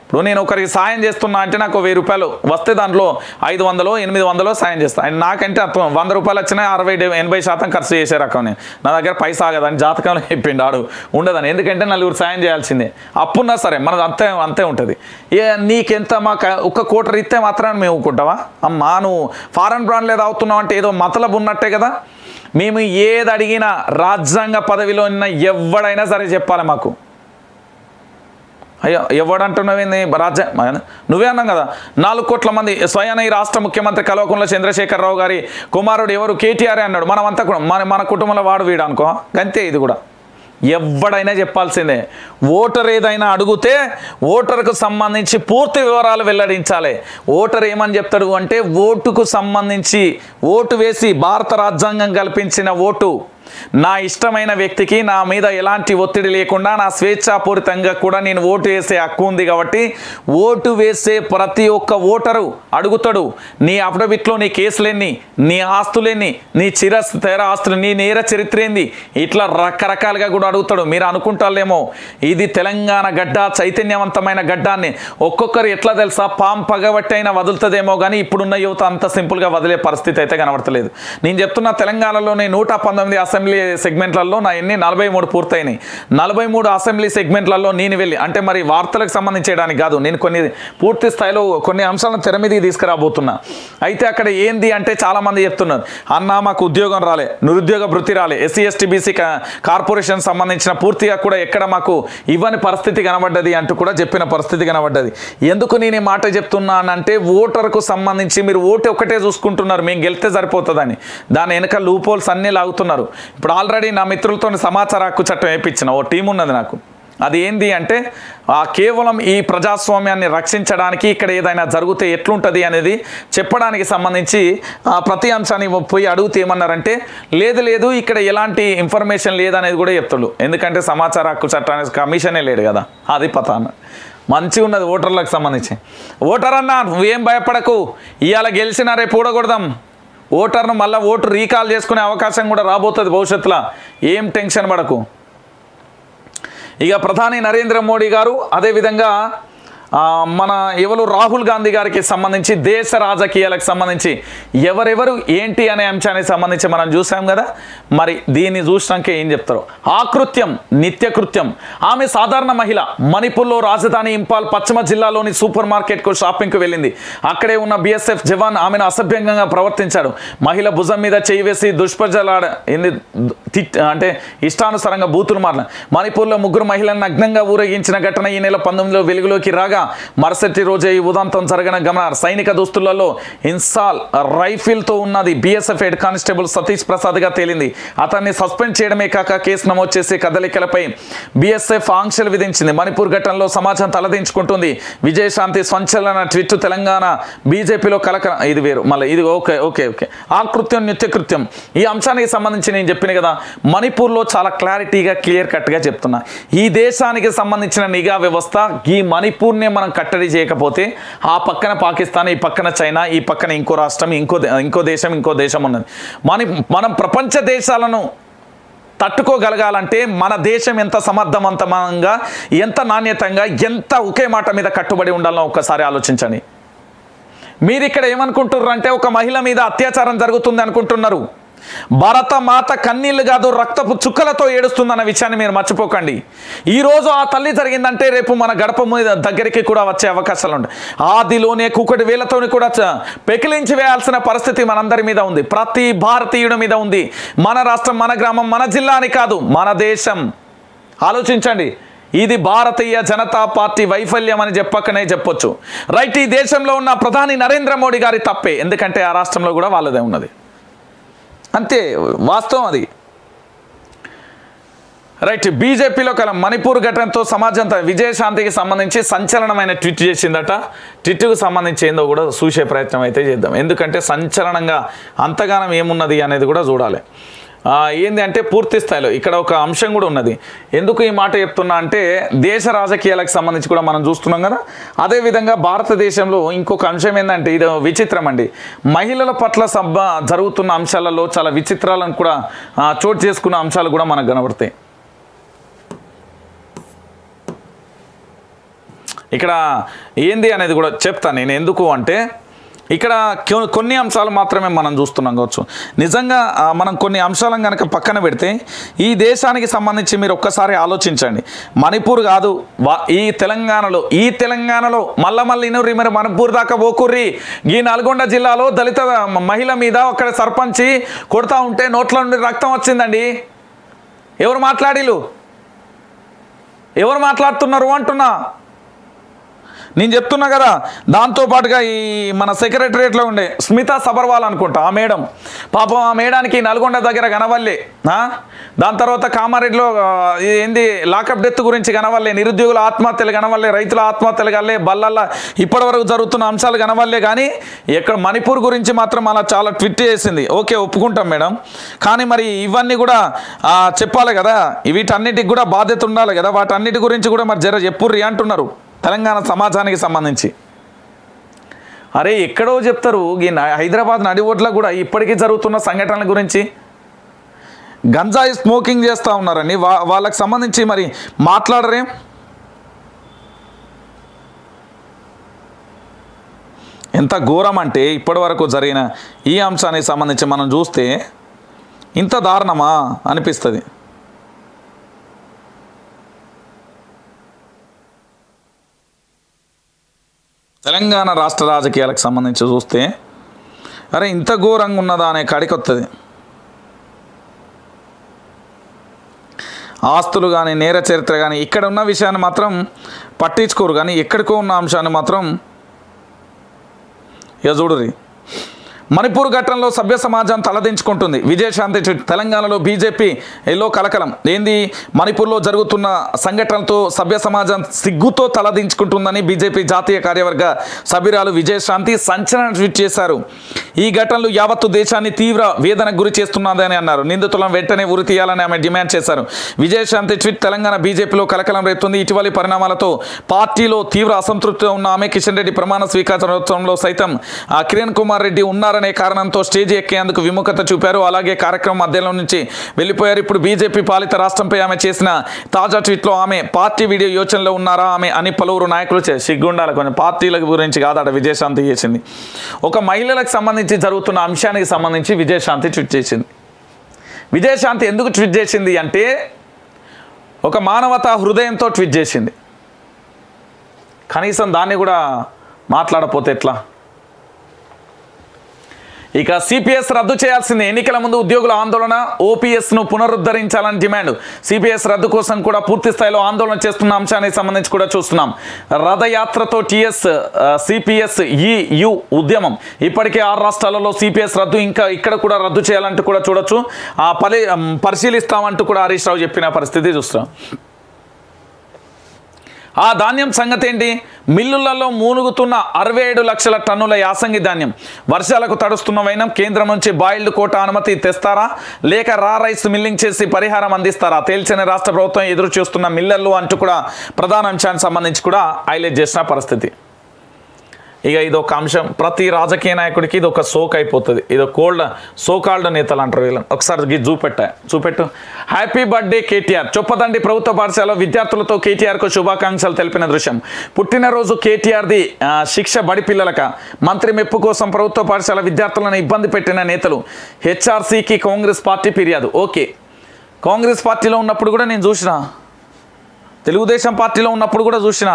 ఇప్పుడు నేను ఒకరికి సాయం చేస్తున్నా అంటే నాకు 1000 రూపాయలు వస్తే దాంట్లో 500, 800 సాయం చేస్తాను. అండ్ నాకంటే 100 రూపాయలు వచ్చినా 60-80% ఖర్చు చేసే రకం. నేను నా దగ్గర పైసా ఆగదని జాతకంలో చెప్పిండు ఆడు, ఉండదని. ఎందుకంటే నలుగురు సాయం చేయాల్సిందే. అప్పున్నా సరే మనది అంతే ఉంటుంది. నీకెంత మాకు 1 కోటి ఇస్తే మాత్రాన్ని మేము ఊరుకుంటావా? అమ్మా నువ్వు ఫారెన్ బ్రాండ్లు ఏదో అవుతున్నావు అంటే ఏదో మతలబు ఉన్నట్టే కదా. మేము ఏది అడిగినా రాజ్యాంగ పదవిలో ఉన్న ఎవడైనా సరే చెప్పాలి మాకు. అయ్యో ఎవడంటున్నావేంది రాజ్యం నువ్వే అన్నాం కదా 4 కోట్ల మంది స్వయాన ఈ రాష్ట్ర ముఖ్యమంత్రి కల్వకుంట్ల చంద్రశేఖరరావు గారి కుమారుడు ఎవరు కేటీఆర్ అన్నాడు. మనమంతా కూడా మన కుటుంబంలో వాడు వీడు అనుకో అంతే. ఇది కూడా ఎవడైనా చెప్పాల్సిందే. ఓటర్ ఏదైనా అడిగితే ఓటర్కు సంబంధించి పూర్తి వివరాలు వెల్లడించాలి. ఓటర్ ఏమని చెప్తాడు అంటే ఓటుకు సంబంధించి ఓటు వేసి భారత రాజ్యాంగం కల్పించిన ఓటు నా ఇష్టమైన వ్యక్తికి నా మీద ఎలాంటి ఒత్తిడి లేకుండా నా స్వేచ్ఛాపూరితంగా కూడా నేను ఓటు వేసే హక్కు ఉంది. కాబట్టి ఓటు వేసే ప్రతి ఒక్క ఓటరు అడుగుతాడు నీ అఫిడవిట్లో నీ కేసులేన్ని, నీ ఆస్తులేన్ని, నీ తెర ఆస్తులు, నీ నేర చరిత్ర ఏంది, ఇట్లా రకరకాలుగా కూడా అడుగుతాడు. మీరు అనుకుంటారేమో ఇది తెలంగాణ గడ్డ, చైతన్యవంతమైన గడ్డాన్ని ఒక్కొక్కరు ఎట్లా తెలుసా పాము పగబట్టి అయినా వదులుతుందేమో కానీ ఇప్పుడున్న యువత అంత సింపుల్గా వదిలే పరిస్థితి అయితే కనబడతలేదు. నేను చెప్తున్నా తెలంగాణలోని 119 అసెంబ్లీ సెగ్మెంట్లలో నా ఎన్ని 43 పూర్తయినాయి. 43 అసెంబ్లీ సెగ్మెంట్లలో నేను వెళ్ళి అంటే మరి వార్తలకు సంబంధించేయడానికి కాదు, నేను కొన్ని పూర్తి స్థాయిలో కొన్ని అంశాలను తెర మీదకి తీసుకురాబోతున్నా. అయితే అక్కడ ఏంది అంటే చాలామంది చెప్తున్నారు అన్న మాకు ఉద్యోగం రాలే, నిరుద్యోగ భృతి రాలే, ఎస్సీ ఎస్టీ బీసీ కార్పొరేషన్ సంబంధించిన పూర్తిగా కూడా ఎక్కడ మాకు ఇవ్వని పరిస్థితి కనబడ్డది అంటూ కూడా చెప్పిన పరిస్థితి కనబడ్డది. ఎందుకు నేను ఈ మాట చెప్తున్నానంటే ఓటర్కు సంబంధించి మీరు ఓటు ఒకటే చూసుకుంటున్నారు, మేము గెలిస్తే సరిపోతుందని. దాని వెనక లూప్ హోల్స్ అన్నీ లాగుతున్నారు. ఇప్పుడు ఆల్రెడీ నా మిత్రులతో సమాచార హక్కు చట్టం వేయించిన ఓ టీం ఉన్నది నాకు. అది ఏంది అంటే కేవలం ఈ ప్రజాస్వామ్యాన్ని రక్షించడానికి ఇక్కడ ఏదైనా జరిగితే ఎట్లుంటుంది అనేది చెప్పడానికి సంబంధించి ప్రతి అంశాన్ని పోయి అడిగితే ఏమన్నారంటే లేదు ఇక్కడ ఎలాంటి ఇన్ఫర్మేషన్ లేదనేది కూడా చెప్తాడు. ఎందుకంటే సమాచార హక్కు చట్టానికి కమిషనే లేడు కదా, అది పతా అన్న మంచిగా ఉన్నది ఓటర్లకు సంబంధించి. ఓటర్ అన్నా నువ్వేం భయపడకు, ఇవాళ గెలిచినా రేపు ఓడకూడదాం. ఓటర్ను మళ్ళీ ఓటు రీకాల్ చేసుకునే అవకాశం కూడా రాబోతుంది భవిష్యత్తులో, ఏం టెన్షన్ పడకు. ఇక ప్రధాని నరేంద్ర మోడీ గారు అదేవిధంగా మన ఎవరు రాహుల్ గాంధీ గారికి సంబంధించి దేశ రాజకీయాలకు సంబంధించి ఎవరెవరు ఏంటి అనే అంశానికి సంబంధించి మనం చూసాం కదా. మరి దీన్ని చూసినాక ఏం చెప్తారు. ఆకృత్యం నిత్యకృత్యం. ఆమె సాధారణ మహిళ. మణిపూర్లో రాజధాని ఇంపాల్ పశ్చిమ జిల్లాలోని సూపర్ మార్కెట్కు షాపింగ్కు వెళ్ళింది. అక్కడే ఉన్న బీఎస్ఎఫ్ జవాన్ ఆమెను అసభ్యంగా ప్రవర్తించాడు. మహిళ భుజం మీద చేయి వేసి దుష్ప్రజలాడ అంటే ఇష్టానుసారంగా బూతులు మాట్లాడు. మణిపూర్లో 3 మహిళలను నగ్నంగా ఊరేగించిన ఘటన ఈ నెల 19లో వెలుగులోకి రాగా మరుసటి రోజే ఈ ఉదంతం జరగన గమనార్. సైనిక దుస్తులలో ఇన్సాల్ రైఫిల్తో ఉన్నది బీఎస్ఎఫ్ హెడ్ కానిస్టేబుల్ సతీష్ ప్రసాద్గా తేలింది. అతన్ని సస్పెండ్ చేయడమే కాక కేసు నమోదు చేసి కదలికలపై బీఎస్ఎఫ్ ఆంక్షలు విధించింది. మణిపూర్ ఘటనలో సమాజం తలదించుకుంటుంది. విజయశాంతి సంచలన ట్వీట్. తెలంగాణ బీజేపీలో కలక ఇది వేరు మళ్ళీ ఇది ఓకే ఆకృత్యం నిత్యకృత్యం. ఈ అంశానికి సంబంధించి నేను చెప్పిన కదా మణిపూర్లో చాలా క్లారిటీగా క్లియర్ కట్గా చెప్తున్నా. ఈ దేశానికి సంబంధించిన నిఘా వ్యవస్థ ఈ మణిపూర్ని మనం కట్టడి చేయకపోతే ఆ పక్కన పాకిస్తాన్, ఈ పక్కన చైనా, ఈ పక్కన ఇంకో రాష్ట్రం, ఇంకో దేశం ఉన్నది. మనం ప్రపంచ దేశాలను తట్టుకోగలగాలంటే మన దేశం ఎంత సమర్థవంతంగా, ఎంత నాణ్యతంగా, ఎంత ఒకే మాట మీద కట్టుబడి ఉండాలో ఒక్కసారి ఆలోచించండి. మీరు ఇక్కడ ఏమనుకుంటున్నారు అంటే ఒక మహిళ మీద అత్యాచారం జరుగుతుంది అనుకుంటున్నారు. భారత మాత కన్నీళ్లు కాదు రక్తపు చుక్కలతో ఏడుస్తుందన్న విషయాన్ని మీరు మర్చిపోకండి. ఈరోజు ఆ తల్లి జరిగిందంటే రేపు మన గడప మీద దగ్గరికి కూడా వచ్చే అవకాశాలు ఉంటాయి. ఆదిలోనే కుక్కటి వేలతోని కూడా పెకిలించి వేయాల్సిన పరిస్థితి మనందరి మీద ఉంది, ప్రతి భారతీయుడి మీద ఉంది. మన రాష్ట్రం, మన గ్రామం, మన జిల్లా అని కాదు, మన దేశం. ఆలోచించండి. ఇది భారతీయ జనతా పార్టీ వైఫల్యం అని చెప్పొచ్చు. రైట్, ఈ దేశంలో ఉన్న ప్రధాని నరేంద్ర మోడీ గారి తప్పే. ఎందుకంటే ఆ రాష్ట్రంలో కూడా వాళ్ళదే ఉన్నది, అంతే వాస్తవం అది. రైట్, బీజేపీలో మణిపూర్ ఘటనతో సమాజంతో విజయశాంతికి సంబంధించి సంచలనమైన ట్వీట్ చేసిందట. ట్వీట్కు సంబంధించి ఏందో కూడా చూసే ప్రయత్నం అయితే చేద్దాం. ఎందుకంటే సంచలనంగా అంతగానం ఏమున్నది అనేది కూడా చూడాలి. ఏంది అంటే పూర్తి స్థాయిలో ఇక్కడ ఒక అంశం కూడా ఉన్నది. ఎందుకు ఈ మాట చెప్తున్నా అంటే దేశ రాజకీయాలకు సంబంధించి కూడా మనం చూస్తున్నాం కదా. అదేవిధంగా భారతదేశంలో ఇంకొక అంశం ఏంటంటే ఇది విచిత్రం అండి. మహిళల పట్ల జరుగుతున్న అంశాలలో చాలా విచిత్రాలను కూడా చోటు చేసుకున్న అంశాలు కూడా మనకు కనబడతాయి. ఇక్కడ ఏంది అనేది కూడా చెప్తాను నేను. ఎందుకు అంటే ఇక్కడ కొన్ని అంశాలు మాత్రమే మనం చూస్తున్నాం కావచ్చు. నిజంగా మనం కొన్ని అంశాలను కనుక పక్కన పెడితే ఈ దేశానికి సంబంధించి మీరు ఒక్కసారి ఆలోచించండి. మణిపూర్ కాదు, ఈ తెలంగాణలో మళ్ళీ ఇనుర్రి మరి మణిపూర్ దాకా పోకుర్రి. ఈ నల్గొండ జిల్లాలో దళిత మహిళ మీద అక్కడ సర్పంచి కొడతా ఉంటే నోట్ల నుండి రక్తం వచ్చిందండి. ఎవరు మాట్లాడిలు? ఎవరు మాట్లాడుతున్నారు అంటున్నా? నేను చెప్తున్నా కదా. దాంతోపాటుగా ఈ మన సెక్రటరియట్లో ఉండే స్మితా సబర్వాల్ అనుకుంటా ఆ మేడం, పాపం ఆ మేడానికి నల్గొండ దగ్గర కనవల్లి, దాని తర్వాత కామారెడ్డిలో ఏంది లాకప్ డెత్ గురించి కనవల్లే, నిరుద్యోగుల ఆత్మహత్యలు కనవల్లే, రైతుల ఆత్మహత్యలు కనలే, బల్లల్లా ఇప్పటివరకు జరుగుతున్న అంశాలు కనవల్లే. కానీ ఇక్కడ మణిపూర్ గురించి మాత్రం అలా చాలా ట్వీట్ చేసింది. ఓకే, ఒప్పుకుంటాం మేడం. కానీ మరి ఇవన్నీ కూడా చెప్పాలి కదా, వీటన్నిటికి కూడా బాధ్యత ఉండాలి కదా. వాటన్నిటి గురించి కూడా మరి జర చెప్పుర్రి అంటున్నారు తెలంగాణ సమాజానికి సంబంధించి. అరే ఎక్కడో చెప్తారు, ఈ హైదరాబాద్ నడిబొడ్లో కూడా ఇప్పటికీ జరుగుతున్న సంఘటనల గురించి. గంజాయి స్మోకింగ్ చేస్తూ ఉన్నారని వాళ్ళకి సంబంధించి మరి మాట్లాడరే? ఎంత ఘోరం అంటే ఇప్పటి వరకు జరిగిన ఈ అంశానికి సంబంధించి మనం చూస్తే ఇంత దారుణమా అనిపిస్తుంది. తెలంగాణ రాష్ట్ర రాజకీయాలకు సంబంధించి చూస్తే అరే ఇంత ఘోరంగా ఉన్నదా అనే కాడికి వస్తుంది. ఆస్తులు కానీ నేర చరిత్ర కానీ ఇక్కడ ఉన్న విషయాన్ని మాత్రం పట్టించుకోరు, కానీ ఎక్కడికో ఉన్న అంశాన్ని మాత్రం ఇక చూడుర్రి. మణిపూర్ ఘటనలో సభ్య సమాజం తలదించుకుంటుంది. విజయశాంతి ట్వీట్. తెలంగాణలో బీజేపీలో కలకలం. ఏంది మణిపూర్లో జరుగుతున్న సంఘటనలతో సభ్య సమాజం సిగ్గుతో తలదించుకుంటుందని బీజేపీ జాతీయ కార్యవర్గ సభ్యురాలు విజయశాంతి సంచలన ట్వీట్ చేశారు. ఈ ఘటనలు యావత్తు దేశాన్ని తీవ్ర వేదనకు గురి చేస్తున్నదని అన్నారు. నిందితులను వెంటనే ఉరి తీయాలని ఆమె డిమాండ్ చేశారు. విజయశాంతి ట్వీట్. తెలంగాణ బీజేపీలో కలకలం రేపుతుంది. ఇటీవలి పరిణామాలతో పార్టీలో తీవ్ర అసంతృప్తితో ఉన్న ఆమె కిషన్ రెడ్డి ప్రమాణ స్వీకారోత్సవంలో సైతం కిరణ్ కుమార్ రెడ్డి ఉన్నారనే కారణంతో స్టేజ్ ఎక్కేందుకు విముఖత చూపారు. అలాగే కార్యక్రమం మధ్యలో నుంచి వెళ్ళిపోయారు. ఇప్పుడు బీజేపీ పాలిత రాష్ట్రంపై ఆమె చేసిన తాజా ట్వీట్లో ఆమె పార్టీ వీడియో యోచనలో ఉన్నారా ఆమె అని పలువురు నాయకులు సిగ్గుండాలి. కొంచెం పార్టీల గురించి కాదట విజయశాంతి చేసింది. ఒక మహిళలకు సంబంధించి జరుగుతున్న అంశానికి సంబంధించి విజయశాంతి ట్వీట్ చేసింది. విజయశాంతి ఎందుకు ట్వీట్ చేసింది అంటే ఒక మానవతా హృదయంతో ట్వీట్ చేసింది. కనీసం దాన్ని కూడా మాట్లాడపోతే ఎట్లా? ఇక సిపిఎస్ రద్దు చేయాల్సిందే. ఎన్నికల ముందు ఉద్యోగుల ఆందోళన. ఓపీఎస్ను పునరుద్ధరించాలని డిమాండ్. సిపిఎస్ రద్దు కోసం కూడా పూర్తి స్థాయిలో ఆందోళన చేస్తున్న అంశానికి సంబంధించి కూడా చూస్తున్నాం. రథయాత్రతో సిపిఎస్ యు ఉద్యమం. ఇప్పటికే 6 రాష్ట్రాలలో సిపిఎస్ రద్దు, ఇంకా ఇక్కడ కూడా రద్దు చేయాలంటూ కూడా చూడొచ్చు. పరిశీలిస్తామంటూ కూడా హరీష్ రావు చెప్పిన పరిస్థితి చూస్తున్నాం. ఆ ధాన్యం సంగతి ఏంటి? మిల్లులలో మూలుగుతున్న 67 లక్షల టన్నుల యాసంగి ధాన్యం. వర్షాలకు తడుస్తున్న వైనం. కేంద్రం నుంచి బాయిల్డ్ కోట అనుమతి తెస్తారా లేక రా రైస్ మిల్లింగ్ చేసి పరిహారం అందిస్తారా? తేల్చని రాష్ట్ర ప్రభుత్వం ఎదురు చూస్తున్న మిల్లర్లు అంటూ కూడా ప్రధాన అంశానికి సంబంధించి కూడా హైలైట్ చేసిన పరిస్థితి. ఇక ఇదొక అంశం. ప్రతి రాజకీయ నాయకుడికి ఇది ఒక సోక్ అయిపోతుంది. ఇది సోకాల్డ్ నేతలు అంటారు వీళ్ళని. ఒకసారి చూపెట్టు. Happy birthday KTR. చొప్పదండి ప్రభుత్వ పాఠశాల విద్యార్థులతో కేటీఆర్కు శుభాకాంక్షలు తెలిపిన దృశ్యం. పుట్టినరోజు కేటీఆర్ది శిక్ష బడి పిల్లలక. మంత్రి మెప్పు కోసం ప్రభుత్వ పాఠశాల విద్యార్థులను ఇబ్బంది పెట్టిన నేతలు. హెచ్ఆర్సీకి కాంగ్రెస్ పార్టీ ఫిర్యాదు. ఓకే, కాంగ్రెస్ పార్టీలో ఉన్నప్పుడు కూడా నేను చూసిన, తెలుగుదేశం పార్టీలో ఉన్నప్పుడు కూడా చూసిన.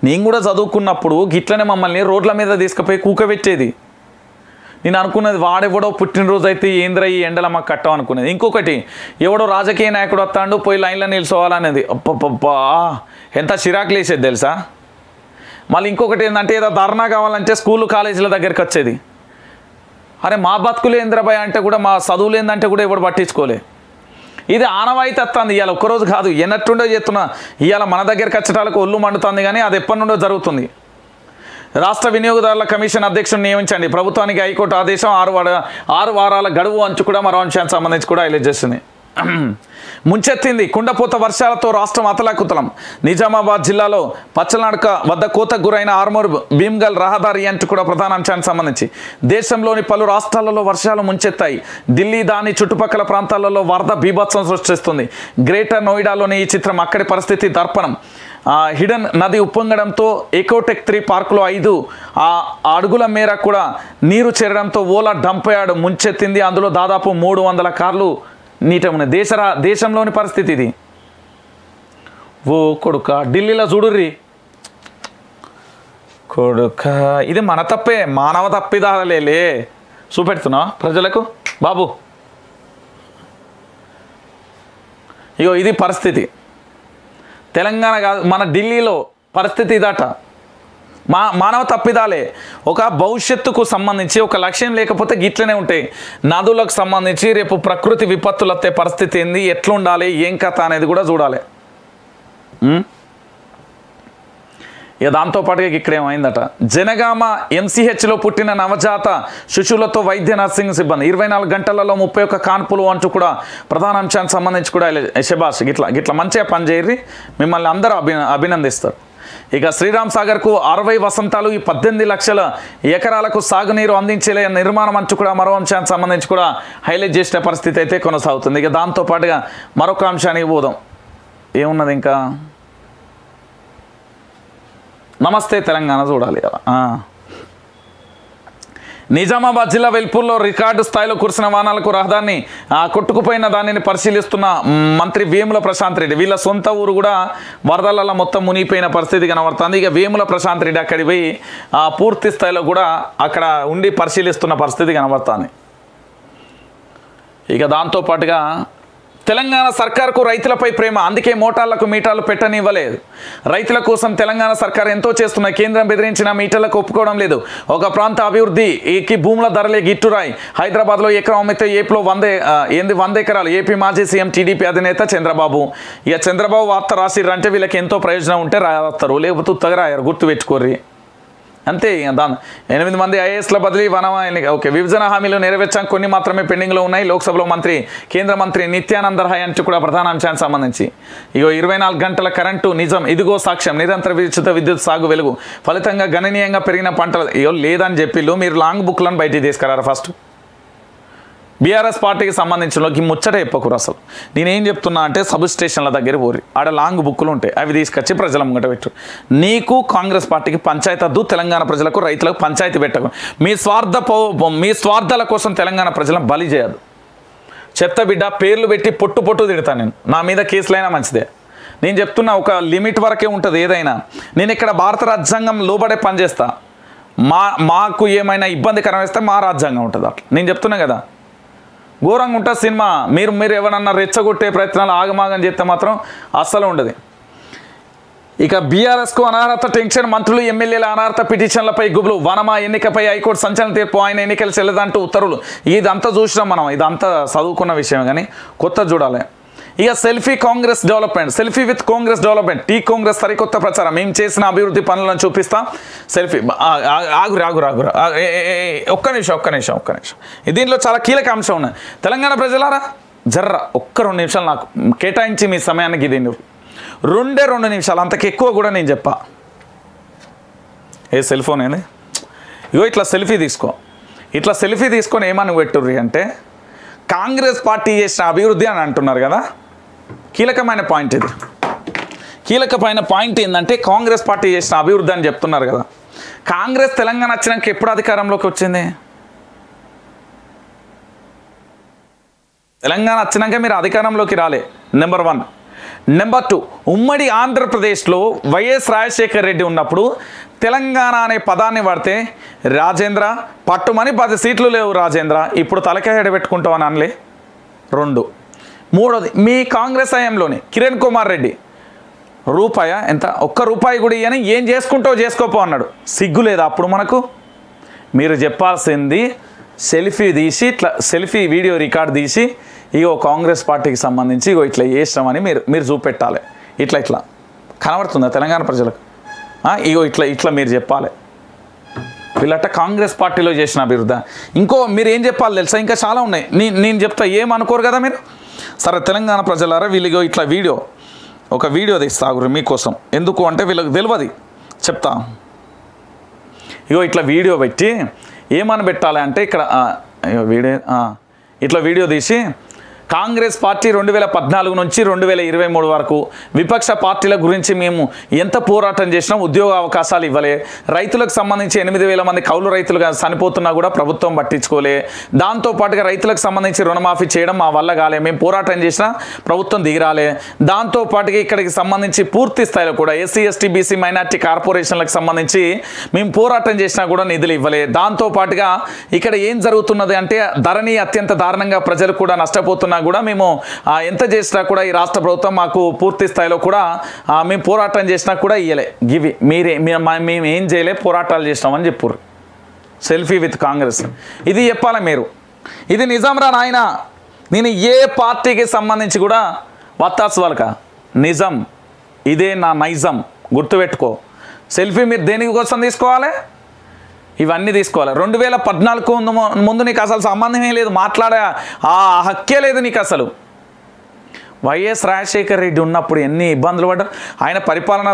నేను కూడా చదువుకున్నప్పుడు గిట్లనే మమ్మల్ని రోడ్ల మీద తీసుకుపోయి కూకబెట్టేది. నేను అనుకున్నది వాడెవడో పుట్టినరోజు అయితే ఏంద్ర ఈ ఎండల మాకు కట్టం అనుకునేది. ఇంకొకటి, ఎవడో రాజకీయ నాయకుడు వస్తాడు పోయి లైన్లో నిల్చోవాలనేది. అబ్బబ్బా ఎంత చిరాకులు వేసేది తెలుసా. మళ్ళీ ఇంకొకటి ఏంటంటే ఏదో ధర్నా కావాలంటే స్కూళ్ళు కాలేజీల దగ్గరికి వచ్చేది. అరే మా బతుకులు ఏంద్రబాయ్ అంటే కూడా, మా చదువులు ఏందంటే కూడా ఎవడు పట్టించుకోలే. ఇది ఆనవాయితీ వస్తుంది. ఇవాళ ఒక్కరోజు కాదు, ఎన్నట్టుండో చేస్తున్నా. ఇవాళ మన దగ్గరికి వచ్చేటాలకు ఒళ్ళు మండుతుంది, కానీ అది ఎప్పటి నుండో జరుగుతుంది. రాష్ట్ర వినియోగదారుల కమిషన్ అధ్యక్షుడిని నియమించండి. ప్రభుత్వానికి హైకోర్టు ఆదేశం. 6 వారాల గడువు అంచు కూడా మరో అంశానికి సంబంధించి కూడా హైలైట్ చేస్తుంది. ముంచెత్తింది కుండపోత వర్షాలతో రాష్ట్రం అతలాకుతలం. నిజామాబాద్ జిల్లాలో పచ్చలనడక వద్ద కోతకు గురైన ఆర్మూర్ భీమ్గల్ రహదారి అంటూ కూడా ప్రధాన అంశానికి సంబంధించి. దేశంలోని పలు రాష్ట్రాలలో వర్షాలు ముంచెత్తాయి. ఢిల్లీ దాని చుట్టుపక్కల ప్రాంతాలలో వరద బీభత్సం సృష్టిస్తుంది. గ్రేటర్ నోయిడాలోని ఈ చిత్రం అక్కడి పరిస్థితి దర్పణం. హిడన్ నది ఉప్పొంగడంతో ఎకోటెక్ 3 పార్కులో 5 అడుగుల మేర కూడా నీరు చేరడంతో ఓలా డంప్ యార్డ్ ముంచెత్తింది. అందులో దాదాపు 300 కార్లు నీట ఉన్నాయి. దేశంలోని పరిస్థితి ఇది. ఓ కొడుక, ఢిల్లీలో చూడుర్రి కొడుక. ఇది మన తప్పే, మానవ తప్పిదాలే. చూపెడుతున్నా ప్రజలకు బాబు. ఇగో ఇది పరిస్థితి. తెలంగాణ కాదు, మన ఢిల్లీలో పరిస్థితి ఇదట. మానవ తప్పిదాలే. ఒక భవిష్యత్తుకు సంబంధించి ఒక లక్ష్యం లేకపోతే గిట్లనే ఉంటాయి. నదులకు సంబంధించి రేపు ప్రకృతి విపత్తులు వస్తే పరిస్థితి ఏంది, ఎట్లుండాలి, ఏం కథ అనేది కూడా చూడాలి. ఇక దాంతోపాటుగా ఇక్కడ ఏమైందట, జనగామ ఎంసీహెచ్లో పుట్టిన నవజాత శిశువులతో వైద్య నర్సింగ్ సిబ్బంది 24 గంటలలో 31 కాన్పులు అంటూ కూడా ప్రధాన అంశానికి సంబంధించి కూడా శబాష్, గిట్లా మంచిగా పనిచేయర్రి, మిమ్మల్ని అందరూ అభినందిస్తారు. ఇక శ్రీరామ్ సాగర్కు 60 వసంతాలు, ఈ 18 లక్షల ఎకరాలకు సాగునీరు అందించలే నిర్మాణం అంటూ కూడా మరో అంశానికి సంబంధించి కూడా హైలైట్ చేసిన పరిస్థితి అయితే కొనసాగుతుంది. ఇక దాంతోపాటుగా మరొక అంశానికి పోదాం. ఏమున్నది ఇంకా, నమస్తే తెలంగాణ చూడాలి. నిజామాబాద్ జిల్లా వెల్పూర్లో రికార్డు స్థాయిలో కురిసిన వానాలకు రహదారిని కొట్టుకుపోయిన దానిని పరిశీలిస్తున్న మంత్రి వేముల ప్రశాంత్ రెడ్డి. వీళ్ళ సొంత ఊరు కూడా వరదలలో మొత్తం మునిగిపోయిన పరిస్థితి కనబడుతుంది. ఇక వేముల ప్రశాంత్ రెడ్డి అక్కడికి పోయి పూర్తి స్థాయిలో కూడా అక్కడ ఉండి పరిశీలిస్తున్న పరిస్థితి కనబడుతుంది. ఇక దాంతోపాటుగా తెలంగాణ సర్కార్కు రైతులపై ప్రేమ, అందుకే మోటార్లకు మీటర్లు పెట్టనివ్వలేదు. రైతుల కోసం తెలంగాణ సర్కార్ ఎంతో చేస్తున్న, కేంద్రం బెదిరించిన మీటర్లకు ఒప్పుకోవడం లేదు. ఒక ప్రాంత అభివృద్ధికి భూముల ధరలే గిట్టురాయి. హైదరాబాద్లో ఎకరం అమ్మితే ఏపీలో 100 ఎకరాలు. ఏపీ మాజీ సీఎం టీడీపీ అధినేత చంద్రబాబు. ఇక చంద్రబాబు వార్త రాసిర్రంటే వీళ్ళకి ఎంతో ప్రయోజనం ఉంటే రాస్తారు, లేకపోతే ఉత్తగా రాయారు, గుర్తుపెట్టుకోర్రి అంతే. దాని 8 మంది ఐఏఎస్ల బదిలీ ఓకే. విభజన హామీలు నెరవేర్చాం, కొన్ని మాత్రమే పెండింగ్లో ఉన్నాయి. లోక్సభలో కేంద్ర మంత్రి నిత్యానంద రాయ్ అంటూ కూడా ప్రధాన అంశానికి సంబంధించి ఇగో 24 గంటల కరెంటు నిజం, ఇదిగో సాక్ష్యం, నిరంతర ఉచిత విద్యుత్ సాగు వెలుగు, ఫలితంగా గణనీయంగా పెరిగిన పంటలు. ఇగో లేదని చెప్పిళ్ళు, మీరు లాంగ్ బుక్లను బయటికి తీసుకురారా ఫస్ట్. బీఆర్ఎస్ పార్టీకి సంబంధించిన ముచ్చట చెప్పకూరు. అసలు నేనేం చెప్తున్నా అంటే సబ్ స్టేషన్ల దగ్గర పోరి, ఆడ లాంగ్ బుక్కులు ఉంటాయి, అవి తీసుకొచ్చి ప్రజల ముంగట పెట్టు. నీకు కాంగ్రెస్ పార్టీకి పంచాయతీ వద్దు, తెలంగాణ ప్రజలకు రైతులకు పంచాయతీ పెట్టకు. మీ స్వార్థాల కోసం తెలంగాణ ప్రజలను బలి చేయదు. చెత్త బిడ్డ పేర్లు పెట్టి పొట్టు తిడతాను నేను, నా మీద కేసులైనా మంచిదే. నేను చెప్తున్నా ఒక లిమిట్ వరకే ఉంటుంది ఏదైనా. నేను ఇక్కడ భారత రాజ్యాంగం లోబడే పనిచేస్తా. మాకు ఏమైనా ఇబ్బందికరం వేస్తే మా రాజ్యాంగం ఉంటుంది అట్లా. నేను చెప్తున్నా కదా, ఘోరంగా ఉంటుంది సినిమా. మీరు ఎవరన్నా రెచ్చగొట్టే ప్రయత్నాలు ఆగమాగం చేస్తే మాత్రం అస్సలు ఉండదు. ఇక బీఆర్ఎస్కు అనర్హత టెన్షన్, మంత్రులు ఎమ్మెల్యేల అనర్హత పిటిషన్లపై గుబులు. వనమా ఎన్నికపై హైకోర్టు సంచలన తీర్పు, ఆయన ఎన్నికలు చెల్లదంటూ ఉత్తర్వులు. ఇదంతా చూసినాం మనం, ఇదంతా చదువుకున్న విషయం కానీ కొత్త చూడాలి. ఇక selfie Congress development, selfie with Congress development, T Congress సరికొత్త ప్రచారం, మేము చేసిన అభివృద్ధి పనులను చూపిస్తాం. సెల్ఫీ ఒక్క నిమిషం. దీంట్లో చాలా కీలక అంశం ఉన్నాయి. తెలంగాణ ప్రజలారా ఒక్క 2 నిమిషాలు నాకు కేటాయించి మీ సమయానికి ఇది 2 నిమిషాలు, అంతకు ఎక్కువ కూడా నేను చెప్పా. ఏ సెల్ ఫోన్ ఏంది, ఇగో ఇట్లా సెల్ఫీ తీసుకో. ఇట్లా సెల్ఫీ తీసుకొని ఏమని పెట్టుర్రి అంటే కాంగ్రెస్ పార్టీ చేసిన అభివృద్ధి అని అంటున్నారు కదా. కీలకమైన పాయింట్ ఇది. కీలకమైన పాయింట్ ఏంటంటే కాంగ్రెస్ పార్టీ చేసిన అభివృద్ధి అని చెప్తున్నారు కదా. కాంగ్రెస్ తెలంగాణ వచ్చినాక ఎప్పుడు అధికారంలోకి వచ్చింది? తెలంగాణ వచ్చినాక మీరు అధికారంలోకి రాలే, నెంబర్ 1. నెంబర్ 2, ఉమ్మడి ఆంధ్రప్రదేశ్లో వైఎస్ రాజశేఖర్ రెడ్డి ఉన్నప్పుడు తెలంగాణ అనే పదాన్ని వాడితే రాజేంద్ర పట్టుమని 10 సీట్లు లేవు రాజేంద్ర, ఇప్పుడు తలకాయ పెట్టుకుంటామని అనలే. 2, 3, మీ కాంగ్రెస్ హయాంలోని కిరణ్ కుమార్ రెడ్డి రూపాయ ఎంత, ₹1 కూడా ఇయ్యని, ఏం చేసుకుంటావు చేసుకోపో అన్నాడు. సిగ్గు లేదా అప్పుడు మనకు? మీరు చెప్పాల్సింది సెల్ఫీ తీసి ఇట్లా సెల్ఫీ వీడియో రికార్డ్ తీసి ఇగో కాంగ్రెస్ పార్టీకి సంబంధించి ఇగో ఇట్లా చేసినామని మీరు చూపెట్టాలి. ఇట్లా కనబడుతుందా తెలంగాణ ప్రజలకు? ఇగో ఇట్లా మీరు చెప్పాలి. వీళ్ళట కాంగ్రెస్ పార్టీలో చేసిన అభివృద్ధి. ఇంకో మీరు ఏం చెప్పాలి తెలుసా, ఇంకా చాలా ఉన్నాయి. నేను చెప్తా, ఏమనుకోరు కదా మీరు. సరే తెలంగాణ ప్రజలారా, వీళ్ళిగో ఇట్లా ఒక వీడియో తీస్తాగురు మీకోసం. ఎందుకు అంటే వీళ్ళకి తెలియదు, చెప్తా. ఇగో ఇట్లా వీడియో పెట్టి ఏమని పెట్టాలి అంటే ఇక్కడ ఇట్లా వీడియో తీసి కాంగ్రెస్ పార్టీ 2014 నుంచి 2023 వరకు విపక్ష పార్టీల గురించి మేము ఎంత పోరాటం చేసినాం, ఉద్యోగ అవకాశాలు ఇవ్వలే, రైతులకు సంబంధించి 8,000 మంది కౌలు రైతులుగా చనిపోతున్నా కూడా ప్రభుత్వం పట్టించుకోలే, దాంతోపాటుగా రైతులకు సంబంధించి రుణమాఫీ చేయడం మా వల్ల కాలే, మేము పోరాటం చేసినా ప్రభుత్వం దిగిరాలే, దాంతోపాటుగా ఇక్కడికి సంబంధించి పూర్తి స్థాయిలో కూడా ఎస్సీ ఎస్టీ బీసీ మైనార్టీ కార్పొరేషన్లకు సంబంధించి మేము పోరాటం చేసినా కూడా నిధులు ఇవ్వలే, దాంతోపాటుగా ఇక్కడ ఏం జరుగుతున్నది అంటే ధరణి అత్యంత దారుణంగా ప్రజలు కూడా నష్టపోతున్నా ఉన్నా కూడా మేము ఎంత చేసినా కూడా ఈ రాష్ట్ర ప్రభుత్వం మాకు పూర్తి స్థాయిలో కూడా మేము పోరాటం చేసినా కూడా ఇయ్యలే. గివి మేము ఏం చేయలే, పోరాటాలు చేసినామని చెప్పుర్రు. సెల్ఫీ విత్ కాంగ్రెస్ ఇది చెప్పాలి మీరు. ఇది నిజం రా నాయన. నేను ఏ పార్టీకి సంబంధించి కూడా వత్తాసు వాళ్ళక నిజం, ఇదే నా నైజం, గుర్తుపెట్టుకో. సెల్ఫీ మీరు దేనికి కోసం తీసుకోవాలి? ఇవన్నీ తీసుకోవాలి. 2014 ముందు నీకు అసలు సంబంధమే లేదు, మాట్లాడే ఆ హక్కే లేదు నీకు అసలు. వైఎస్ రాజశేఖర రెడ్డి ఉన్నప్పుడు ఎన్ని ఇబ్బందులు పడ్డారు. ఆయన పరిపాలన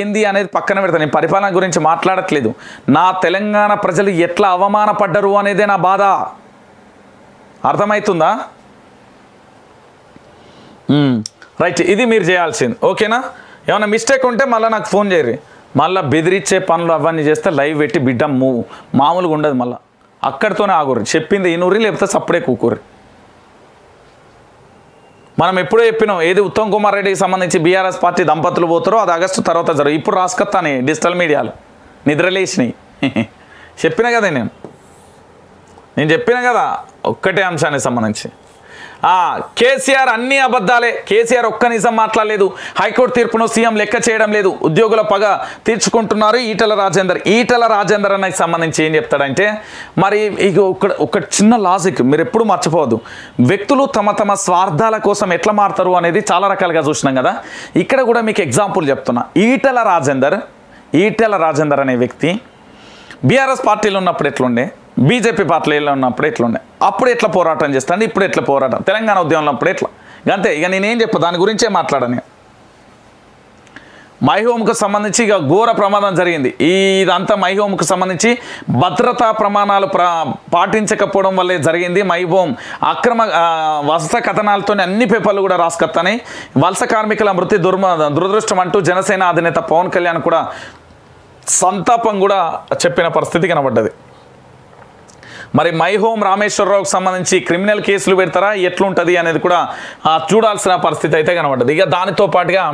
ఏంది అనేది పక్కన పెడతాను, నేను పరిపాలన గురించి మాట్లాడట్లేదు. నా తెలంగాణ ప్రజలు ఎట్లా అవమానపడ్డరు అనేదే నా బాధ. అర్థమవుతుందా? రైట్, ఇది మీరు చేయాల్సింది. ఓకేనా? ఏమైనా మిస్టేక్ ఉంటే మళ్ళీ నాకు ఫోన్ చేయరు. మళ్ళీ బెదిరించే పనులు అవన్నీ చేస్తే లైవ్ పెట్టి బిడ్డ మామూలుగా ఉండదు. మళ్ళీ అక్కడితోనే ఆగుర్రి. చెప్పింది ఇనుర్రి, లేకపోతే సప్పుడే కూకుర్రి. మనం ఎప్పుడో చెప్పినాం, ఏది ఉత్తమ్ కుమార్ రెడ్డికి సంబంధించి బీఆర్ఎస్ పార్టీ దంపతులు పోతారో అది ఆగస్టు తర్వాత జరుగు. ఇప్పుడు రాసుకొస్తాను డిజిటల్ మీడియాలో నిద్రలేసినాయి. చెప్పినా కదా నేను చెప్పినా కదా ఒక్కటే అంశానికి సంబంధించి. కేసీఆర్ అన్ని అబద్ధాలే. కేసీఆర్ ఒక్క నిజం మాట్లాడలేదు. హైకోర్టు తీర్పును సీఎం లెక్క చేయడం లేదు. ఉద్యోగుల పగ తీర్చుకుంటున్నారు ఈటల రాజేందర్ అన్నకి సంబంధించి ఏం చెప్తాడంటే, మరి ఇక ఒక చిన్న లాజిక్ మీరు ఎప్పుడు మర్చిపోవద్దు. వ్యక్తులు తమ స్వార్థాల కోసం ఎట్లా మారుతారు అనేది చాలా రకాలుగా చూసినాం కదా. ఇక్కడ కూడా మీకు ఎగ్జాంపుల్ చెప్తున్నా. ఈటల రాజేందర్ అనే వ్యక్తి బీఆర్ఎస్ పార్టీలో ఉన్నప్పుడు ఎట్లుండే, బీజేపీ పార్టీలో ఉన్నప్పుడు ఎట్లుండే, అప్పుడు ఎట్లా పోరాటం చేస్తాను, ఇప్పుడు ఎట్లా పోరాటం, తెలంగాణ ఉద్యమంలో అప్పుడు ఎట్లా, అంతే. ఇక నేనేం చెప్ప దాని గురించే మాట్లాడాను. మైహోమ్కు సంబంధించి ఇక ఘోర ప్రమాదం జరిగింది. ఇదంతా మైహోమ్కు సంబంధించి భద్రతా ప్రమాణాలు పాటించకపోవడం వల్లే జరిగింది. మైహోమ్ అక్రమ వలస కథనాలతో అన్ని పేపర్లు కూడా రాసుకొస్తాయి. వలస కార్మికుల మృతి దురదృష్టం అంటూ జనసేన అధినేత పవన్ కళ్యాణ్ కూడా సంతాపం కూడా చెప్పిన పరిస్థితి కనబడ్డది. మరి మైహోమ్ రామేశ్వరరావుకు సంబంధించి క్రిమినల్ కేసులు పెడతారా, ఎట్లుంటుంది అనేది కూడా చూడాల్సిన పరిస్థితి అయితే కనబడ్డది. ఇక దానితో పాటుగా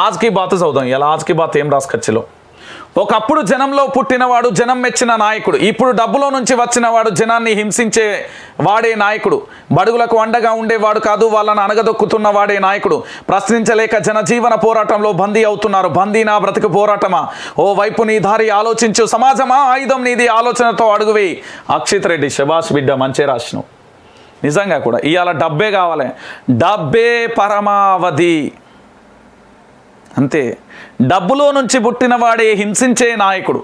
ఆజ్కి బాత్ చదువుతాం. ఇలా ఆజ్కి బాత్ ఏం రాసుకొచ్చిలో, ఒకప్పుడు జనంలో పుట్టినవాడు జనం మెచ్చిన నాయకుడు, ఇప్పుడు డబ్బులో నుంచి వచ్చినవాడు జనాన్ని హింసించే వాడే నాయకుడు, బడుగులకు అండగా ఉండేవాడు కాదు, వాళ్ళని అణగదొక్కుతున్న వాడే నాయకుడు, ప్రశ్నించలేక జనజీవన పోరాటంలో బందీ అవుతున్నారు. బందీ నా బ్రతుకు పోరాటమా, ఓ వైపు నీ దారి ఆలోచించు సమాజమా, ఆయుధం నీది ఆలోచనతో అడుగువేయి. అక్షిత్ రెడ్డి శబాష్ బిడ్డ, మంచి రాసినావు. నిజంగా కూడా ఇవాళ డబ్బే కావాలి, డబ్బే పరమావధి, అంతే. డబ్బులో నుంచి పుట్టినవాడే హింసించే నాయకుడు,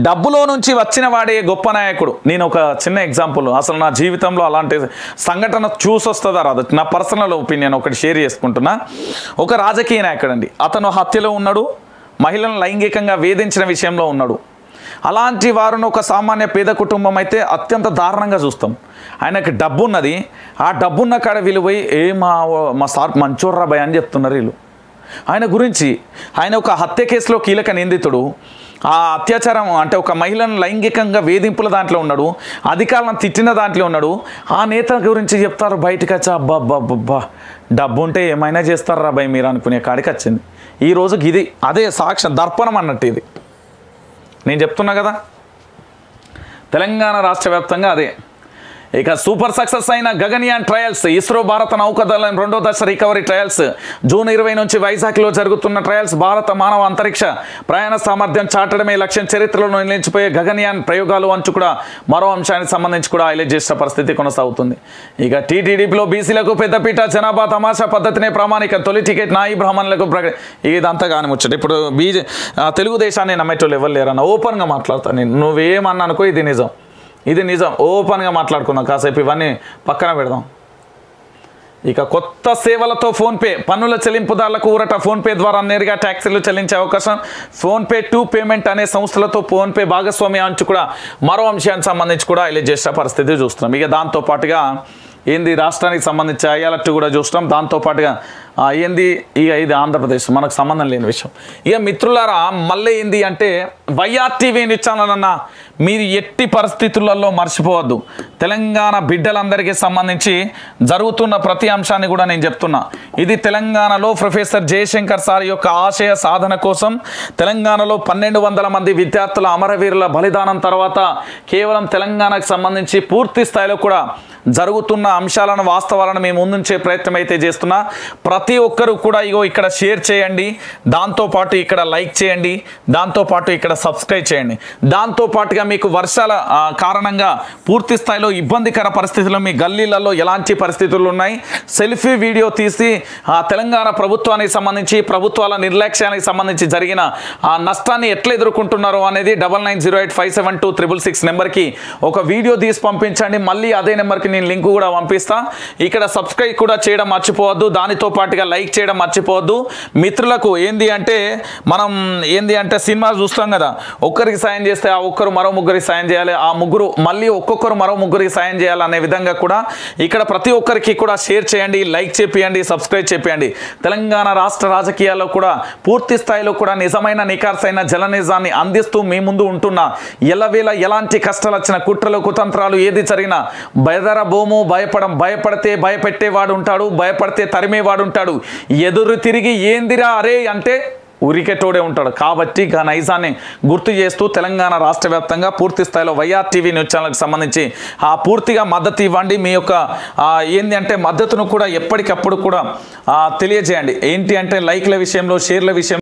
డబ్బులో నుంచి వచ్చిన వాడే గొప్ప నాయకుడు. నేను ఒక చిన్న ఎగ్జాంపుల్, అసలు నా జీవితంలో అలాంటి సంఘటన చూసొస్తుందా రాదు, నా పర్సనల్ ఒపీనియన్ ఒకటి షేర్ చేసుకుంటున్నా. ఒక రాజకీయ నాయకుడు అండి, అతను హత్యలో ఉన్నాడు, మహిళలను లైంగికంగా వేధించిన విషయంలో ఉన్నాడు. అలాంటి వారిని ఒక సామాన్య పేద కుటుంబం అయితే అత్యంత దారుణంగా చూస్తాం. ఆయనకి డబ్బు ఉన్నది, ఆ డబ్బున్న కాడ వీళ్ళు పోయి మా సార్ మంచోర్రా భయ అని చెప్తున్నారు వీళ్ళు. ఆయన గురించి, ఆయన ఒక హత్య కేసులో కీలక నిందితుడు, ఆ అత్యాచారం అంటే ఒక మహిళను లైంగికంగా వేధింపుల దాంట్లో ఉన్నాడు, అధికారులను తిట్టిన దాంట్లో ఉన్నాడు. ఆ నేత గురించి చెప్తారు బయటకు వచ్చి, అబ్బా డబ్బు ఉంటే ఏమైనా చేస్తారా భయ్ మీరు అనుకునే కాడికి వచ్చింది. ఈరోజు ఇది అదే సాక్ష్యం, దర్పణం అన్నట్టు ఇది నేను చెప్తున్నా కదా. తెలంగాణ రాష్ట్ర వ్యాప్తంగా అదే. ఇక సూపర్ సక్సెస్ అయిన గగన్యాన్ ట్రయల్స్, ఇస్రో భారత నౌకాదళం 2వ దశ రికవరీ ట్రయల్స్. జూన్ 20 నుంచి వైజాగ్లో జరుగుతున్న ట్రయల్స్ భారత మానవ అంతరిక్ష ప్రయాణ సామర్థ్యం చాటడమే లక్ష్యం. చరిత్రలో నిలిచిపోయే గగన్యాన్ ప్రయోగాలు అంచు కూడా మరో అంశానికి సంబంధించి కూడా హైలైట్ చేసిన పరిస్థితి కొనసాగుతుంది. ఇక టీటీడీపీలో బీసీలకు పెద్దపీట, జనాభా తమాషా పద్ధతినే ప్రామాణిక, తొలి టికెట్ నాయి బ్రాహ్మణులకు ఇదంతా కానీ ముచ్చట. ఇప్పుడు తెలుగుదేశాన్ని నమ్మేటోళ్ళు ఎవరు లేరన్న ఓపెన్గా మాట్లాడతాను నేను. నువ్వేమన్నా అనుకో, ఇది నిజం, ఓపెన్గా మాట్లాడుకుందాం. కాసేపు ఇవన్నీ పక్కన పెడదాం. ఇక కొత్త సేవలతో ఫోన్పే, పన్నుల చెల్లింపుదారులకు ఊరట. ఫోన్పే ద్వారా నేరుగా ట్యాక్సీలు చెల్లించే అవకాశం. ఫోన్పే టు పేమెంట్ అనే సంస్థలతో ఫోన్పే భాగస్వామ్యం అంచు కూడా మరో అంశానికి సంబంధించి కూడా హైలైట్ చేసే పరిస్థితి చూస్తున్నాం. ఇక దాంతోపాటుగా ఏంది రాష్ట్రానికి సంబంధించి అయ్యాలట్టు కూడా చూస్తాం. దాంతోపాటుగా ఏంది ఇక ఇది ఆంధ్రప్రదేశ్ మనకు సంబంధం లేని విషయం. ఇక మిత్రులారా మళ్ళీ ఏంది అంటే వైఆర్టీవీ న్యూస్ ఛానల్ అన్న మీరు ఎట్టి పరిస్థితులలో మర్చిపోవద్దు. తెలంగాణ బిడ్డలందరికీ సంబంధించి జరుగుతున్న ప్రతి అంశాన్ని కూడా నేను చెప్తున్నా. ఇది తెలంగాణలో ప్రొఫెసర్ జయశంకర్ సార్ యొక్క ఆశయ సాధన కోసం తెలంగాణలో 1200 మంది విద్యార్థుల అమరవీరుల బలిదానం తర్వాత కేవలం తెలంగాణకు సంబంధించి పూర్తి స్థాయిలో కూడా జరుగుతున్న అంశాలను వాస్తవాలను మేము ముందుంచే ప్రయత్నం అయితే చేస్తున్నా. ప్రతి ఒక్కరు కూడా ఇగో ఇక్కడ షేర్ చేయండి, దాంతోపాటు ఇక్కడ లైక్ చేయండి, దాంతోపాటు ఇక్కడ సబ్స్క్రైబ్ చేయండి. దాంతోపాటుగా మీకు వర్షాల కారణంగా పూర్తి స్థాయిలో ఇబ్బందికర పరిస్థితుల్లో మీ గల్లీలలో ఎలాంటి పరిస్థితులు ఉన్నాయి, సెల్ఫీ వీడియో తీసి తెలంగాణ ప్రభుత్వానికి సంబంధించి ప్రభుత్వాల నిర్లక్ష్యానికి సంబంధించి జరిగిన ఆ నష్టాన్ని ఎట్లా ఎదుర్కొంటున్నారో అనేది 9908572666 నెంబర్కి ఒక వీడియో తీసి పంపించండి. మళ్ళీ అదే నెంబర్కి నేను లింక్ కూడా పంపిస్తా. ఇక్కడ సబ్స్క్రైబ్ కూడా చేయడం మర్చిపోవద్దు, దానితో పాటుగా లైక్ చేయడం మర్చిపోవద్దు. మిత్రులకు ఏంది అంటే మనం ఏంది అంటే సినిమా చూస్తాం కదా, ఒక్కరికి సాయం చేస్తే ఆ ఒక్కరు మరో ముగ్గురికి సాయం చేయాలి, ఆ ముగ్గురు మళ్ళీ ఒక్కొక్కరు మరో ముగ్గురికి సాయం చేయాలి అనే విధంగా కూడా ఇక్కడ ప్రతి ఒక్కరికి కూడా షేర్ చేయండి, లైక్ చేపియండి, సబ్స్క్రైబ్ చేపియండి. తెలంగాణ రాష్ట్ర రాజకీయాల్లో కూడా పూర్తి స్థాయిలో కూడా నిజమైన నికార్సైన జల నిజాన్ని అందిస్తూ మీ ముందు ఉంటున్నా. ఎల్లవేళ ఎలాంటి కష్టాలు వచ్చిన కుట్రలు కుతంత్రాలు ఏది జరిగినా భయపడబోము, భయపడితే భయపెట్టేవాడు ఉంటాడు, భయపడితే తరిమేవాడు ఉంటాడు, ఎదురు తిరిగి ఏందిరా అరే అంటే ఉరికెటోడే ఉంటాడు. కాబట్టి ఆ నైజాన్ని గుర్తు చేస్తూ తెలంగాణ రాష్ట్ర వ్యాప్తంగా పూర్తి స్థాయిలో వైఆర్టీవీ న్యూస్ ఛానల్కి సంబంధించి పూర్తిగా మద్దతు ఇవ్వండి. మీ యొక్క ఏంది అంటే మద్దతును కూడా ఎప్పటికప్పుడు కూడా తెలియజేయండి. ఏంటి అంటే లైక్ల విషయంలో, షేర్ల విషయంలో